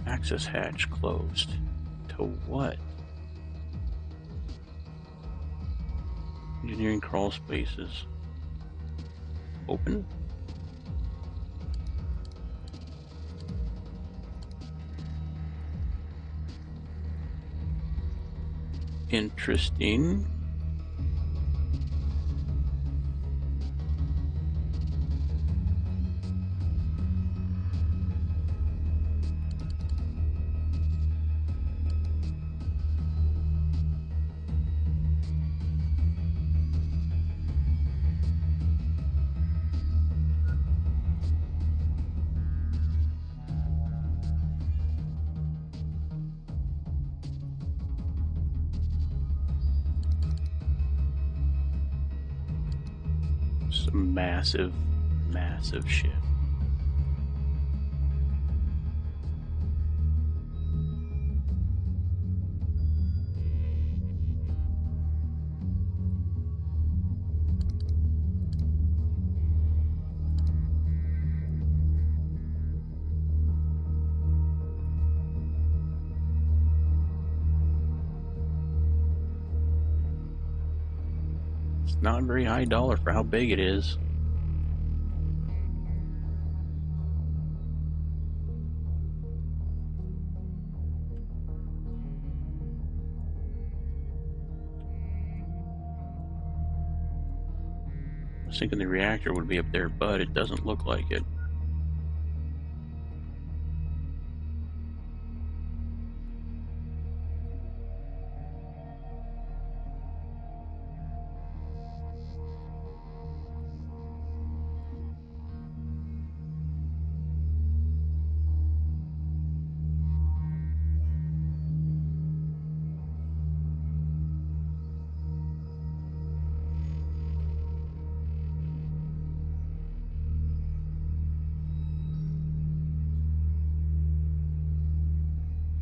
Access hatch closed. To what? Engineering crawl spaces. Open. Interesting. It's a massive, massive ship. It's not very high dollar for how big it is. I was thinking the reactor would be up there, but it doesn't look like it.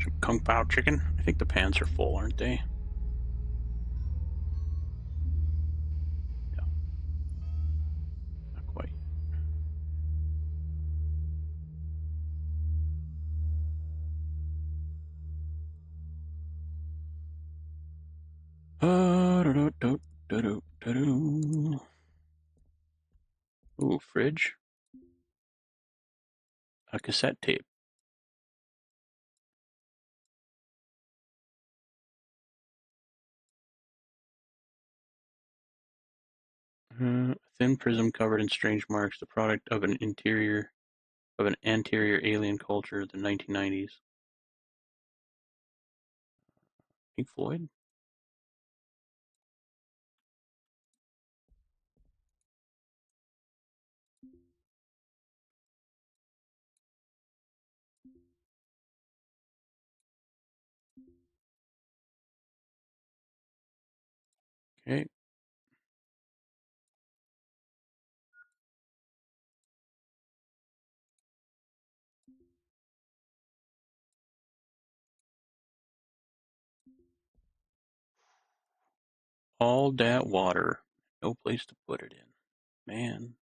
Some kung pao chicken? I think the pans are full, aren't they? Yeah. Not quite. Ooh, fridge. A cassette tape. A thin prism covered in strange marks, the product of an anterior alien culture of the 1990s. Pink Floyd? Okay. All that water. No place to put it in. Man.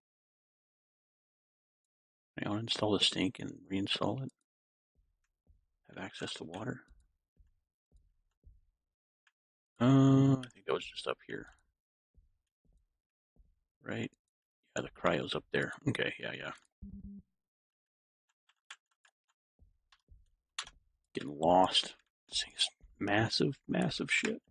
I uninstall the stink and reinstall it. Have access to water. I think that was just up here. Right? Yeah, the cryo's up there. Okay, yeah. Getting lost. This thing's massive, massive ship.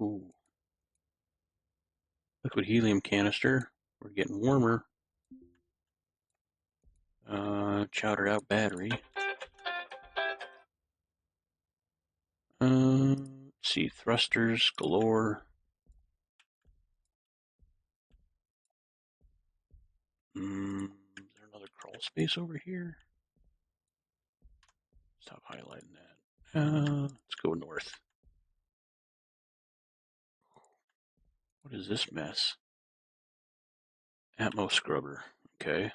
Ooh. Liquid helium canister. We're getting warmer. Chowdered out battery. Let's see, thrusters galore. Is there another crawl space over here? Stop highlighting that. Let's go north. What is this mess? Atmos scrubber. Okay.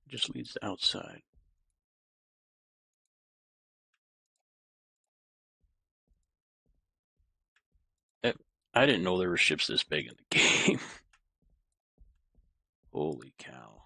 Just leads to outside. I didn't know there were ships this big in the game. Holy cow.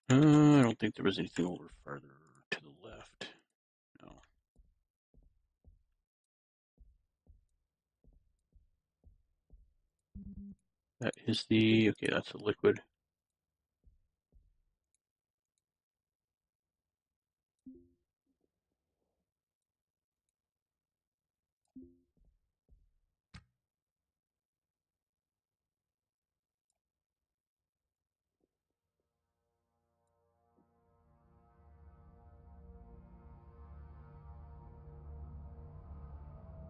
I don't think there was anything over further to the left. No. That is the, okay, that's a liquid.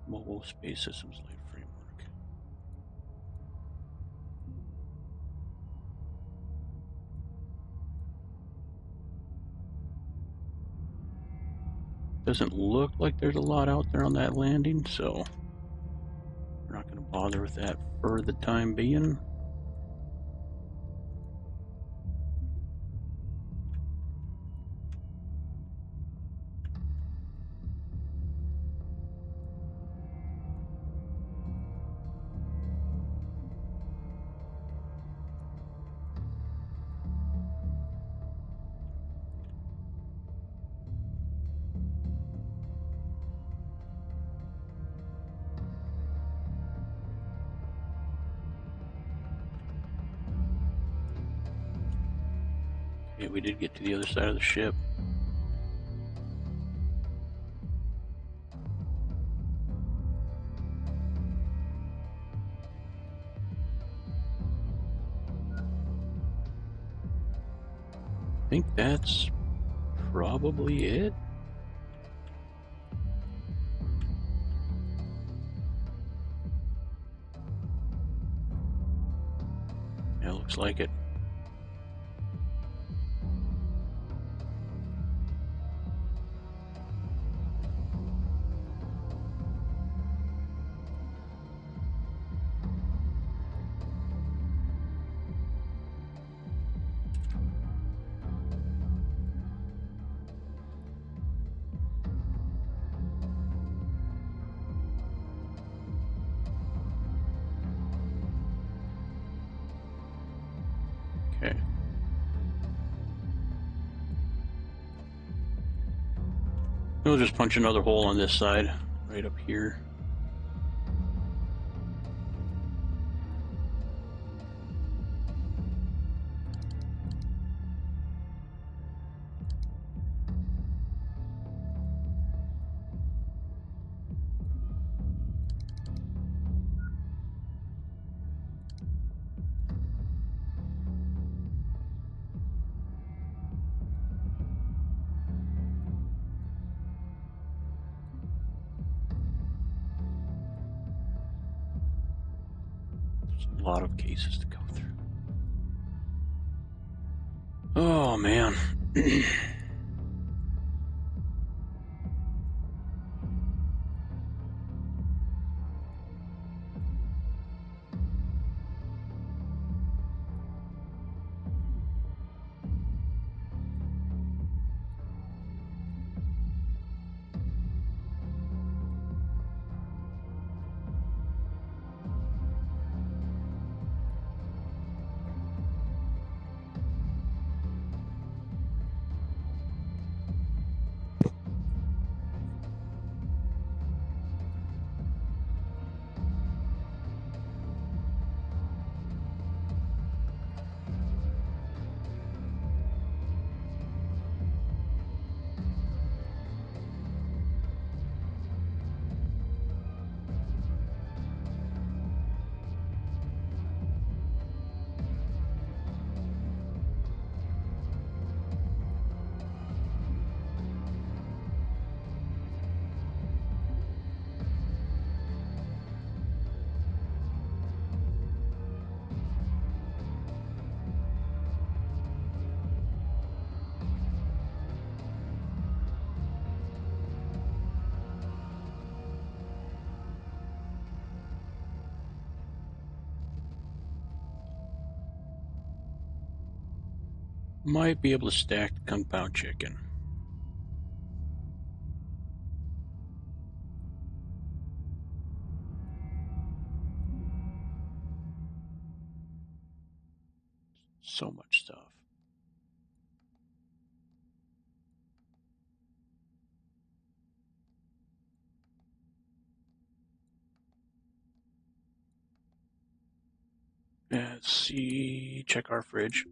Mobile Space Systems Light Framework. Doesn't look like there's a lot out there on that landing, so we're not going to bother with that for the time being. Okay, we did get to the other side of the ship. I think that's probably it. Yeah, looks like it. Okay. We'll just punch another hole on this side, right up here. lot of cases to go through. Oh, man. Might be able to stack the Kung Pao chicken. So much stuff. Let's see. Check our fridge.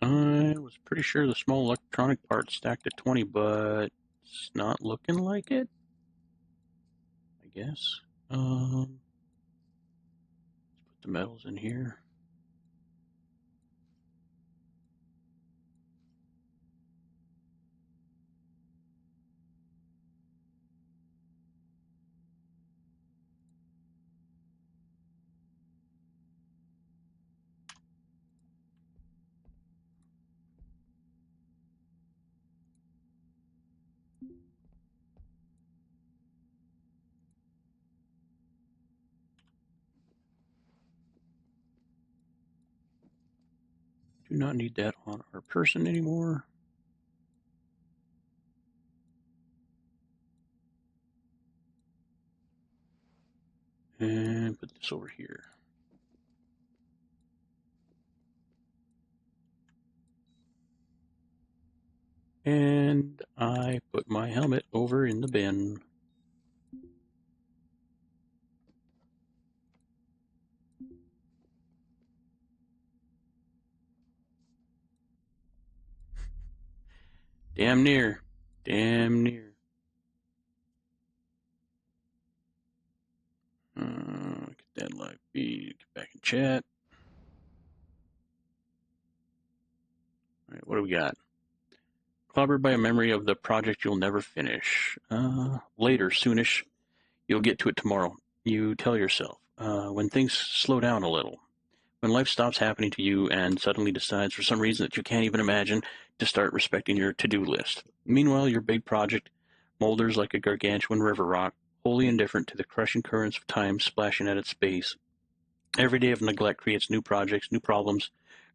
I was pretty sure the small electronic part stacked at 20, but it's not looking like it, I guess. Let's put the metals in here. Do not need that on our person anymore. And put this over here. And I put my helmet over in the bin. Damn near. Damn near. Get that live feed. Get back in chat. All right, what do we got? Clobbered by a memory of the project you'll never finish. Later, soonish. You'll get to it tomorrow. You tell yourself. When things slow down a little. When life stops happening to you and suddenly decides for some reason that you can't even imagine to start respecting your to-do list. Meanwhile, your big project moulders like a gargantuan river rock, wholly indifferent to the crushing currents of time splashing at its base. Every day of neglect creates new projects, new problems,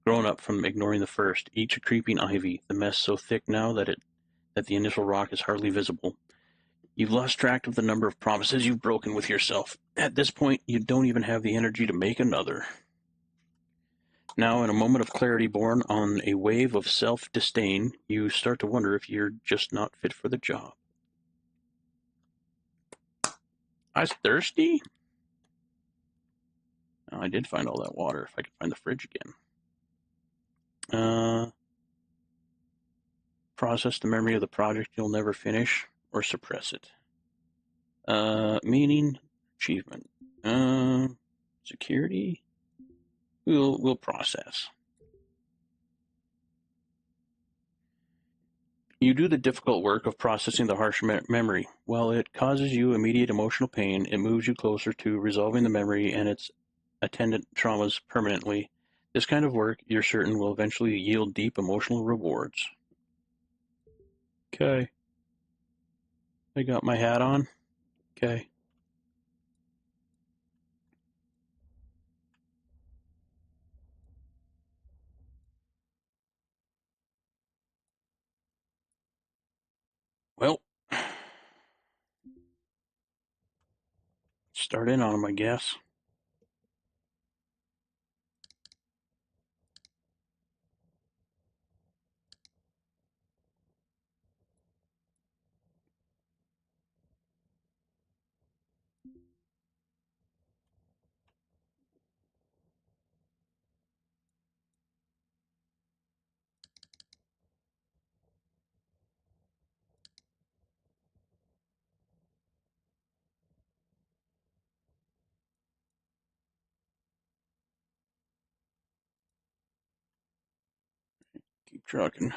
grown up from ignoring the first, each a creeping ivy, the mess so thick now that the initial rock is hardly visible. You've lost track of the number of promises you've broken with yourself. At this point, you don't even have the energy to make another. Now, in a moment of clarity born on a wave of self-disdain, you start to wonder if you're just not fit for the job. I was thirsty? Oh, I did find all that water, if I could find the fridge again. Process the memory of the project you'll never finish, or suppress it. Meaning, achievement. Security? We'll process. You do the difficult work of processing the harsh memory. While it causes you immediate emotional pain, it moves you closer to resolving the memory and its attendant traumas permanently. This kind of work, you're certain, will eventually yield deep emotional rewards. Okay. I got my hat on. Okay. Well, start in on them, I guess. Keep trucking.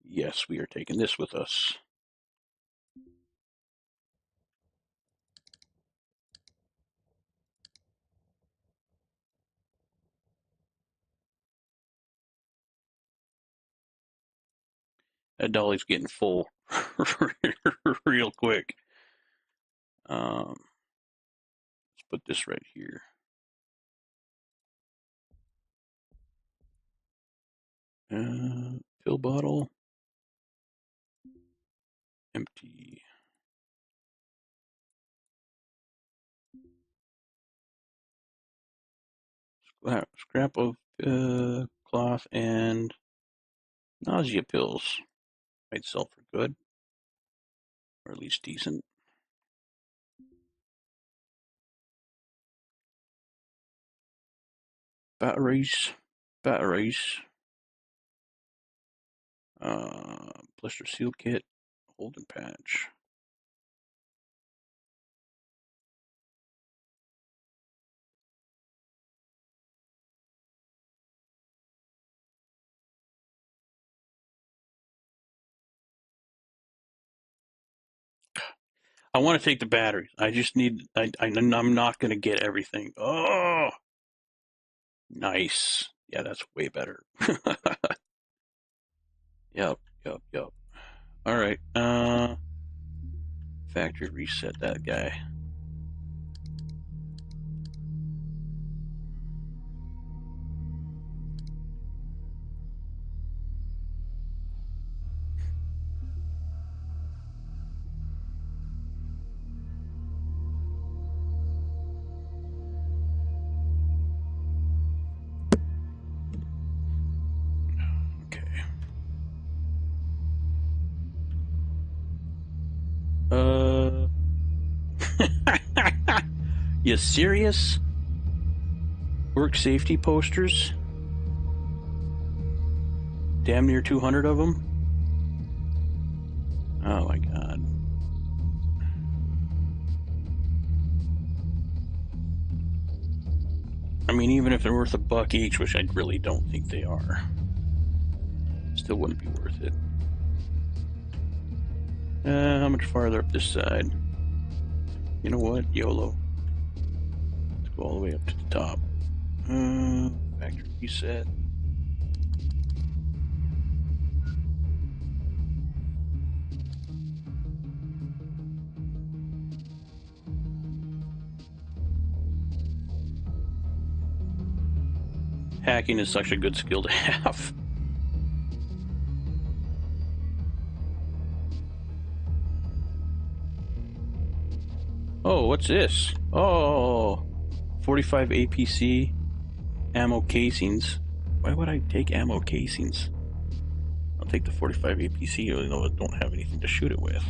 Yes, we are taking this with us. That dolly's getting full real quick. Let's put this right here. Pill bottle. Empty. Scrap of cloth and nausea pills. Might sell for good. Or at least decent. Batteries. Blister seal kit. Hold and patch. I want to take the batteries. I just need. I'm not going to get everything. Oh, nice. Yeah, that's way better. Yep. All right. Factory reset that guy. Okay. You serious? Work safety posters? Damn near 200 of them? Oh my god. I mean, even if they're worth $1 each, which I really don't think they are, still wouldn't be worth it. How much farther up this side? You know what? YOLO. Let's go all the way up to the top. Factory reset. Hacking is such a good skill to have. Oh, what's this? Oh, 45 APC ammo casings. Why would I take ammo casings? I'll take the 45 APC, even though I don't have anything to shoot it with.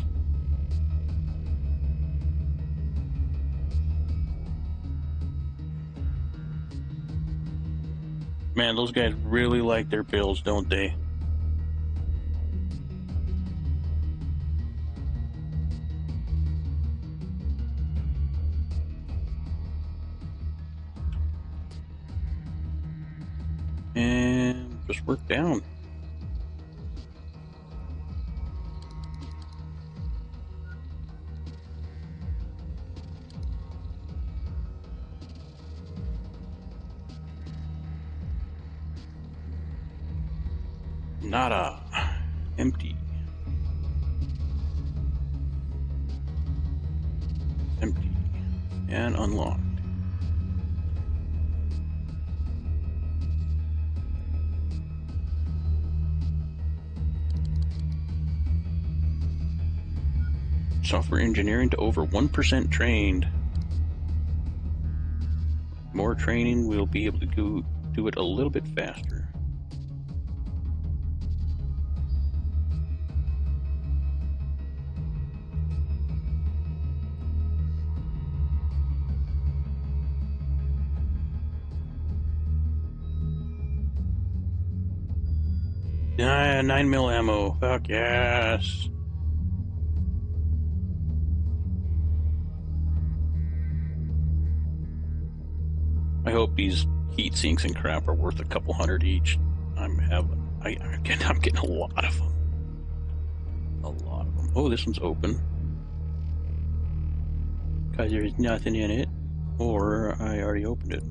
Man, those guys really like their bills, don't they? And just work down. Nada. Empty. Empty. And unlocked. Software engineering to over 1% trained. More training, we'll be able to do it a little bit faster. Yeah, 9mm ammo. Fuck yes. I hope these heat sinks and crap are worth a couple hundred each. I'm getting a lot of them. A lot of them. Oh, this one's open. Because there's nothing in it. Or I already opened it.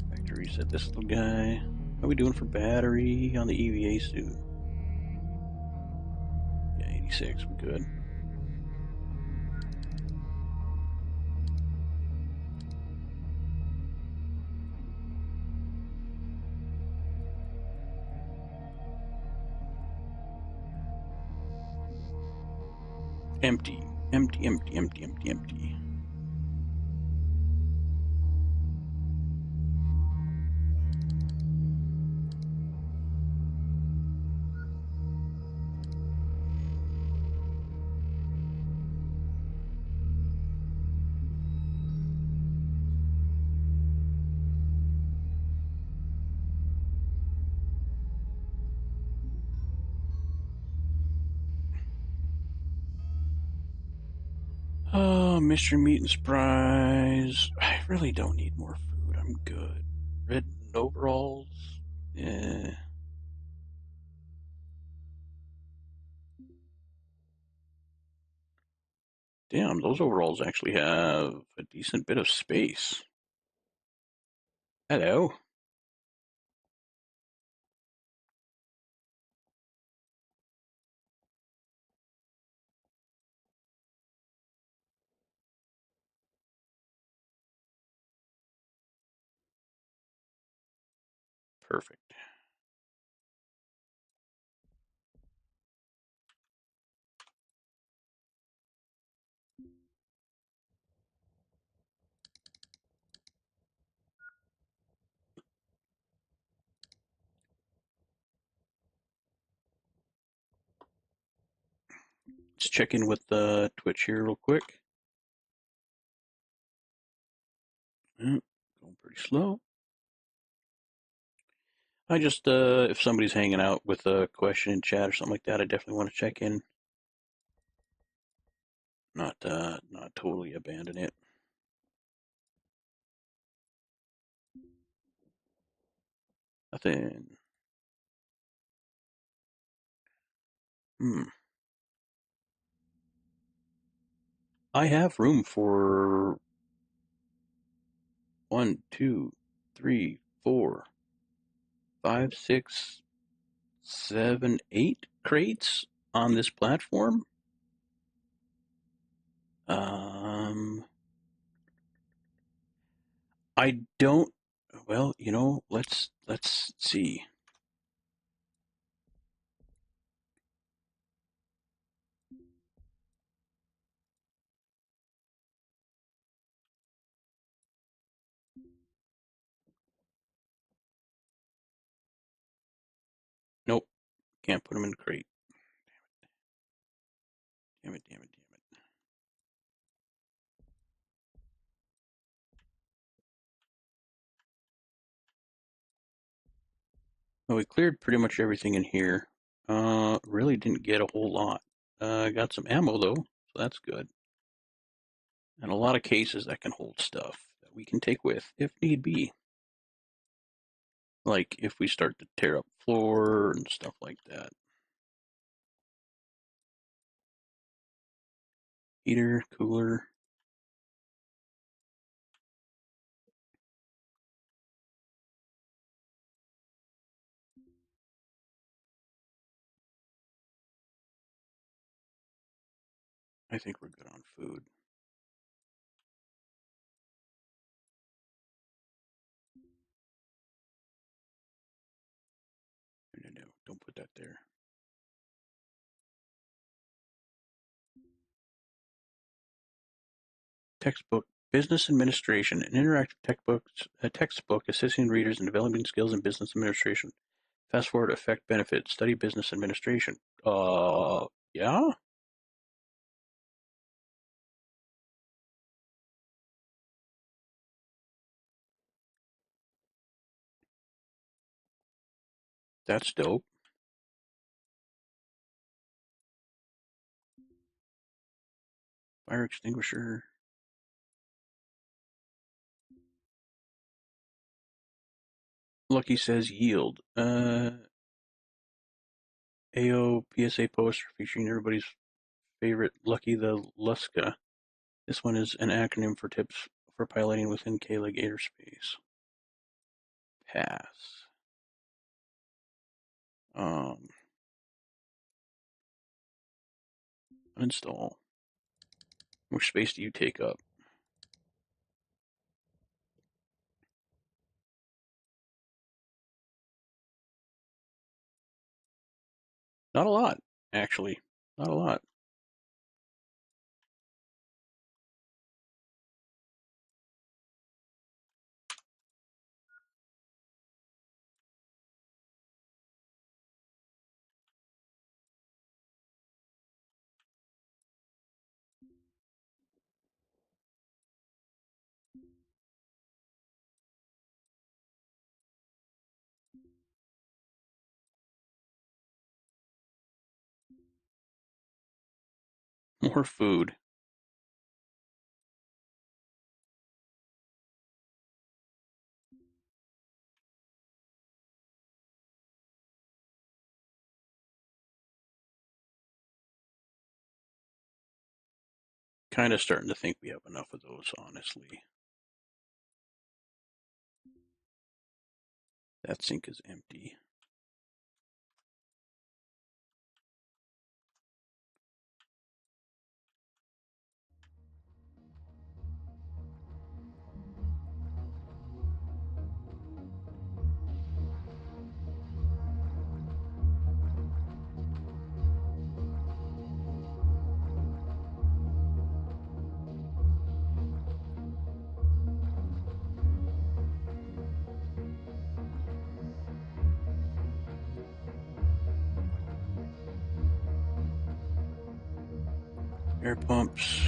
Factory reset this little guy. How are we doing for battery on the EVA suit? Yeah, 86. We're good. Empty. Empty, empty, empty, empty, empty. Oh, mystery meat and surprise. I really don't need more food. I'm good. Red overalls. Yeah. Damn, those overalls actually have a decent bit of space. Hello. Perfect. Let's check in with Twitch here real quick. Going pretty slow. I just, if somebody's hanging out with a question in chat or something like that, I definitely want to check in. Not totally abandon it. Nothing. I have room for 1, 2, 3, 4, 5, 6, 7, 8 crates on this platform. I don't. Well, let's see. Can't put them in the crate. Damn it, damn it, damn it. Well, we cleared pretty much everything in here. Really didn't get a whole lot. Got some ammo though, so that's good. And a lot of cases that can hold stuff that we can take with if need be. Like if we start to tear up floor and stuff like that. Heater, cooler. I think we're good on food. No, don't put that there. Textbook, Business Administration, an interactive textbook assisting readers in developing skills in business administration. Fast forward, effect, benefit, study business administration. Yeah? That's dope. Fire extinguisher. Lucky says yield. AO PSA poster featuring everybody's favorite Lucky the Luska. This one is an acronym for tips for piloting within K-Leg airspace. Pass. Install. How much space do you take up? Not a lot, actually. Not a lot. More food. Kind of starting to think we have enough of those, honestly. That sink is empty. Air pumps.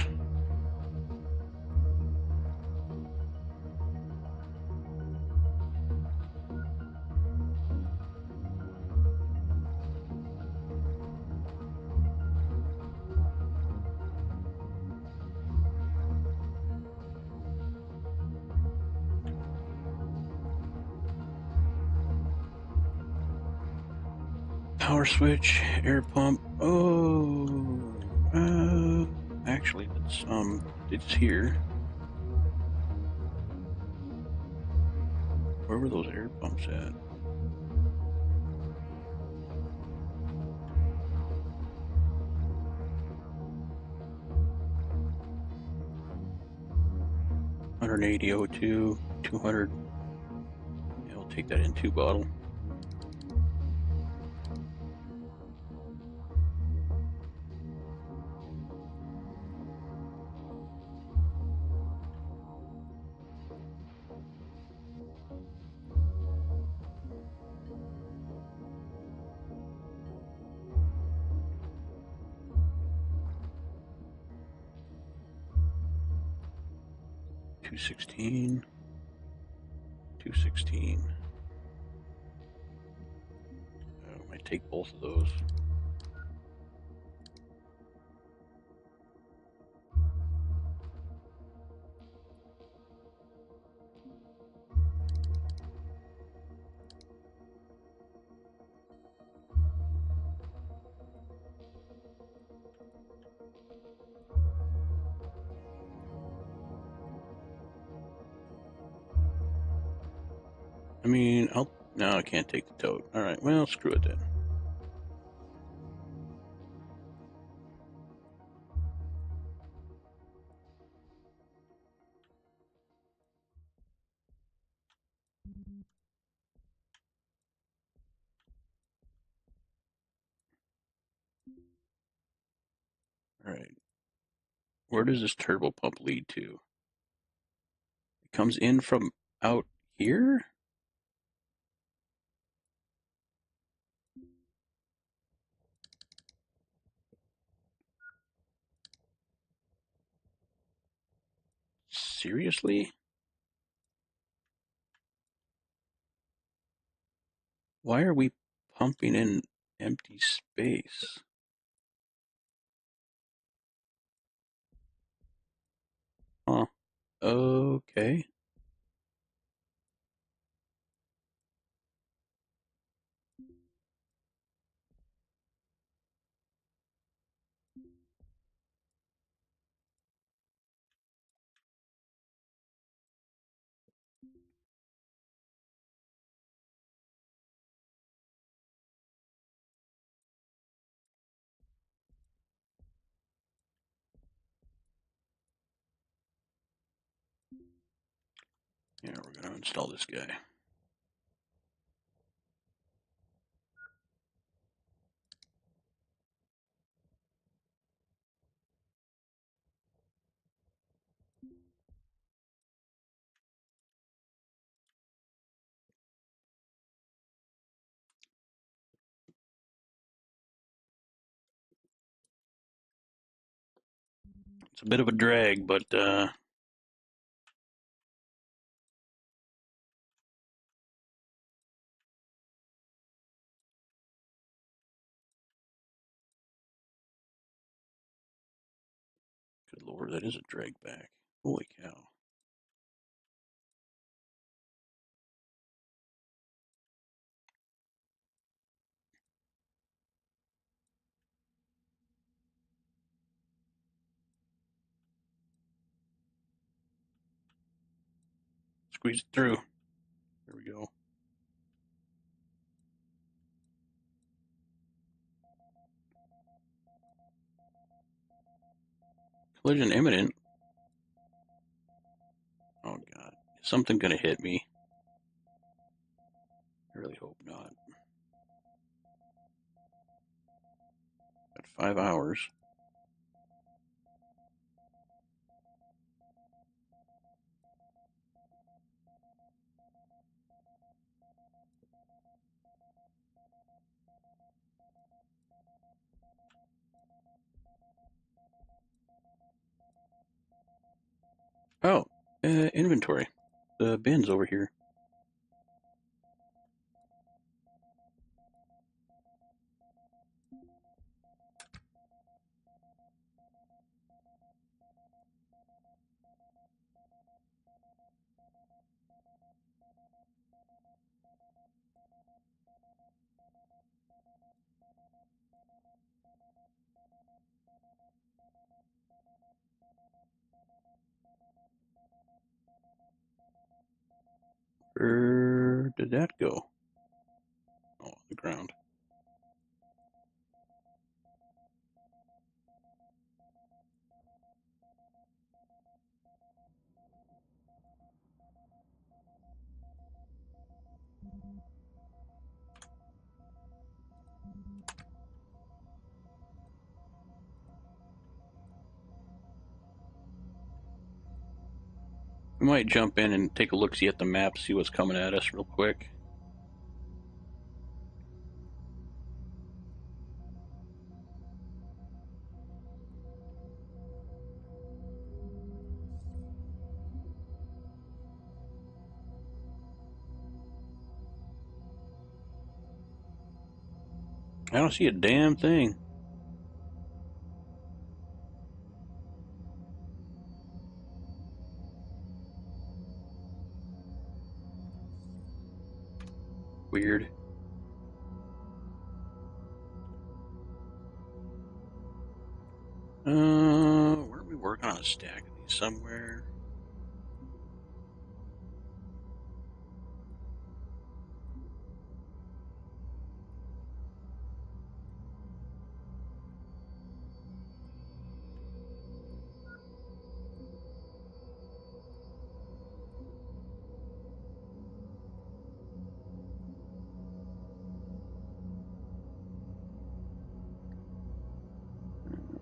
Power switch, air pump. Oh, actually, it's here. Where were those air pumps at? $180 O2, 200. Yeah, I'll take that in 2 bottle. 216. 216. I might take both of those. I mean, no, I can't take the tote. All right, well, screw it then. All right, where does this turbo pump lead to? It comes in from out here? Seriously? Why are we pumping in empty space? Huh. Okay. Yeah, we're going to install this guy. It's a bit of a drag, but good lord, that is a drag back. Holy cow. Squeeze it through. There we go. Collision imminent. Oh god. Is something gonna hit me? I really hope not. Got 5 hours. Oh, inventory. The bin's over here. Where did that go? Oh, on the ground. We might jump in and take a look-see at the map, see what's coming at us real quick. I don't see a damn thing. Weird. Weren't we working on a stack of these somewhere?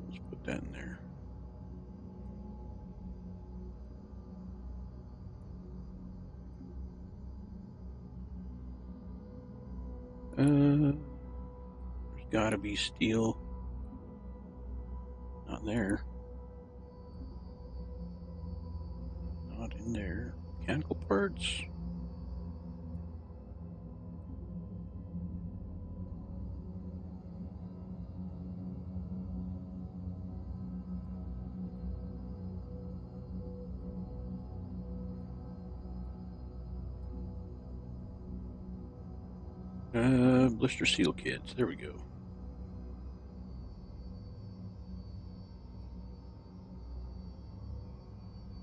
Let's put that in there. There's gotta be steel. Not there. Not in there. Mechanical parts. Blister seal kits. There we go.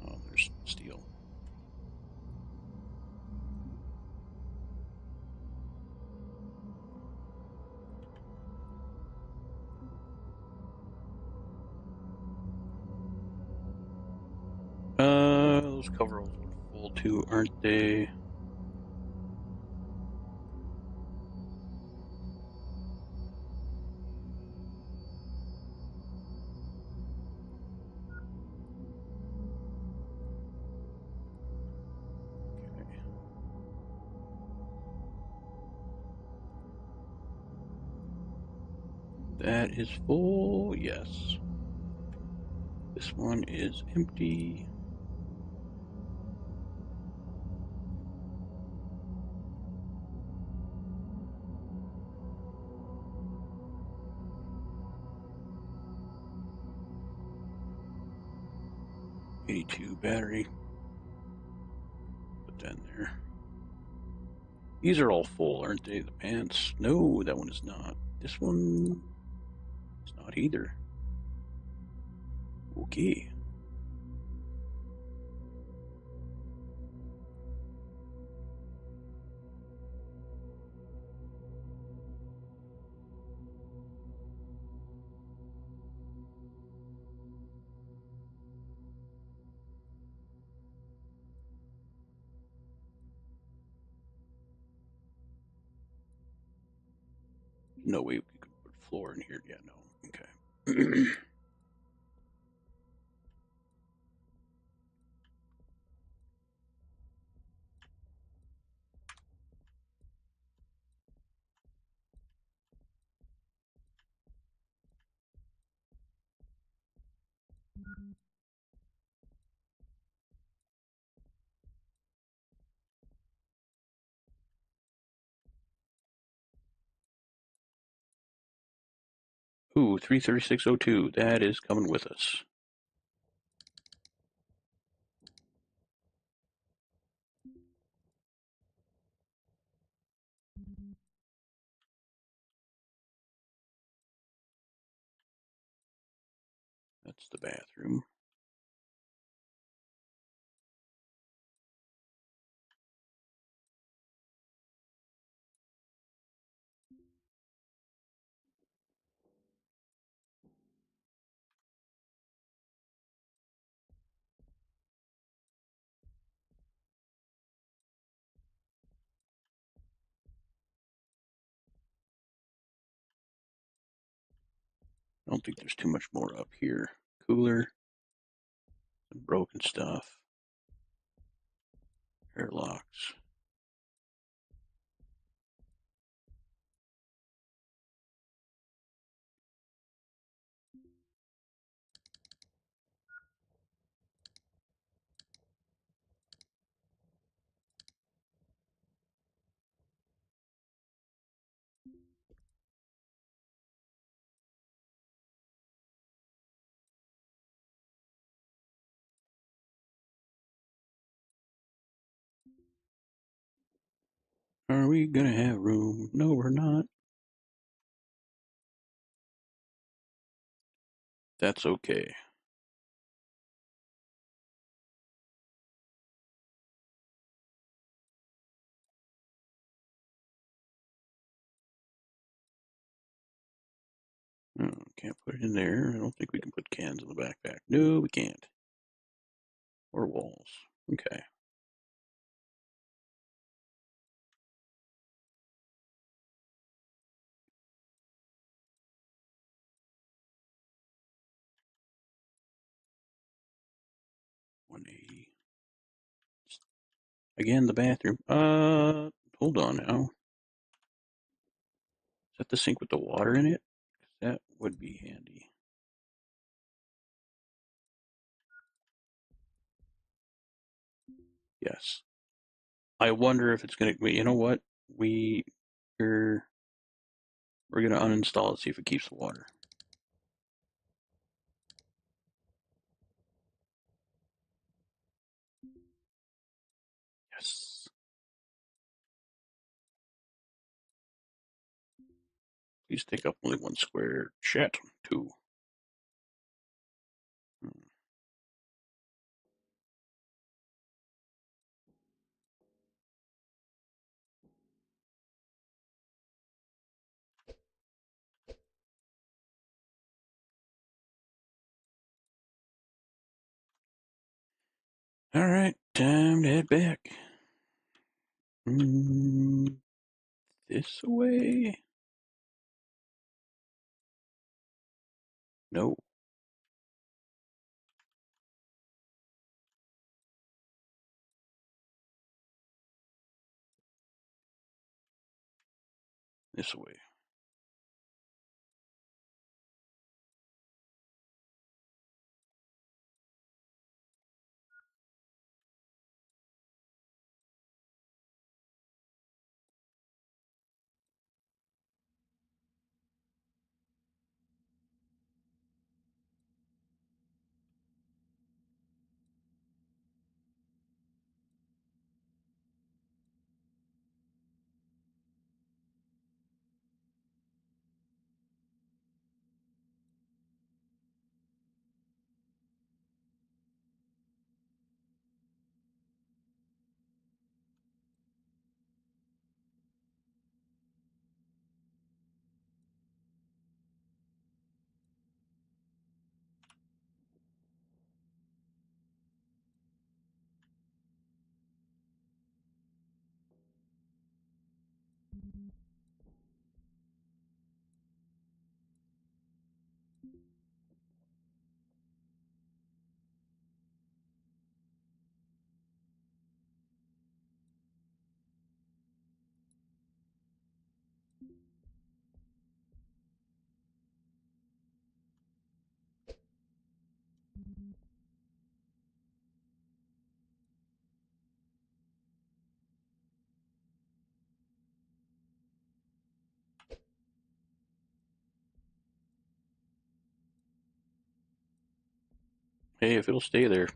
Oh, there's steel. Those coveralls are full too, aren't they? That is full, yes. This one is empty. '82 battery. Put that in there. These are all full, aren't they? The pants? No, that one is not. This one is not either. Okay. No way we could put floor in here. Yeah, no. Okay. Ooh, 33602. That is coming with us. That's the bathroom. I don't think there's too much more up here. Cooler, some broken stuff, airlocks. Are we gonna have room? No, we're not. That's okay. Oh, can't put it in there. I don't think we can put cans in the backpack. No, we can't. Or walls. Okay. $180. Again, the bathroom. Hold on now. Is that the sink with the water in it? That would be handy. Yes. I wonder if it's gonna. You know what? We're gonna uninstall it. See if it keeps the water. Yes. Please take up only one square. Chat. 2. All right, time to head back. This way? No. This way. Hey, if it'll stay there.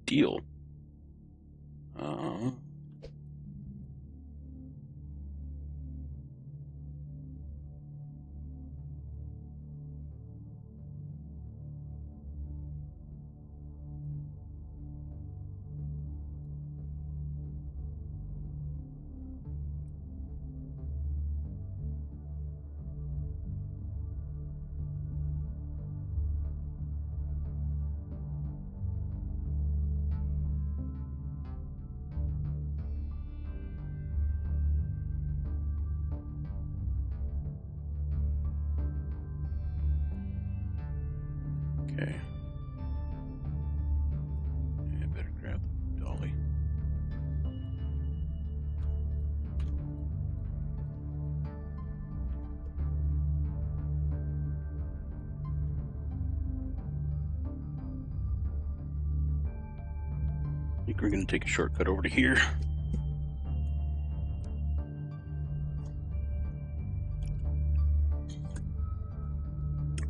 Deal. Uh, okay. I better grab the dolly. I think we're going to take a shortcut over to here.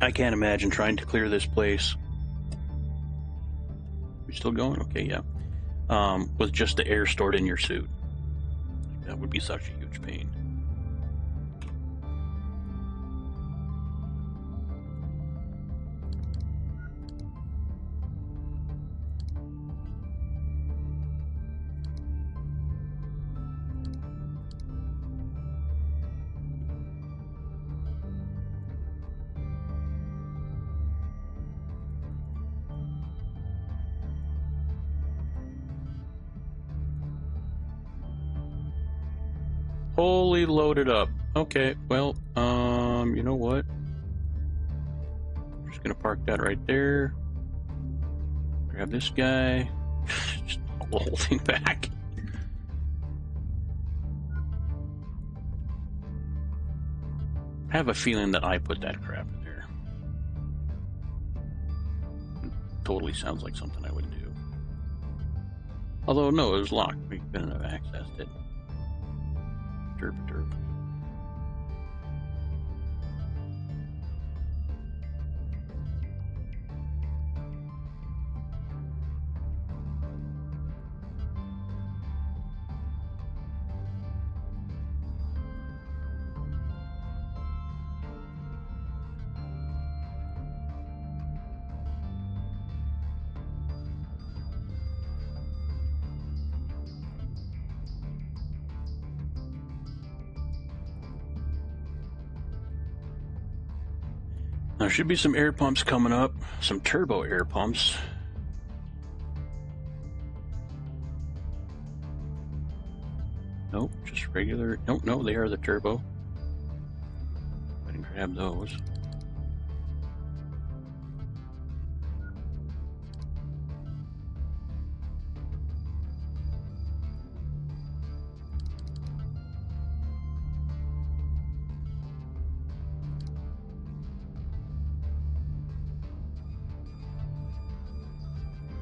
I can't imagine trying to clear this place. We still going? Okay, yeah. With just the air stored in your suit. That would be such a huge pain. Holy loaded up. Okay, well, you know what? I'm just gonna park that right there. Grab this guy. Just pull the whole thing back. I have a feeling that I put that crap in there. It totally sounds like something I would do. Although, no, it was locked. We couldn't have accessed it. Derp, derp. There should be some air pumps coming up. Some turbo air pumps. Nope, just regular. Nope, no, they are the turbo. I can grab those.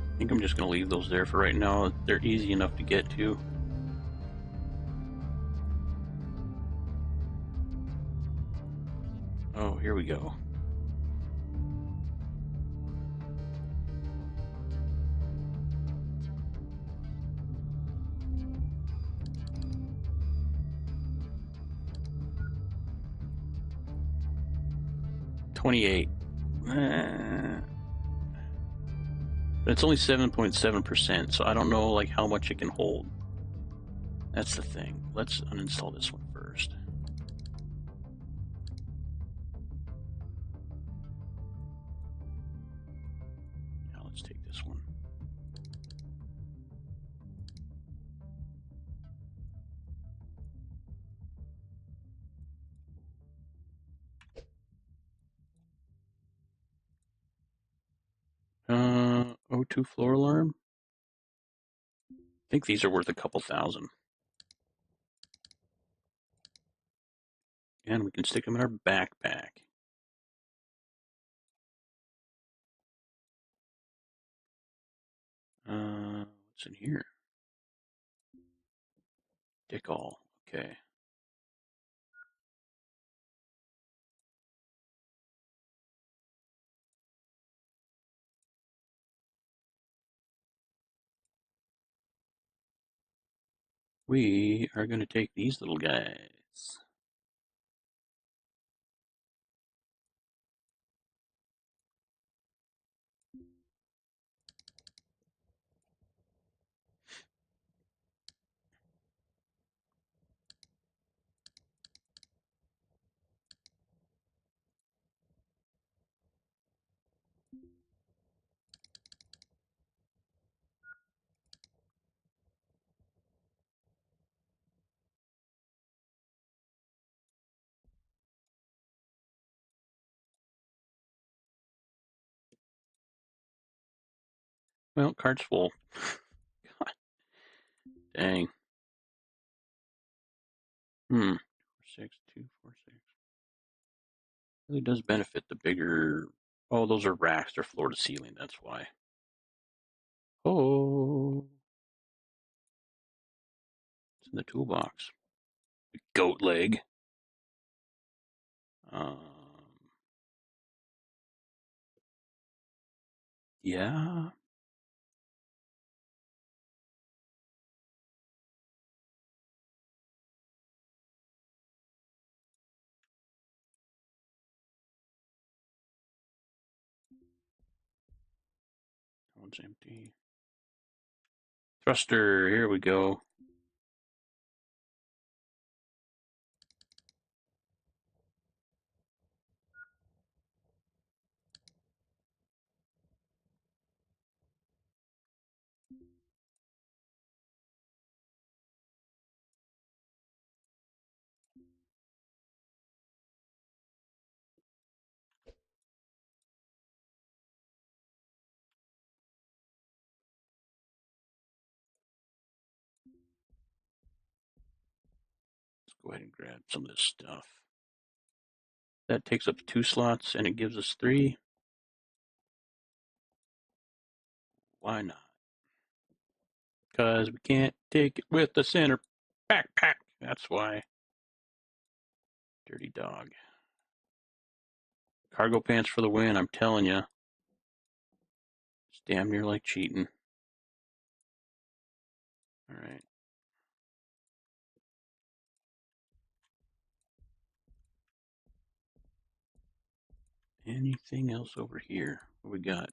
I think I'm just going to leave those there for right now. They're easy enough to get to. Oh, here we go. $28. But it's only 7.7%, so I don't know like how much it can hold. That's the thing. Let's uninstall this one first. Now let's take this one. O2 floor alarm. I think these are worth a couple thousand. And we can stick them in our backpack. What's in here? Dick all. Okay. We are going to take these little guys. Well, cart's full. God dang. 46246. Really does benefit the bigger. Oh, those are racks. They're floor to ceiling. That's why. Oh, it's in the toolbox. Goat leg. Um, yeah. One's empty. Thruster, here we go. Let's go ahead and grab some of this stuff. That takes up 2 slots and it gives us 3. Why not? Because we can't take it with the center backpack. That's why. Dirty dog. Cargo pants for the win, I'm telling you. It's damn near like cheating. Alright. Anything else over here? What we got?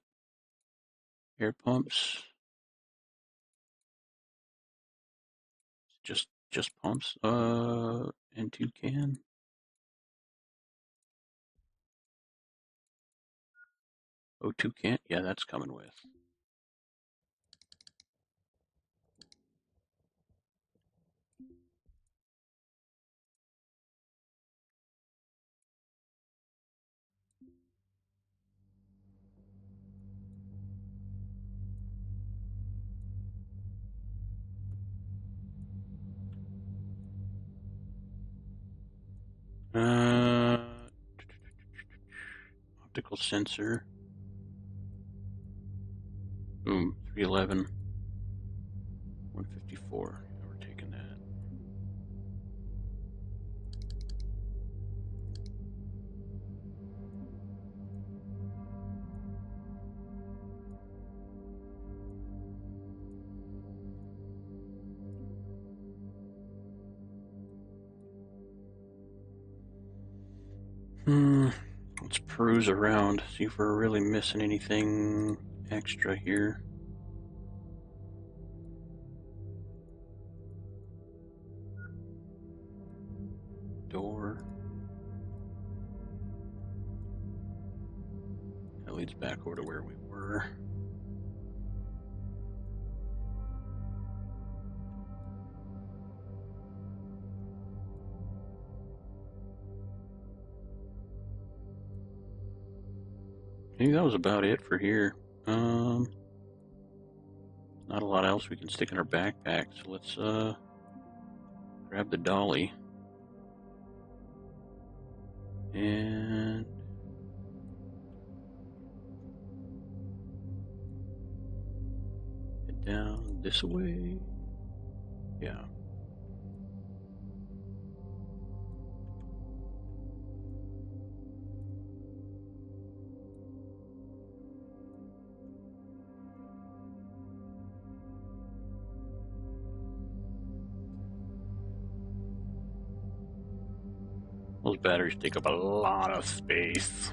Air pumps. Just pumps. N2 can. O2 can. Yeah, that's coming with. Optical sensor. Boom. 311. 154. Yeah, we're taking that. Let's peruse around, see if we're really missing anything extra here. Door. That leads back over to where we were. I think that was about it for here. Not a lot else we can stick in our backpack, so let's grab the dolly. And head down this way. Yeah. Those batteries take up a lot of space.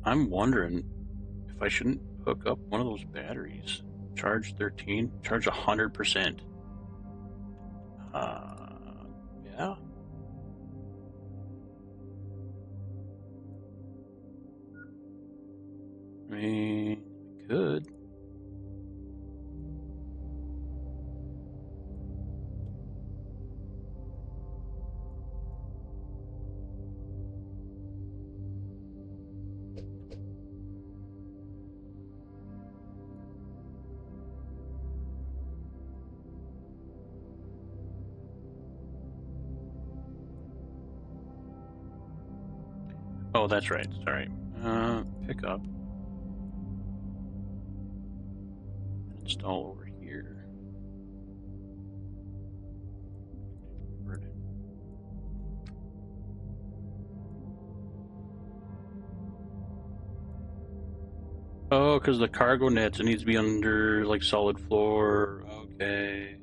I'm wondering if I shouldn't hook up one of those batteries. Charge 13, charge 100%. Yeah. I mean, we could. Oh, that's right. Sorry. Pick up. Install over here. Oh, because the cargo nets, it needs to be under, like, solid floor. Okay.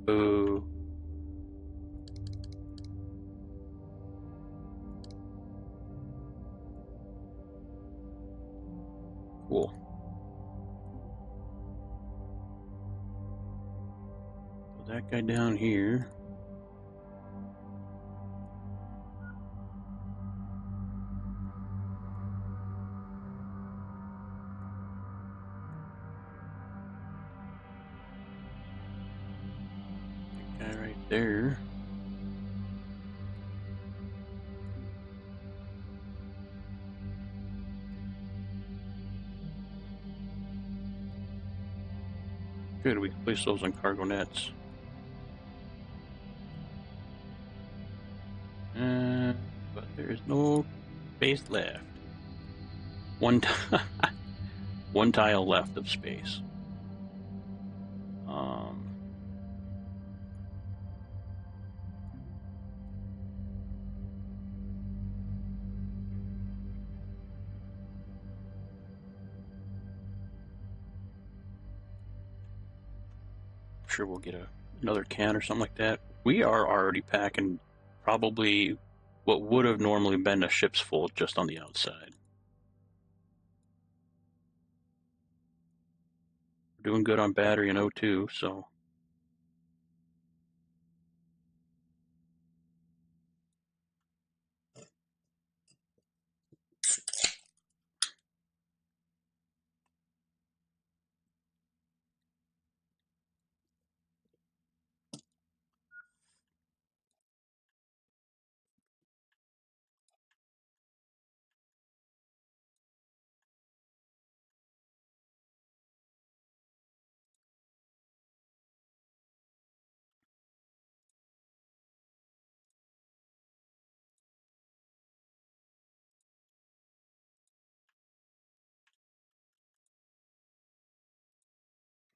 Boo. that guy down here. That guy right there. Good, we can place those on cargo nets. But there is no space left. One tile left of space. I'm sure we'll get another can or something like that. We are already packing probably what would have normally been a ship's full just on the outside. We're doing good on battery and O2, so.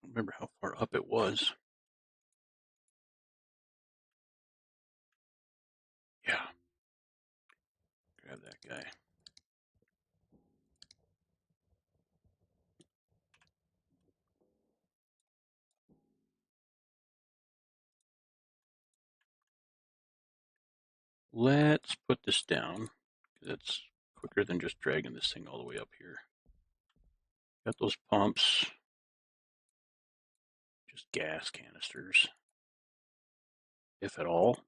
I don't remember how far up it was. Yeah. Grab that guy. Let's put this down. That's quicker than just dragging this thing all the way up here. Got those pumps. Just gas canisters, if at all.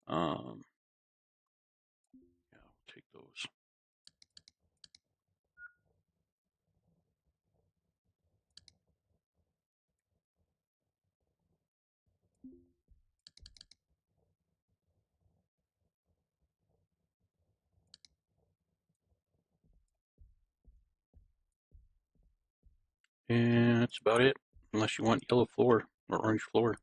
Yeah, I'll take those. And that's about it, unless you want yellow floor or orange floor.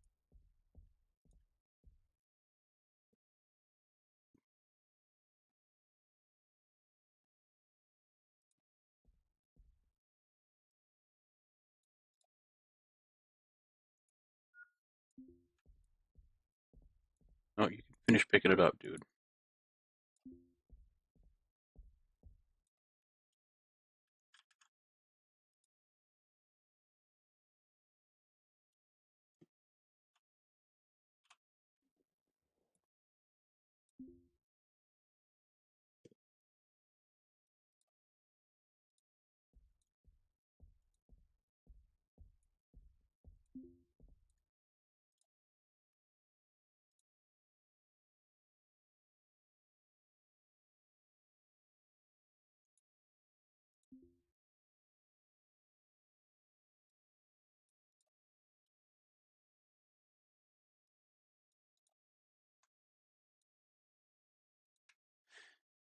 Oh, you can finish picking it up, dude.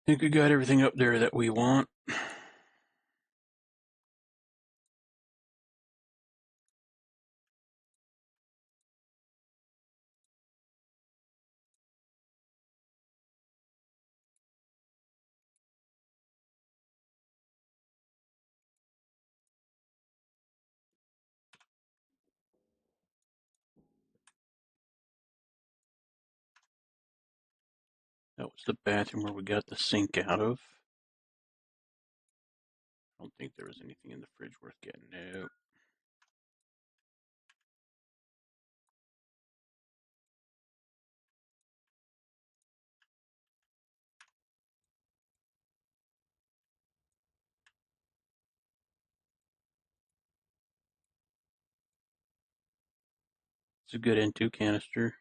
I think we got everything up there that we want. That was the bathroom where we got the sink out of. I don't think there was anything in the fridge worth getting out. It's a good N2 canister.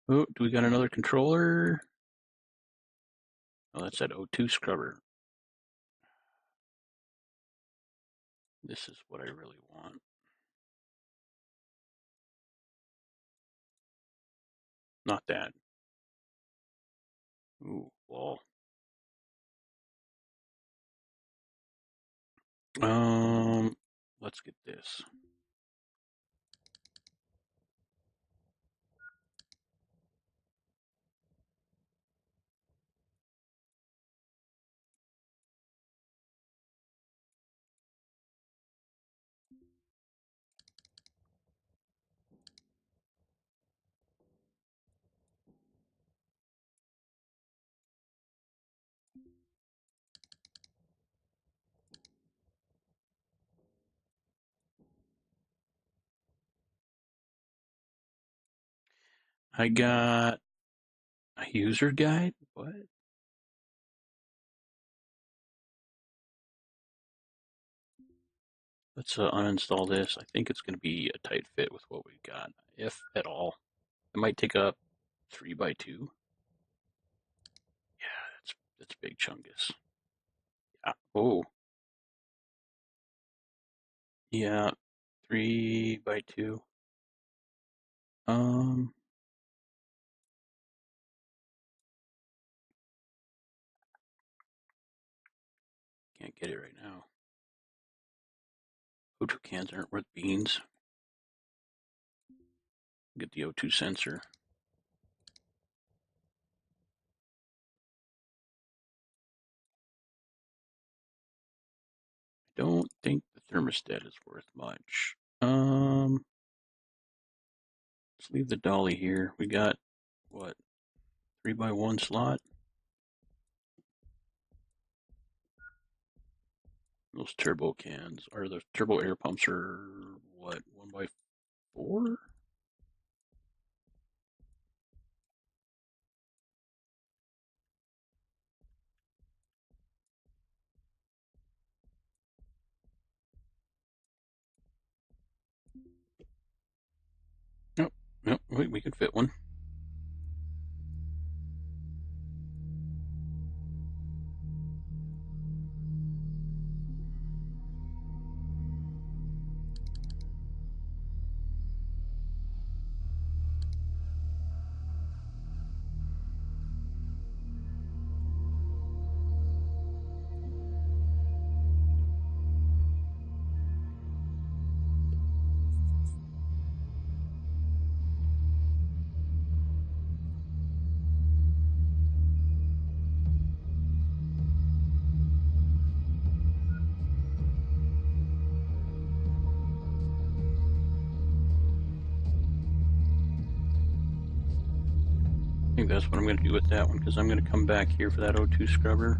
Oh, do we got another controller? Oh, that's that O2 scrubber. This is what I really want. Not that. Ooh, wall. Let's get this. I got a user guide. What? Let's uninstall this. I think it's going to be a tight fit with what we got, if at all. It might take up 3x2. Yeah, that's big chungus. Yeah. Oh, yeah, 3x2. Um, can't get it right now. O2 cans aren't worth beans. Get the O2 sensor. I don't think the thermostat is worth much. Let's leave the dolly here. We got, what, 3x1 slot? Those turbo cans, or the turbo air pumps are, what, 1x4? Nope, nope, wait, we could fit one. I think that's what I'm going to do with that one, because I'm going to come back here for that O2 scrubber.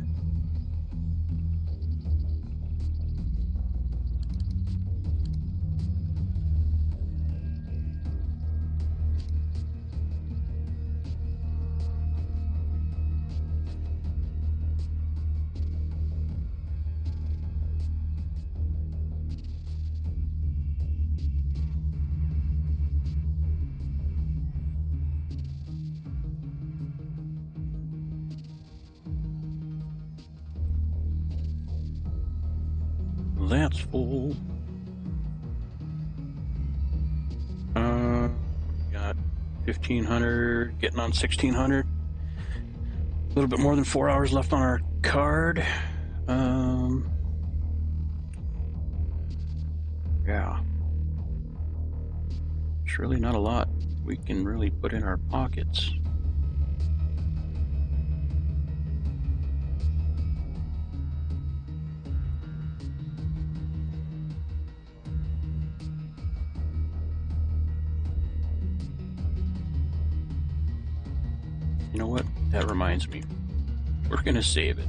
That's full. Got 1,500, getting on 1,600. A little bit more than 4 hours left on our card. Yeah. It's really not a lot we can really put in our pockets. You know what? That reminds me. We're going to save it.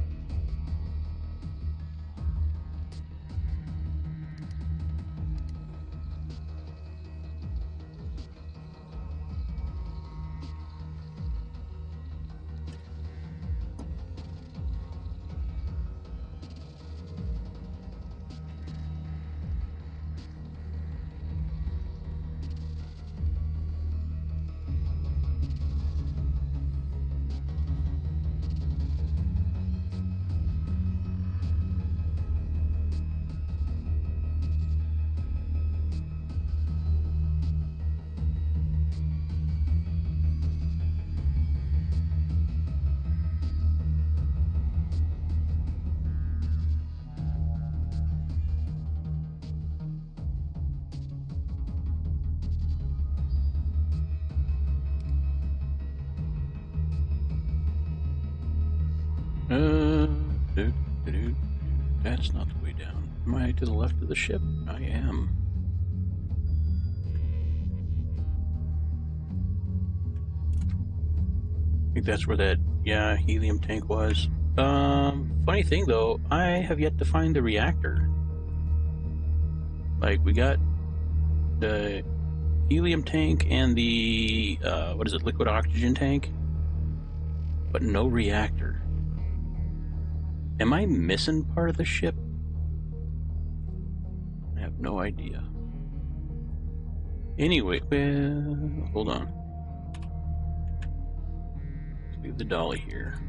Do, do, do. That's not the way down. Am I to the left of the ship? I am. I think that's where that, yeah, helium tank was. Funny thing though, I have yet to find the reactor. Like, we got the helium tank and the, what is it, liquid oxygen tank? But no reactor. Am I missing part of the ship? I have no idea. Anyway, well, hold on. Let's leave the dolly here.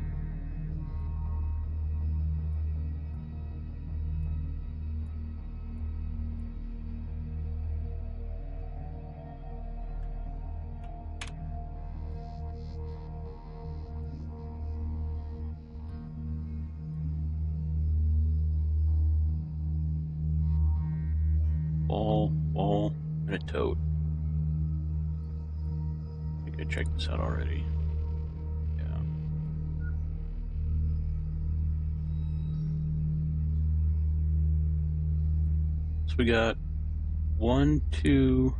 Ball, and a tote. I think I checked this out already. Yeah. So we got 1, 2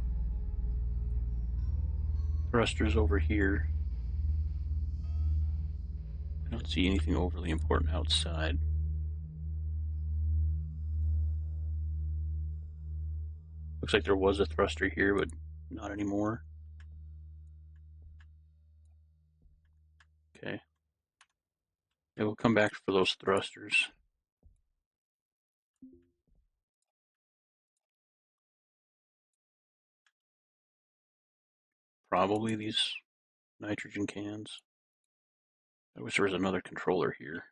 thrusters over here. I don't see anything overly important outside. Looks like there was a thruster here, but not anymore. Okay. Yeah, we'll come back for those thrusters. Probably these nitrogen cans. I wish there was another controller here.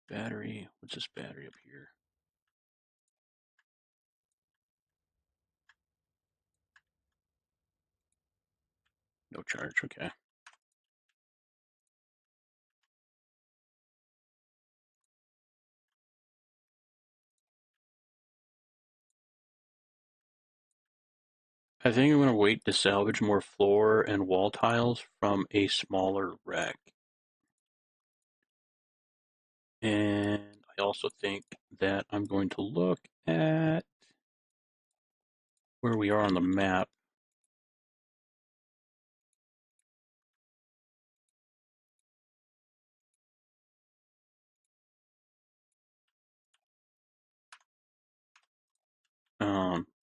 Battery. What's this battery up here? No charge. Okay. I think I'm going to wait to salvage more floor and wall tiles from a smaller wreck. And I also think that I'm going to look at where we are on the map.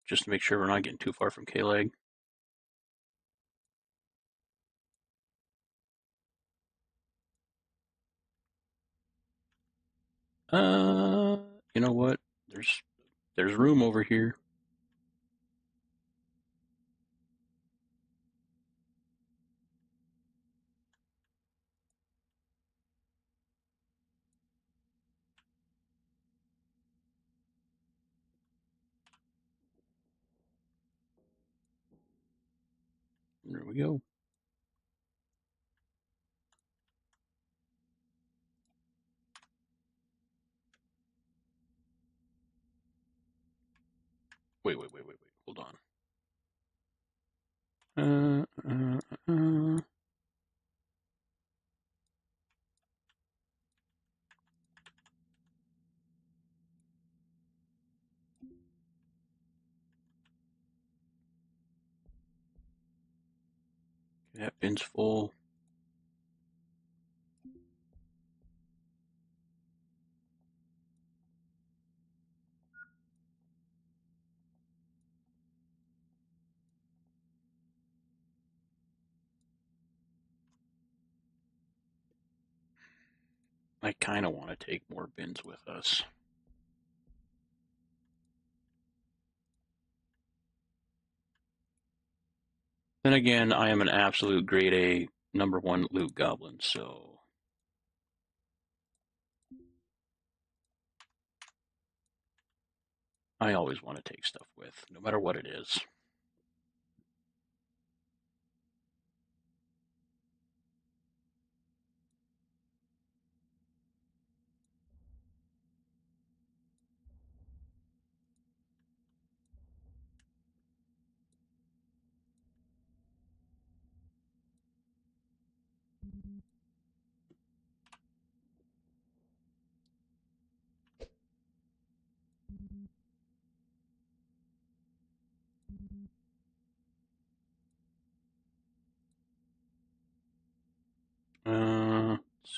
Just to make sure we're not getting too far from K-Leg. You know what? There's room over here. There we go. Wait. Hold on. That bin's full. I kind of want to take more bins with us. Then again, I am an absolute grade A #1 loot goblin, so I always want to take stuff with, no matter what it is.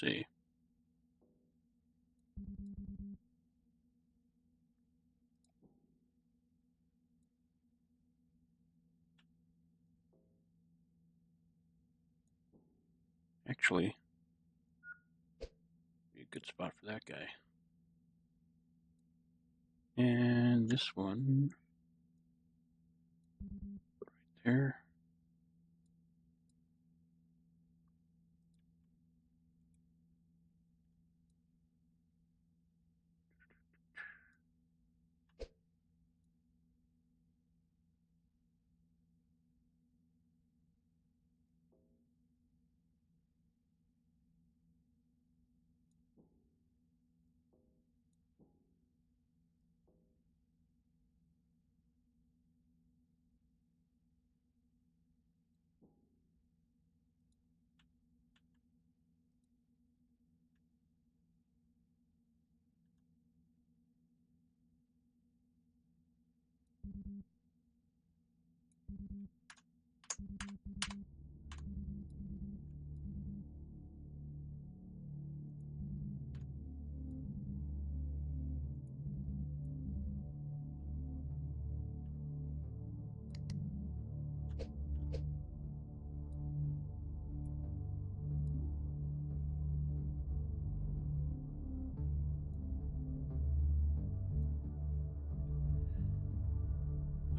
Let's see. Actually, be a good spot for that guy. And this one right there.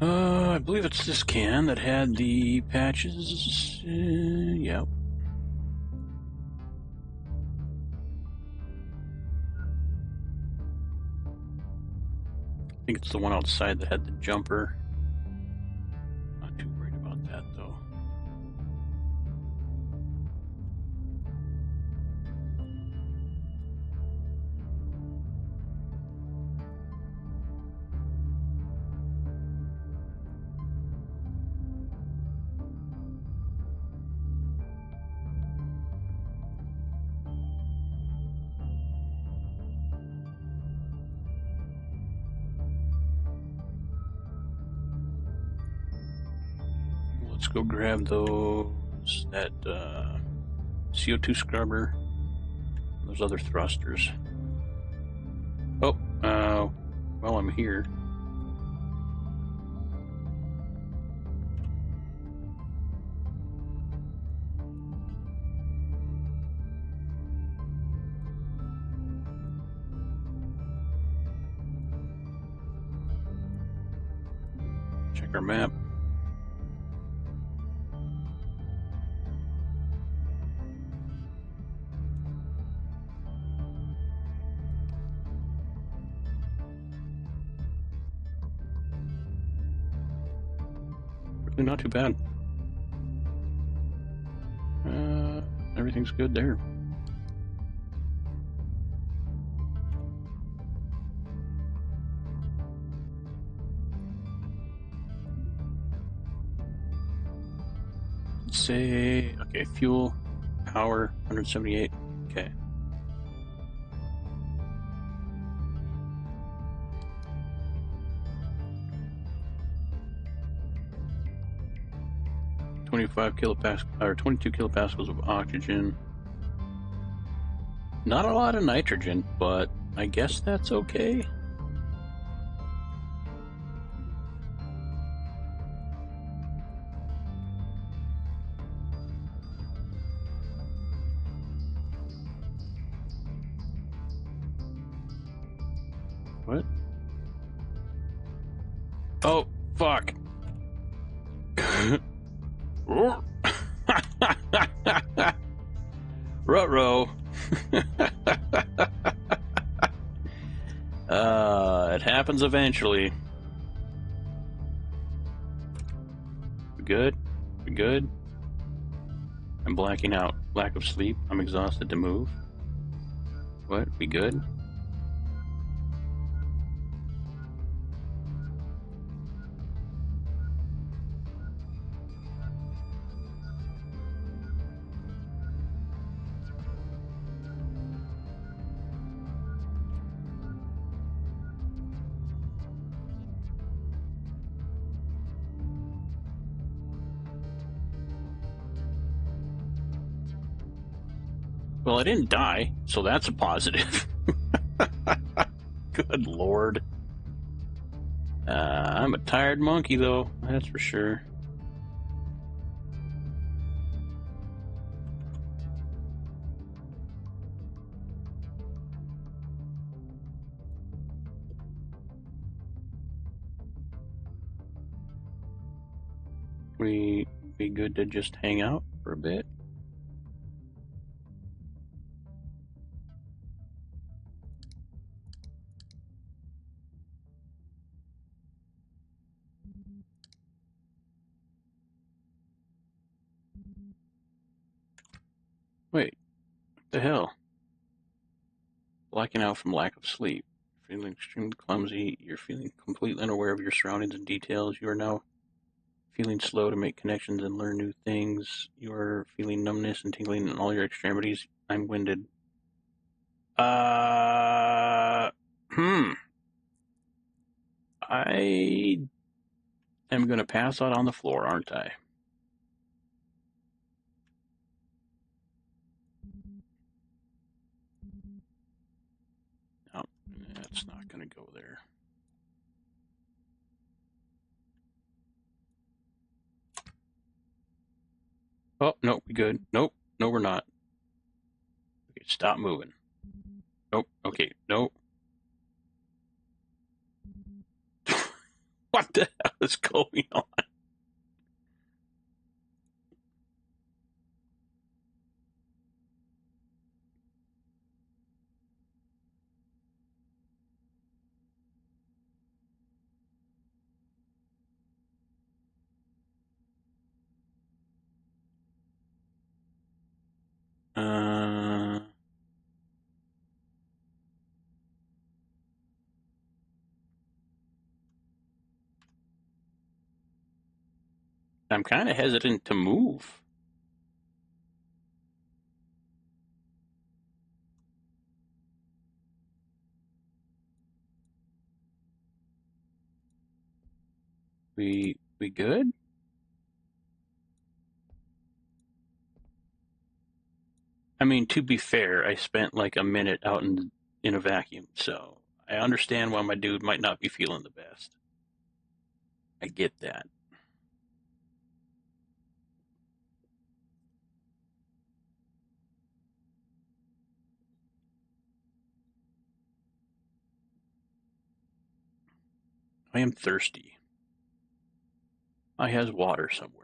I believe it's this can that had the patches. Yep. I think it's the one outside that had the jumper. Not too worried about that though. Let's go grab that CO2 scrubber, those other thrusters. Oh, well, I'm here. Check our map. Really not too bad. Everything's good there. Let's say, okay, fuel, power, 178. Okay. Or 22 kilopascals of oxygen. Not a lot of nitrogen, but I guess that's okay. What? Oh, fuck. Ruh-roh. It happens eventually. We good? We good? I'm blacking out. Lack of sleep. I'm exhausted to move. What? We good? Well, I didn't die, so that's a positive. Good lord. I'm a tired monkey, though, that's for sure. We be good to just hang out for a bit. Wait, what the hell? Blacking out from lack of sleep. Feeling extremely clumsy. You're feeling completely unaware of your surroundings and details. You are now feeling slow to make connections and learn new things. You are feeling numbness and tingling in all your extremities. I'm winded. Uh, hmm. I am going to pass out on the floor, aren't I? No, that's not going to go there. Oh, no, we good. Nope, no, we're not. Okay, stop moving. Nope, okay, nope. What the hell is going on? Uh, I'm kind of hesitant to move. We good? I mean, to be fair, I spent like a minute out in a vacuum, so I understand why my dude might not be feeling the best. I get that. I am thirsty. I has water somewhere.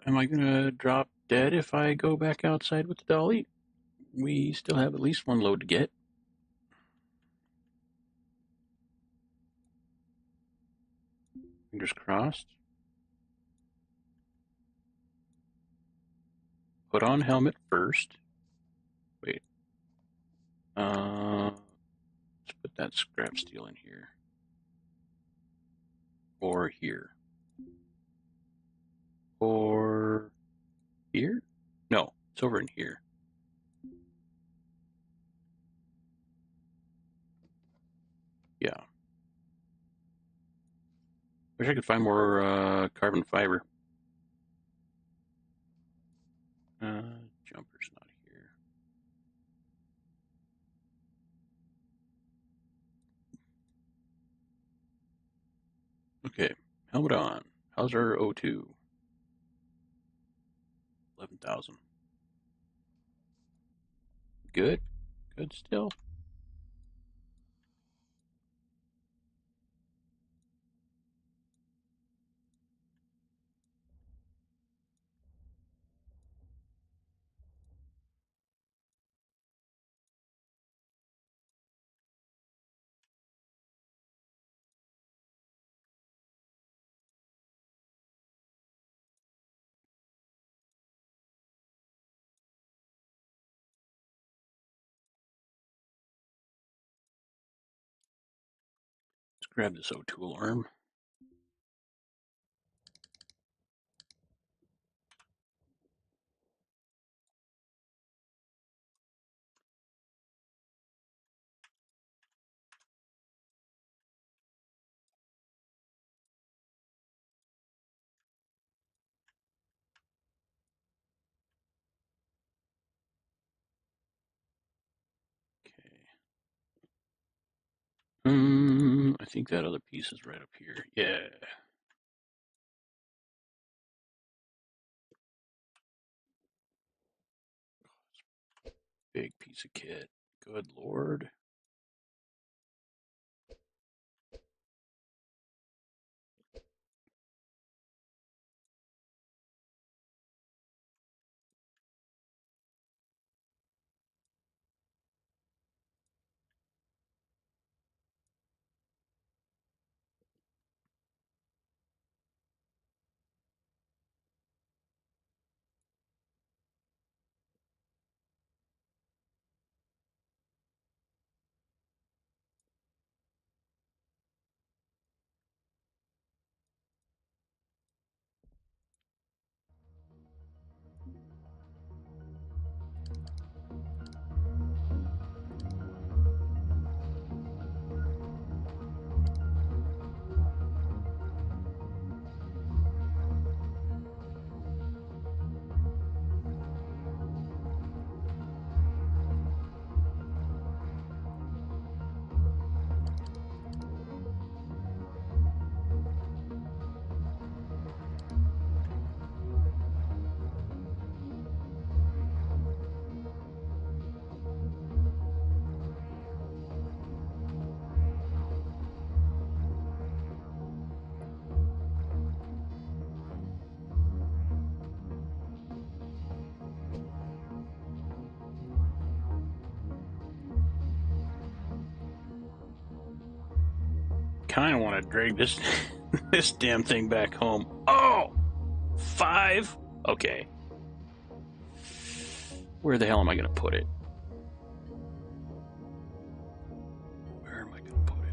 Am I gonna drop dead if I go back outside with the dolly? We still have at least one load to get. Fingers crossed. Put on helmet first. Wait. Let's put that scrap steel in here. Or here. Or here? No, it's over in here. Yeah. Wish I could find more carbon fiber. Jumper's not here. Okay, helmet on. How's our O2? 11,000. Good. Good still. Grab this O2 alarm. I think that other piece is right up here. Yeah. Big piece of kit. Good Lord. Kind of want to drag this this damn thing back home. Oh, 5. Okay. Where the hell am I going to put it? Where am I going to put it?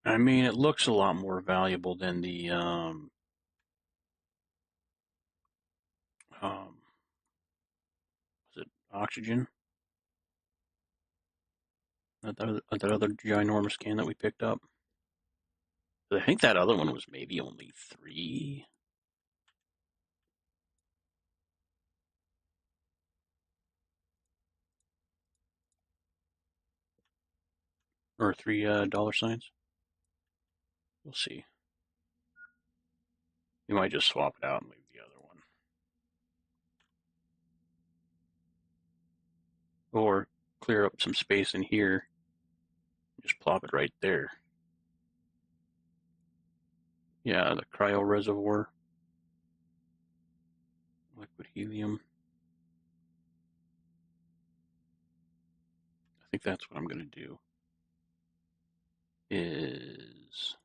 I mean, it looks a lot more valuable than the was it oxygen? That other ginormous can that we picked up. I think that other one was maybe only 3 or 3 dollar signs. We'll see. We might just swap it out and leave the other one, or clear up some space in here. Just plop it right there. Yeah, the cryo reservoir, liquid helium. I think that's what I'm going to do. Is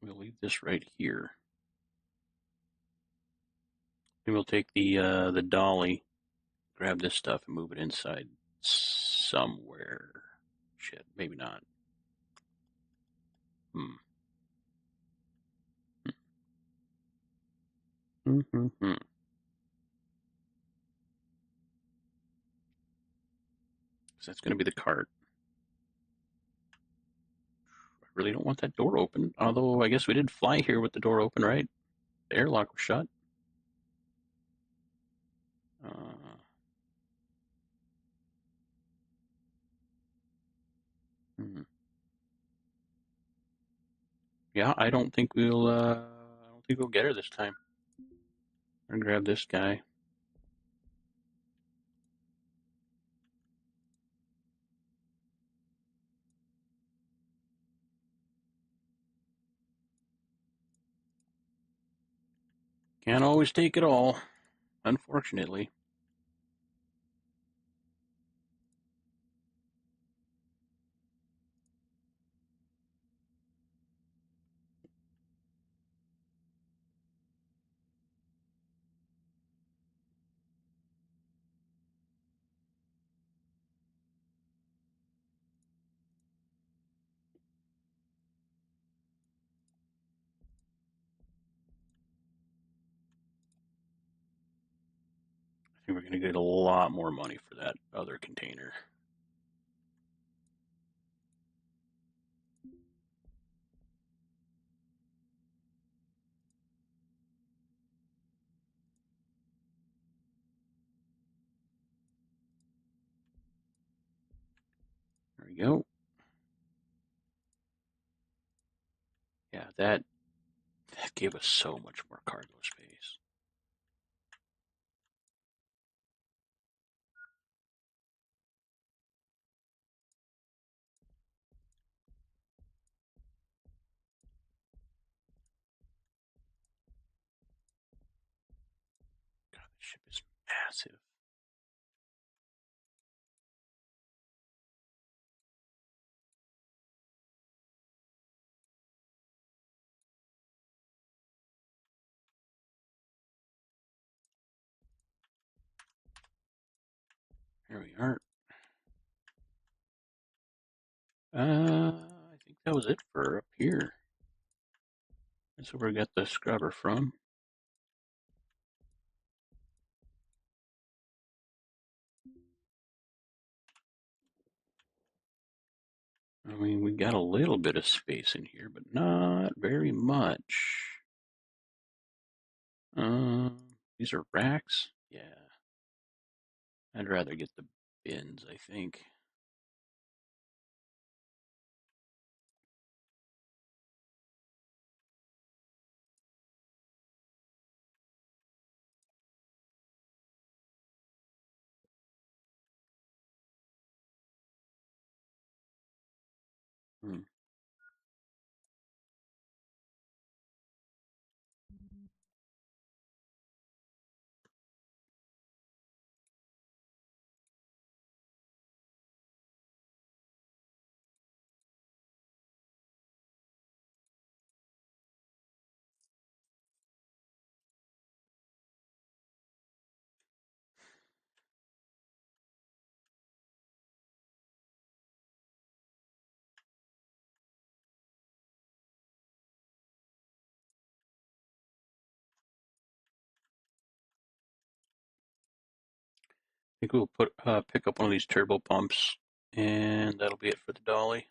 we'll leave this right here. And we'll take the dolly, grab this stuff, and move it inside somewhere. Shit, maybe not. Mm-hmm. So that's going to be the cart. I really don't want that door open. Although I guess we did fly here with the door open, right? The airlock was shut. Hmm. Yeah, I don't think we'll. I don't think we'll get her this time. I'm gonna grab this guy. Can't always take it all, unfortunately. I think we're going to get a lot more money for that other container. There we go. Yeah, that gave us so much more cargo space. God, this ship is massive. Here we are. I think that was it for up here. That's where we got the scrubber from. I mean, we got a little bit of space in here, but not very much. These are racks? Yeah. I'd rather get the bins, I think. Hmm. I think we'll pick up one of these turbo pumps, and that'll be it for the dolly.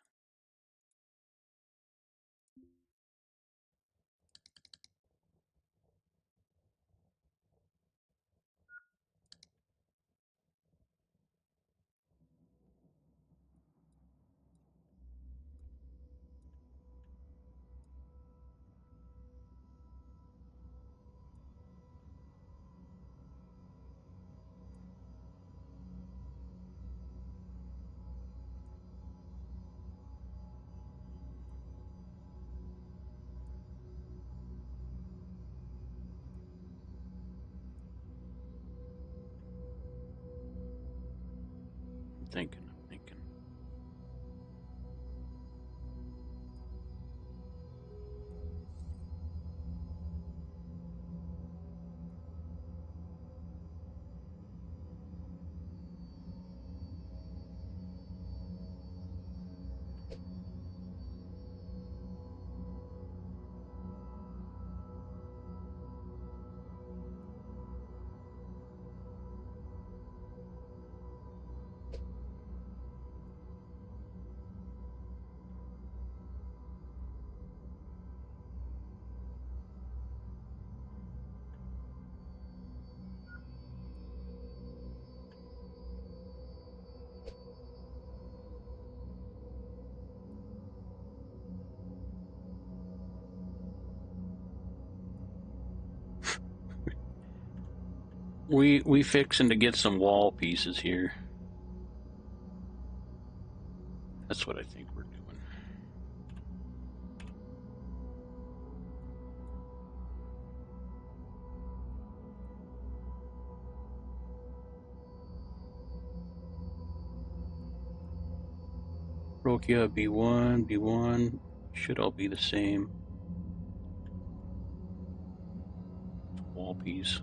I'm thinking. We fixing to get some wall pieces here. That's what I think we're doing. Rokia, B1, B1. Should all be the same. Wall piece.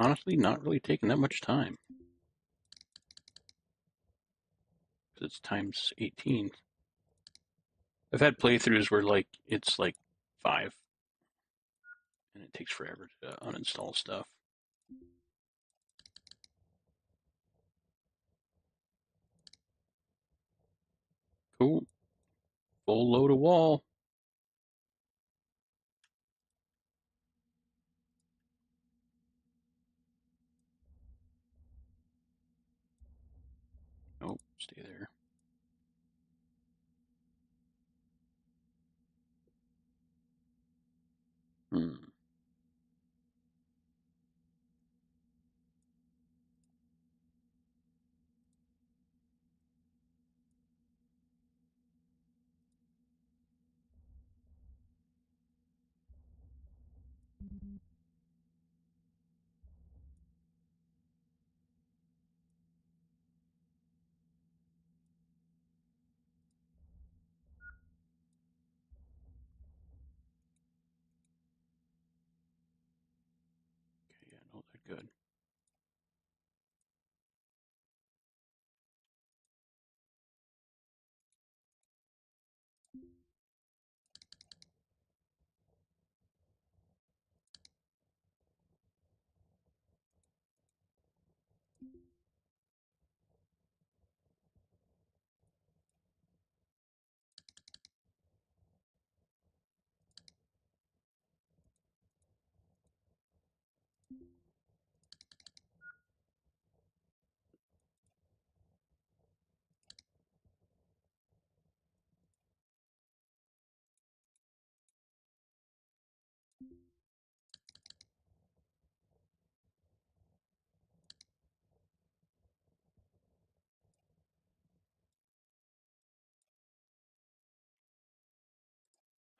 Honestly, not really taking that much time. Because it's times 18. I've had playthroughs where it's like 5 and it takes forever to uninstall stuff. Cool. Full load of wall. Nope, stay there. Hmm. Okay, yeah, no, they're good.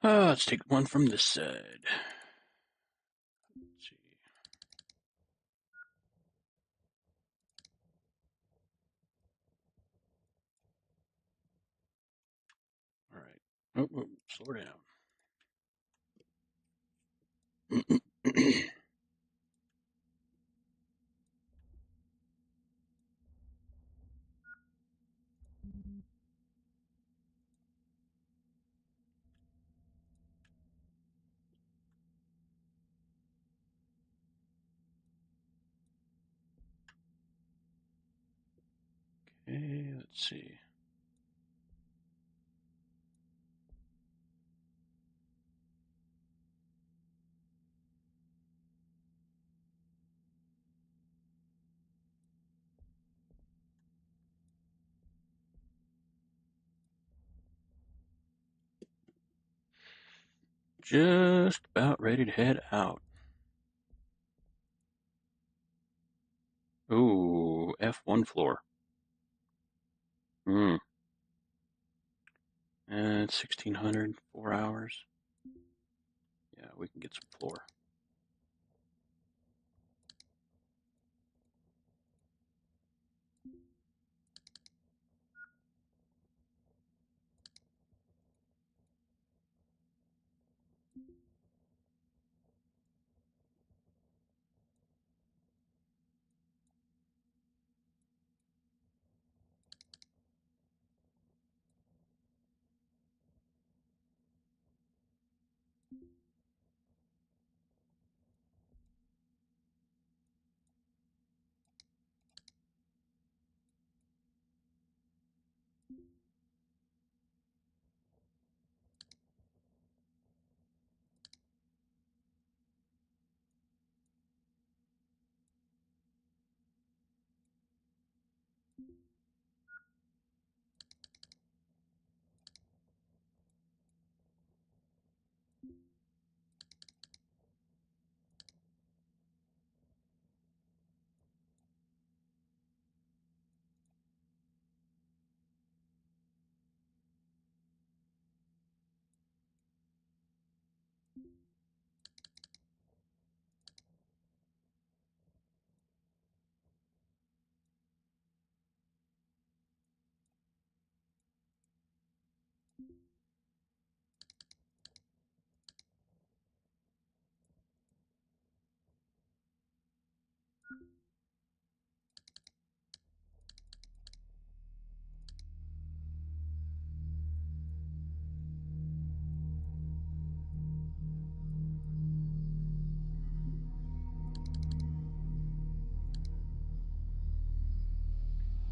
Let's take one from this side. Let's see. All right. Oh, slow down. Okay, let's see. Just about ready to head out. Ooh, F1 floor. Hmm. And 1600, 4 hours. Yeah, we can get some floor.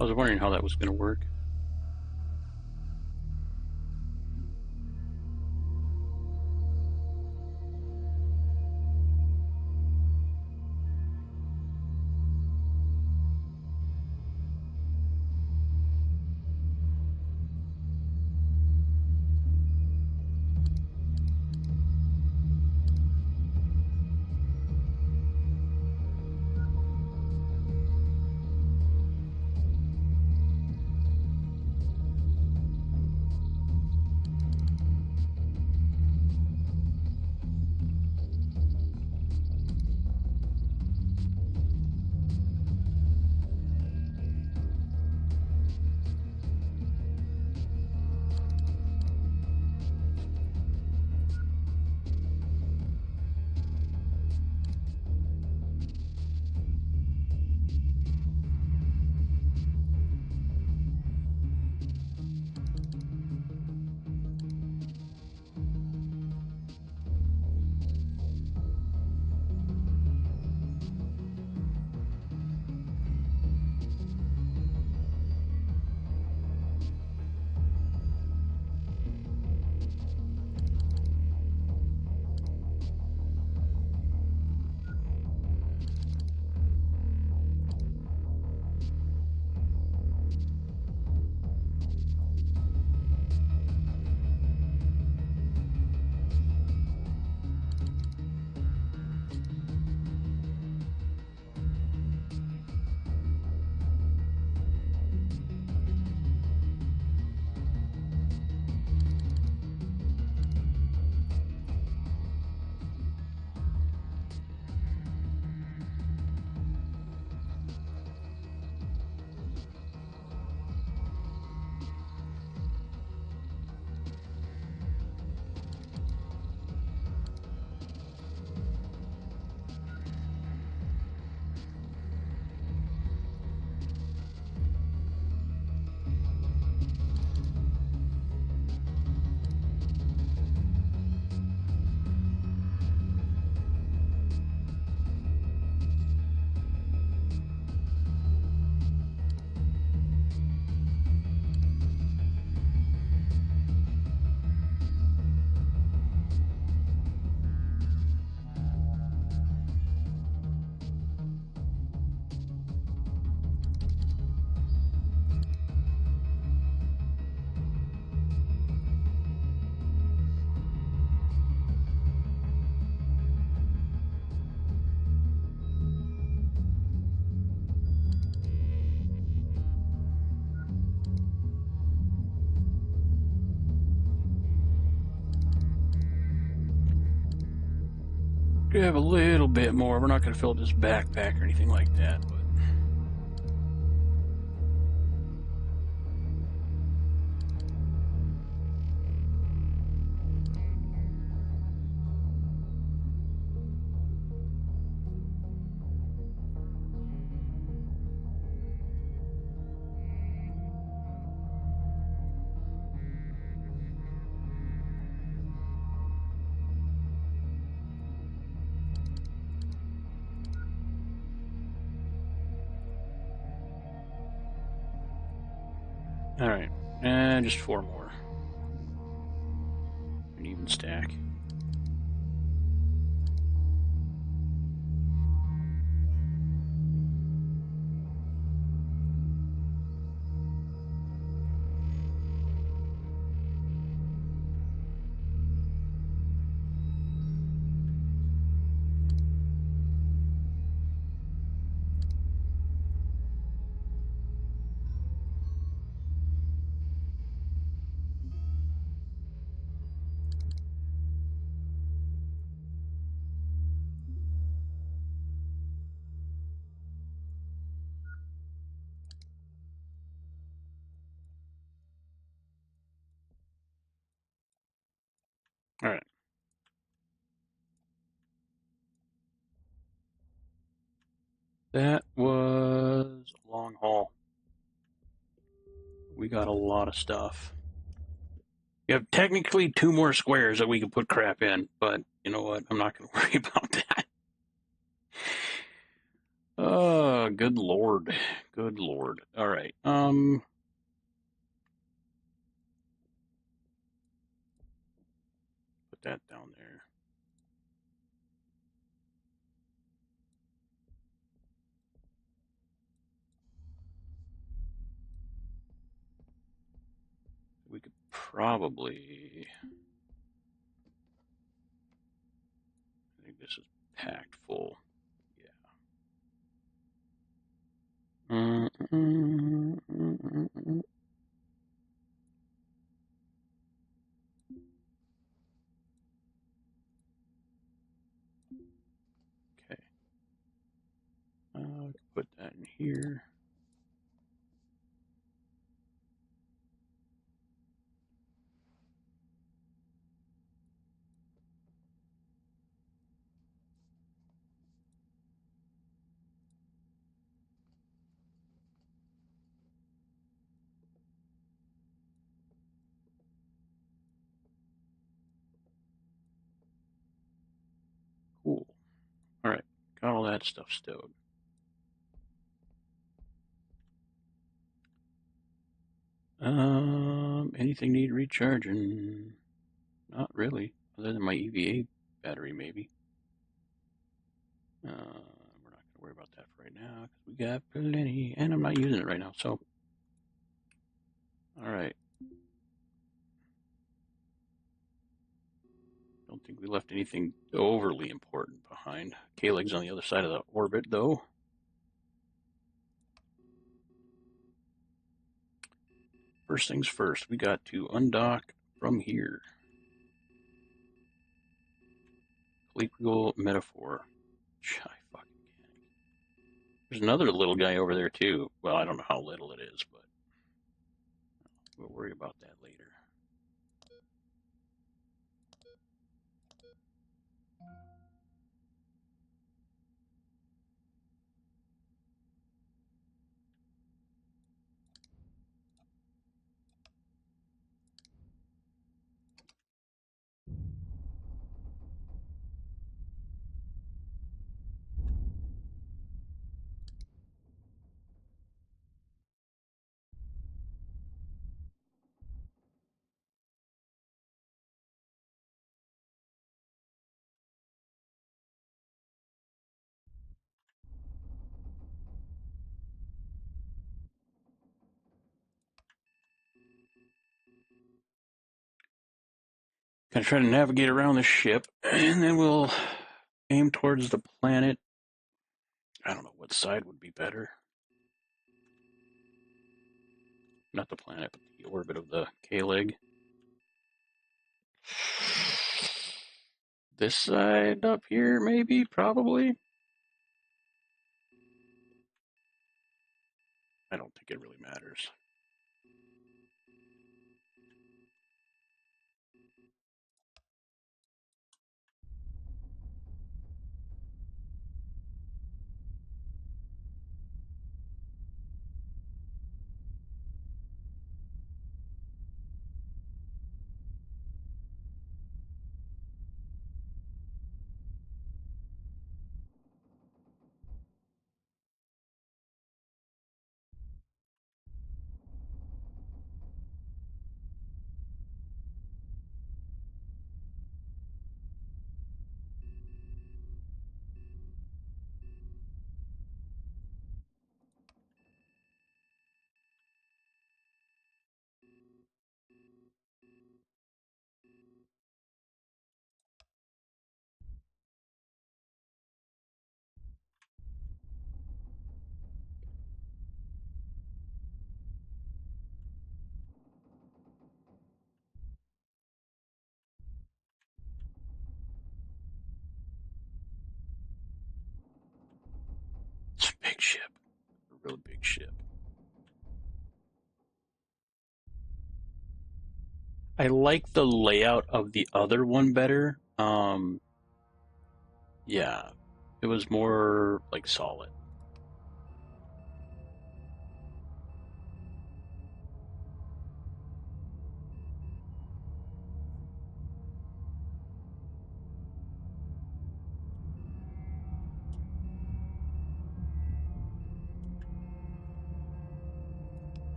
I was wondering how that was going to work. We have a little bit more. We're not going to fill up this backpack or anything like that, but. Alright, and just 4 more. An even stack. Alright. That was a long haul. We got a lot of stuff. We have technically 2 more squares that we can put crap in, but you know what? I'm not going to worry about that. Oh, good lord. Good lord. Alright, put that down there. We could probably... I think this is packed full. Yeah. Okay. Put that in here. Cool. Alright. Got all that stuff stowed. Anything need recharging? Not really, other than my EVA battery, maybe. We're not going to worry about that for right now because we got plenty, and I'm not using it right now. So, all right. Don't think we left anything overly important behind. K-Leg's on the other side of the orbit, though. First things first, we got to undock from here. Colloquial metaphor. I fucking can't. There's another little guy over there, too. Well, I don't know how little it is, but we'll worry about that later. Gonna try to navigate around the ship, and then we'll aim towards the planet. I don't know what side would be better. Not the planet, but the orbit of the K-Leg. this side up here, maybe, probably. I don't think it really matters. It's a big ship. A real big ship. I like the layout of the other one better. Yeah, it was more like solid.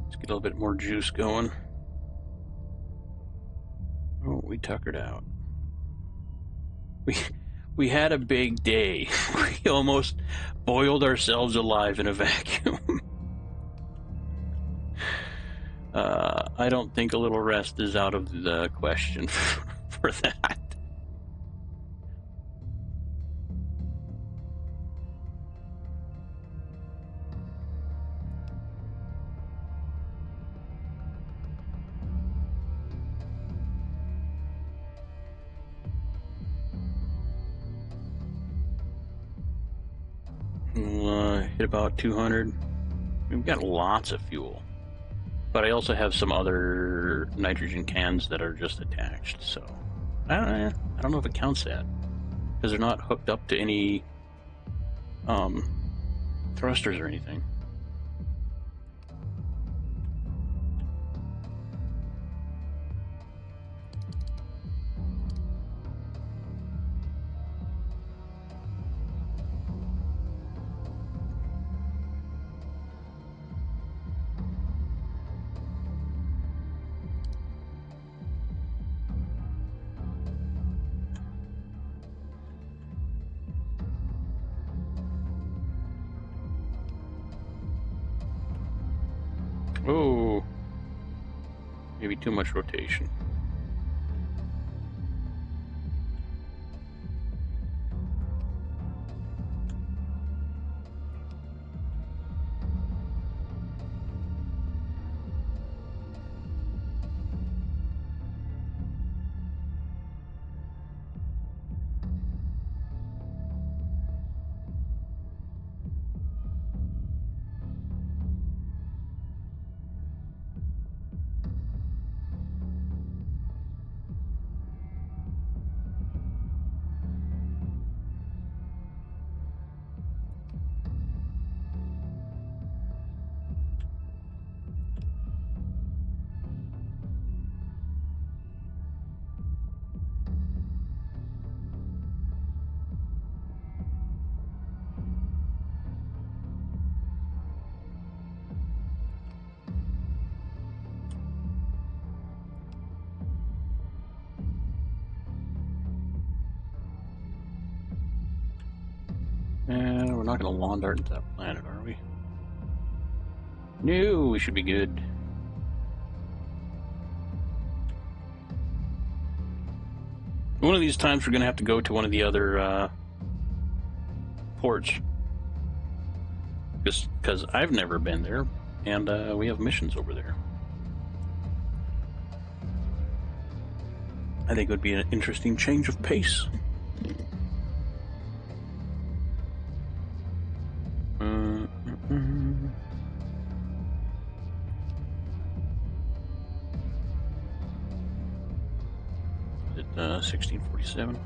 Let's get a little bit more juice going. Oh, we tuckered out. We we had a big day. We almost boiled ourselves alive in a vacuum. I don't think a little rest is out of the question for that. We'll hit about 200. We've got lots of fuel. But I also have some other nitrogen cans that are just attached, so I don't know if it counts that because they're not hooked up to any thrusters or anything. Oh, maybe too much rotation. And we're not going to lawn dart into that planet, are we? No, we should be good. One of these times we're going to have to go to one of the other ports. Because I've never been there, and we have missions over there. I think it would be an interesting change of pace. Is it 1647?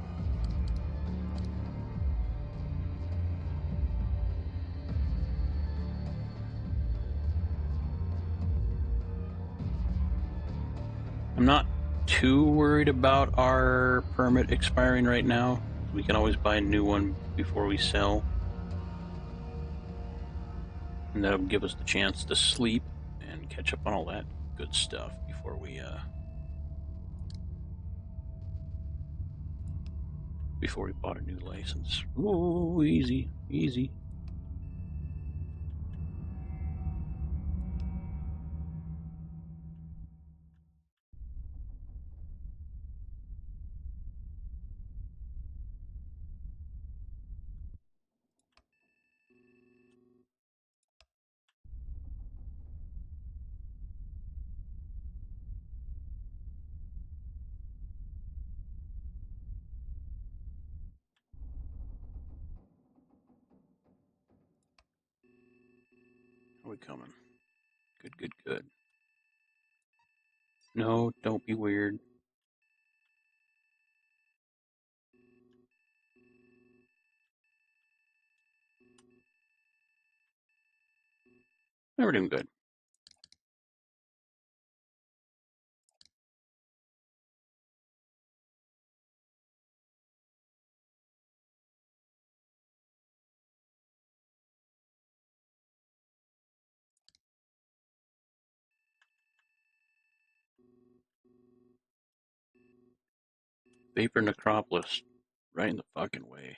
I'm not too worried about our permit expiring right now. We can always buy a new one before we sell. And that'll give us the chance to sleep and catch up on all that good stuff before we bought a new license. Ooh, easy, easy. How are we coming? Good, good, good. No, don't be weird. We're doing good. Vapor Necropolis. Right in the fucking way.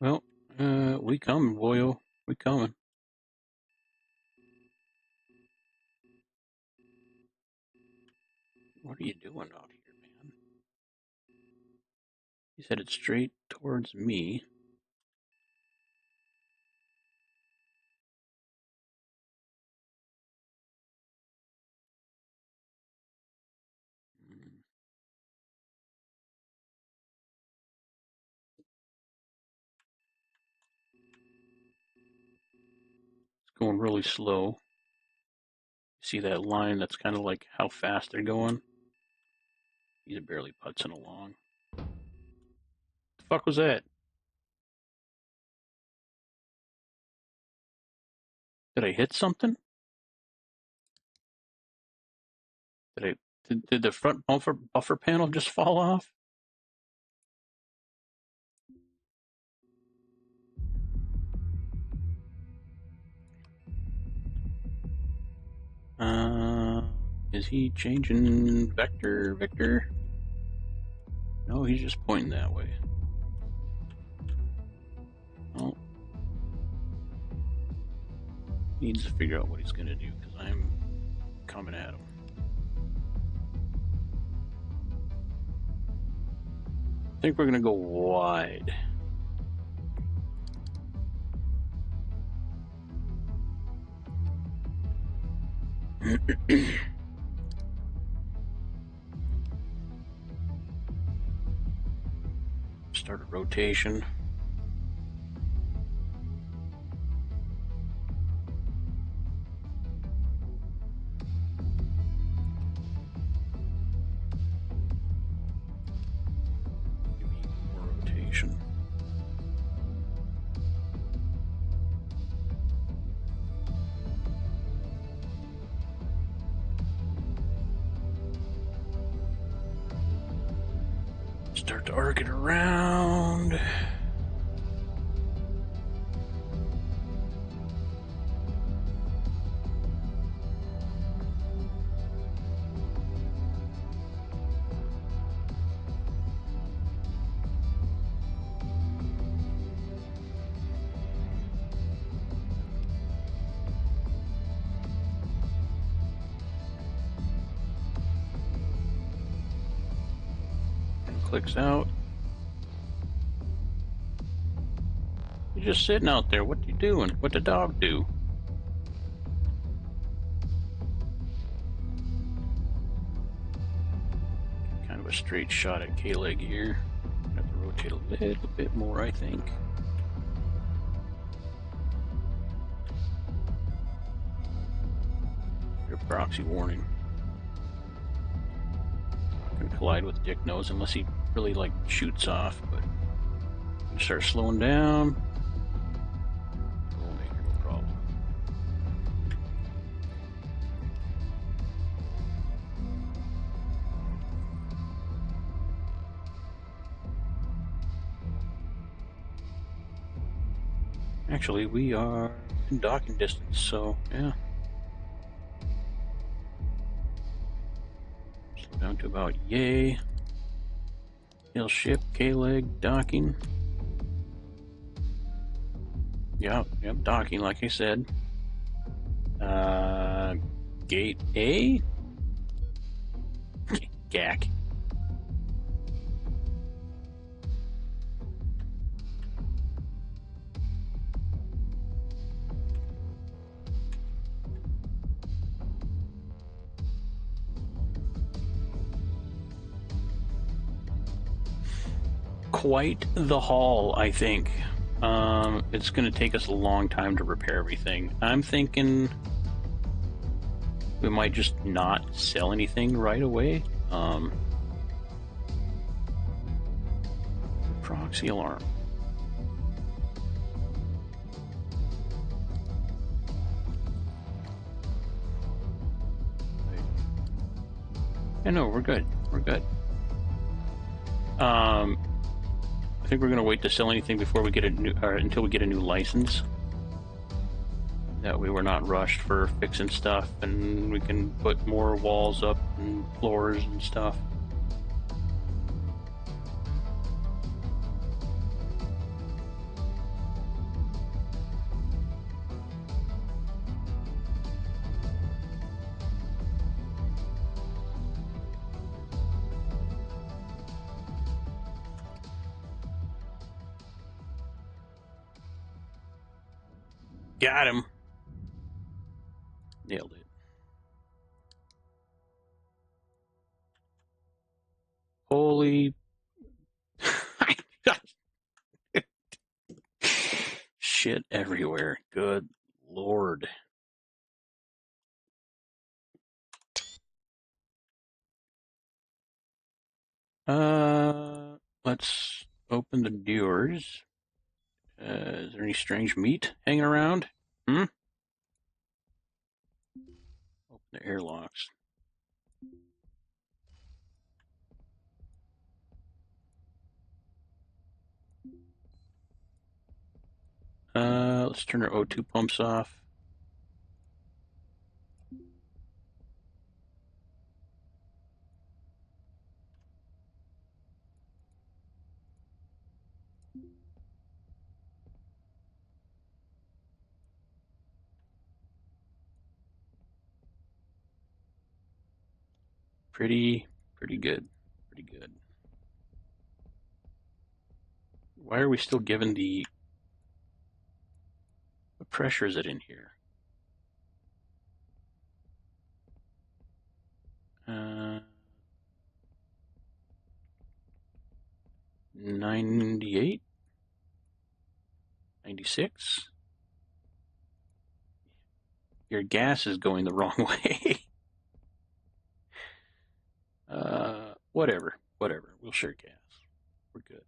Well, we coming, boyo. We coming. What are you doing out here, man? He's headed straight towards me. It's going really slow. See that line? That's kind of like how fast they're going. He's barely putzing along. The fuck was that? Did I hit something? Did the front buffer panel just fall off? Is he changing vector? Victor? No, he's just pointing that way. Oh. He needs to figure out what he's gonna do because I'm coming at him. I think we're gonna go wide. Start a rotation. Maybe more rotation. Start to arc it around. clicks out. You're just sitting out there. What you doing? What the dog do? Kind of a straight shot at K-leg here. Have to rotate a little bit more, I think. Your proxy warning. Gonna collide with Dick Nose unless he really like shoots off, but start slowing down. No problem. Actually, we are in docking distance, so yeah. Slow down to about yay. Hail ship, K-leg, docking. Yep, docking, like I said. Gate A? Gack. Quite the haul, I think. It's going to take us a long time to repair everything. I'm thinking we might just not sell anything right away. Proxy alarm. Yeah, no, we're good. We're good. I think we're gonna wait to sell anything before we get a new, or until we get a new license. That way, we're not rushed for fixing stuff, and we can put more walls up and floors and stuff. Got him. Nailed it. Holy shit everywhere. Good lord. Let's open the doors. Is there any strange meat hanging around? Hmm? Open the airlocks. Let's turn our O2 pumps off. Pretty good. Pretty good. Why are we still given the... What pressure is it in here? 98? 96? Your gas is going the wrong way. Whatever. We'll share gas. We're good.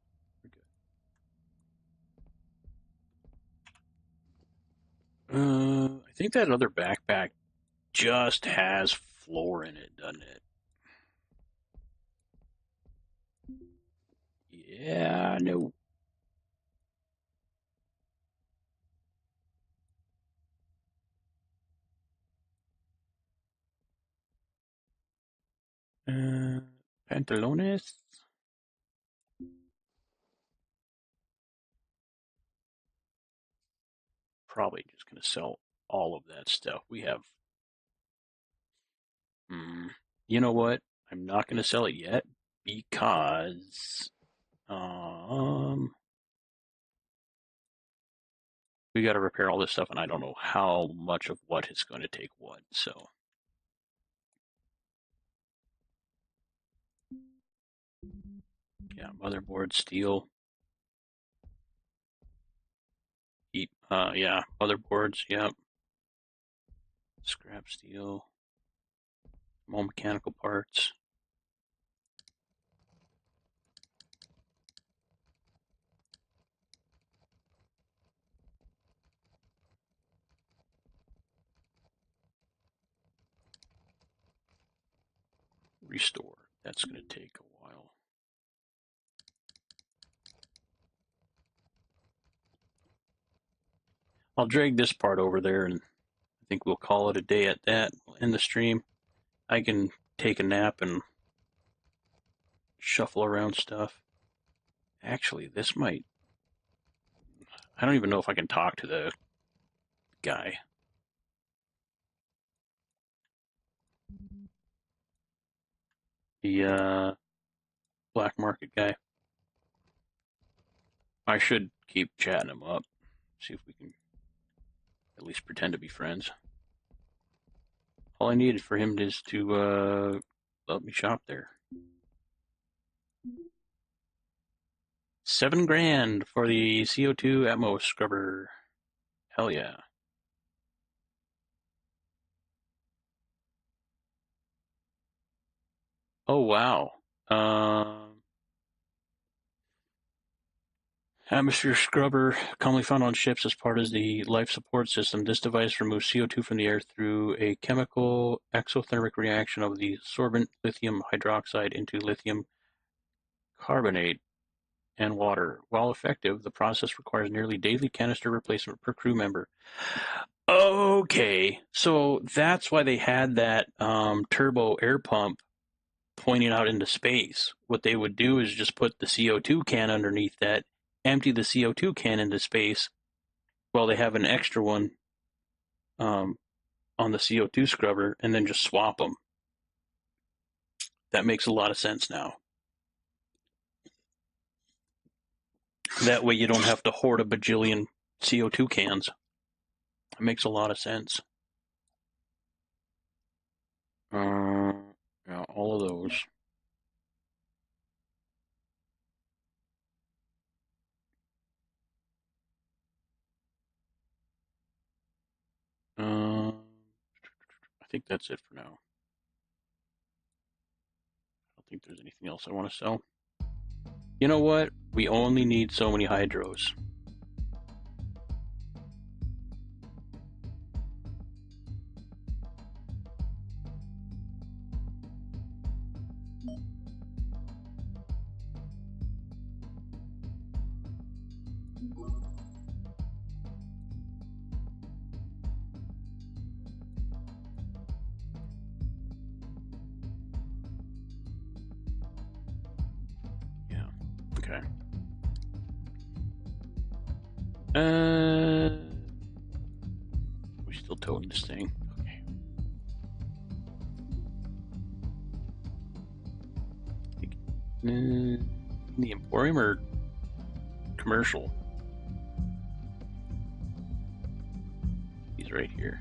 I think that other backpack just has floor in it, doesn't it? Yeah, no. Pantalones. Probably just going to sell all of that stuff. We have. You know what? I'm not going to sell it yet because we got to repair all this stuff, and I don't know how much of what is going to take what. So yeah, motherboard, steel, heat. Yeah, motherboards. Yep. Scrap steel, more mechanical parts. Restore. That's going to take a while. I'll drag this part over there, and I think we'll call it a day at that. We'll end the stream. I can take a nap and shuffle around stuff. Actually, this might... I don't even know if I can talk to the guy. The black market guy. I should keep chatting him up. See if we can at least pretend to be friends. All I needed for him is to let me shop there. $7,000 for the CO2 Atmos scrubber. Hell yeah. Oh wow. Atmosphere scrubber, commonly found on ships as part of the life support system. This device removes CO2 from the air through a chemical exothermic reaction of the sorbent lithium hydroxide into lithium carbonate and water. While effective, the process requires nearly daily canister replacement per crew member. Okay, so that's why they had that turbo air pump pointing out into space. What they would do is just put the CO2 can underneath that, empty the CO2 can into space. Well, they have an extra one on the CO2 scrubber, and then just swap them. That makes a lot of sense now. That way you don't have to hoard a bajillion CO2 cans. It makes a lot of sense. Yeah, all of those. I think that's it for now. I don't think there's anything else I want to sell. You know what? We only need so many hydros. Yeah. Okay. We're still toting this thing. Okay. The Emporium or commercial? He's right here.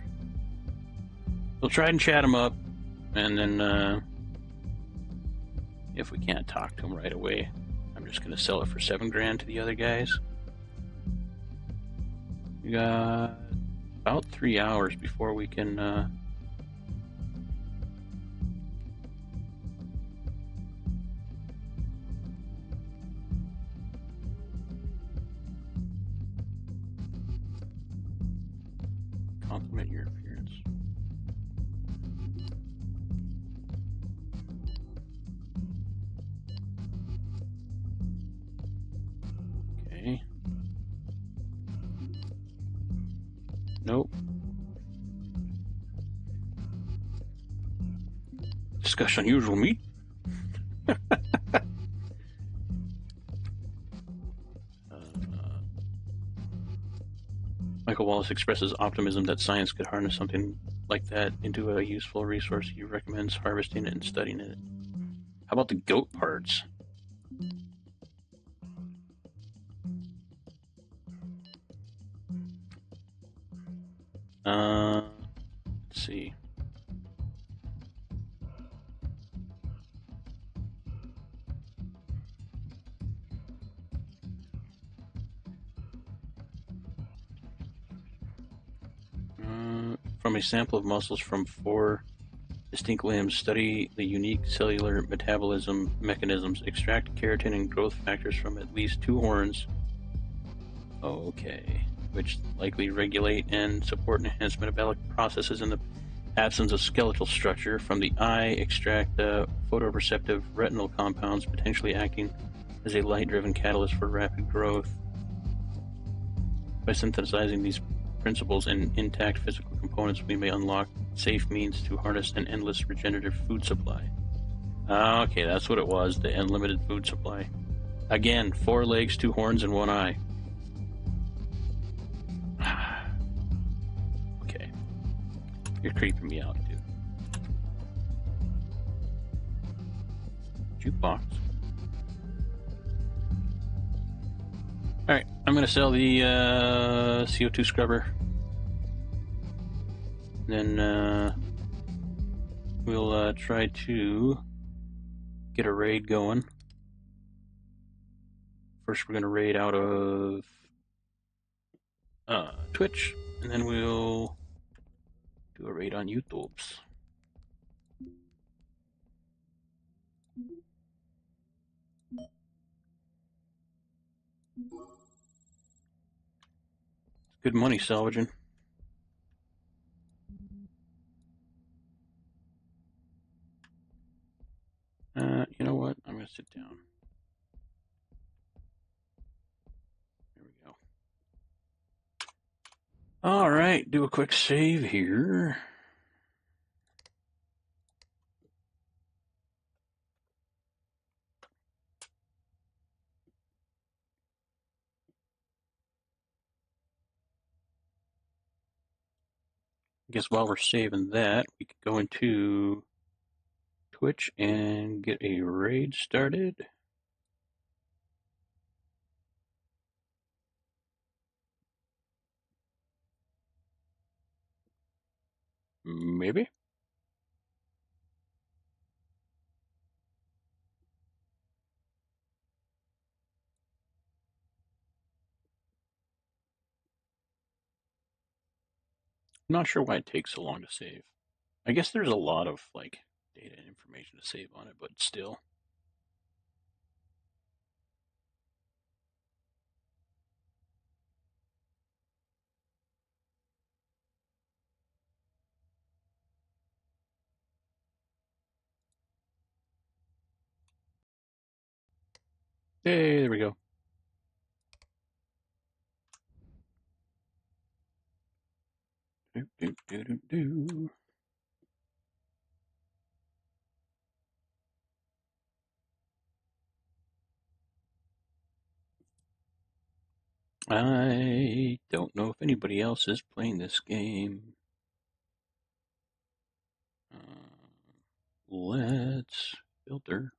We'll try and chat him up, and then if we can't talk to him right away, I'm just gonna sell it for $7,000 to the other guys. We got about 3 hours before we can compliment your appearance. Okay. Nope. Discuss unusual meat. Michael Wallace expresses optimism that science could harness something like that into a useful resource. He recommends harvesting it and studying it. How about the goat parts? Let's see. From a sample of muscles from 4 distinct limbs, study the unique cellular metabolism mechanisms, extract keratin and growth factors from at least 2 horns. Okay. Which likely regulate and support enhanced metabolic processes in the absence of skeletal structure. From the eye, extract photoreceptive retinal compounds, potentially acting as a light-driven catalyst for rapid growth. By synthesizing these principles in intact physical components, we may unlock safe means to harness an endless regenerative food supply. Okay, that's what it was, the unlimited food supply. Again, 4 legs, 2 horns, and 1 eye. Okay. You're creeping me out, dude. Jukebox. Alright, I'm going to sell the CO2 scrubber. Then we'll try to get a raid going. First, we're going to raid out of Twitch, and then we'll do a raid on YouTube's. Good money salvaging. You know what? I'm going to sit down. There we go. All right, do a quick save here. I guess while we're saving that, we could go into Twitch and get a raid started. Maybe. I'm not sure why it takes so long to save. I guess there's a lot of like data and information to save on it, but still. Hey, there we go. Do. I don't know if anybody else is playing this game. Let's filter.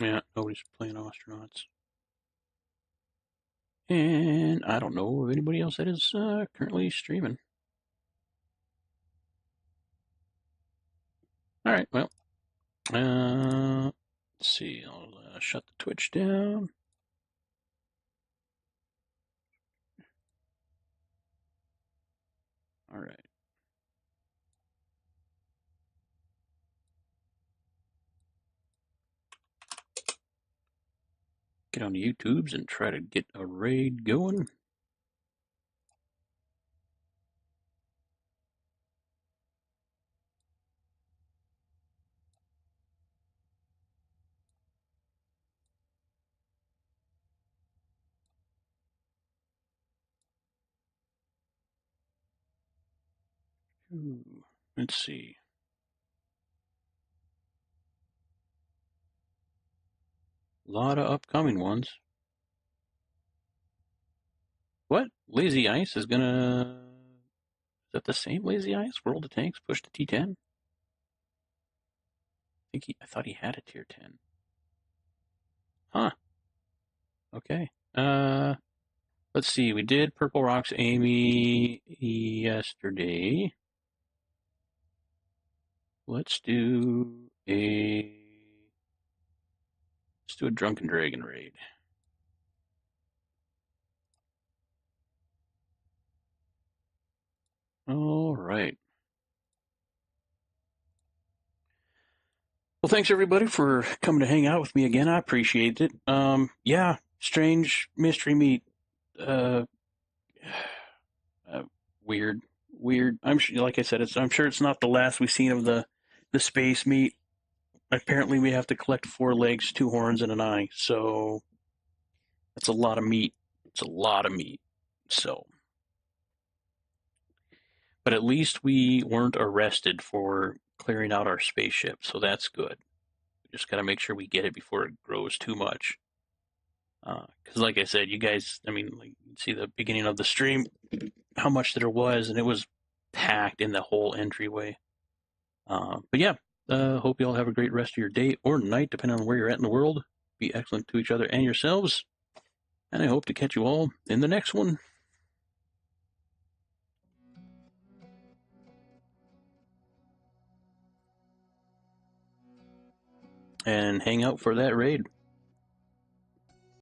Yeah, nobody's playing Ostranauts. And I don't know of anybody else that is currently streaming. All right, well, let's see. I'll shut the Twitch down. All right. Get on YouTube's and try to get a raid going. Ooh, let's see. A lot of upcoming ones. What? Lazy Ice is gonna... Is that the same Lazy Ice? World of Tanks push to T10? I thought he had a tier 10. Huh. Okay. Let's see. We did Purple Rocks Amy yesterday. Let's do a Drunken Dragon raid. All right. Well, thanks everybody for coming to hang out with me again. I appreciate it. Yeah, strange mystery meat. Uh, uh weird. I'm sure, like I said, I'm sure it's not the last we've seen of the space meat. Apparently, we have to collect 4 legs, 2 horns, and an eye. So that's a lot of meat. It's a lot of meat. So, but at least we weren't arrested for clearing out our spaceship. So that's good. We just got to make sure we get it before it grows too much. Because, like I said, you guys, I mean, like, you see the beginning of the stream, how much there was, and it was packed in the whole entryway. But yeah, hope you all have a great rest of your day or night, depending on where you're at in the world. Be excellent to each other and yourselves. And I hope to catch you all in the next one. And hang out for that raid.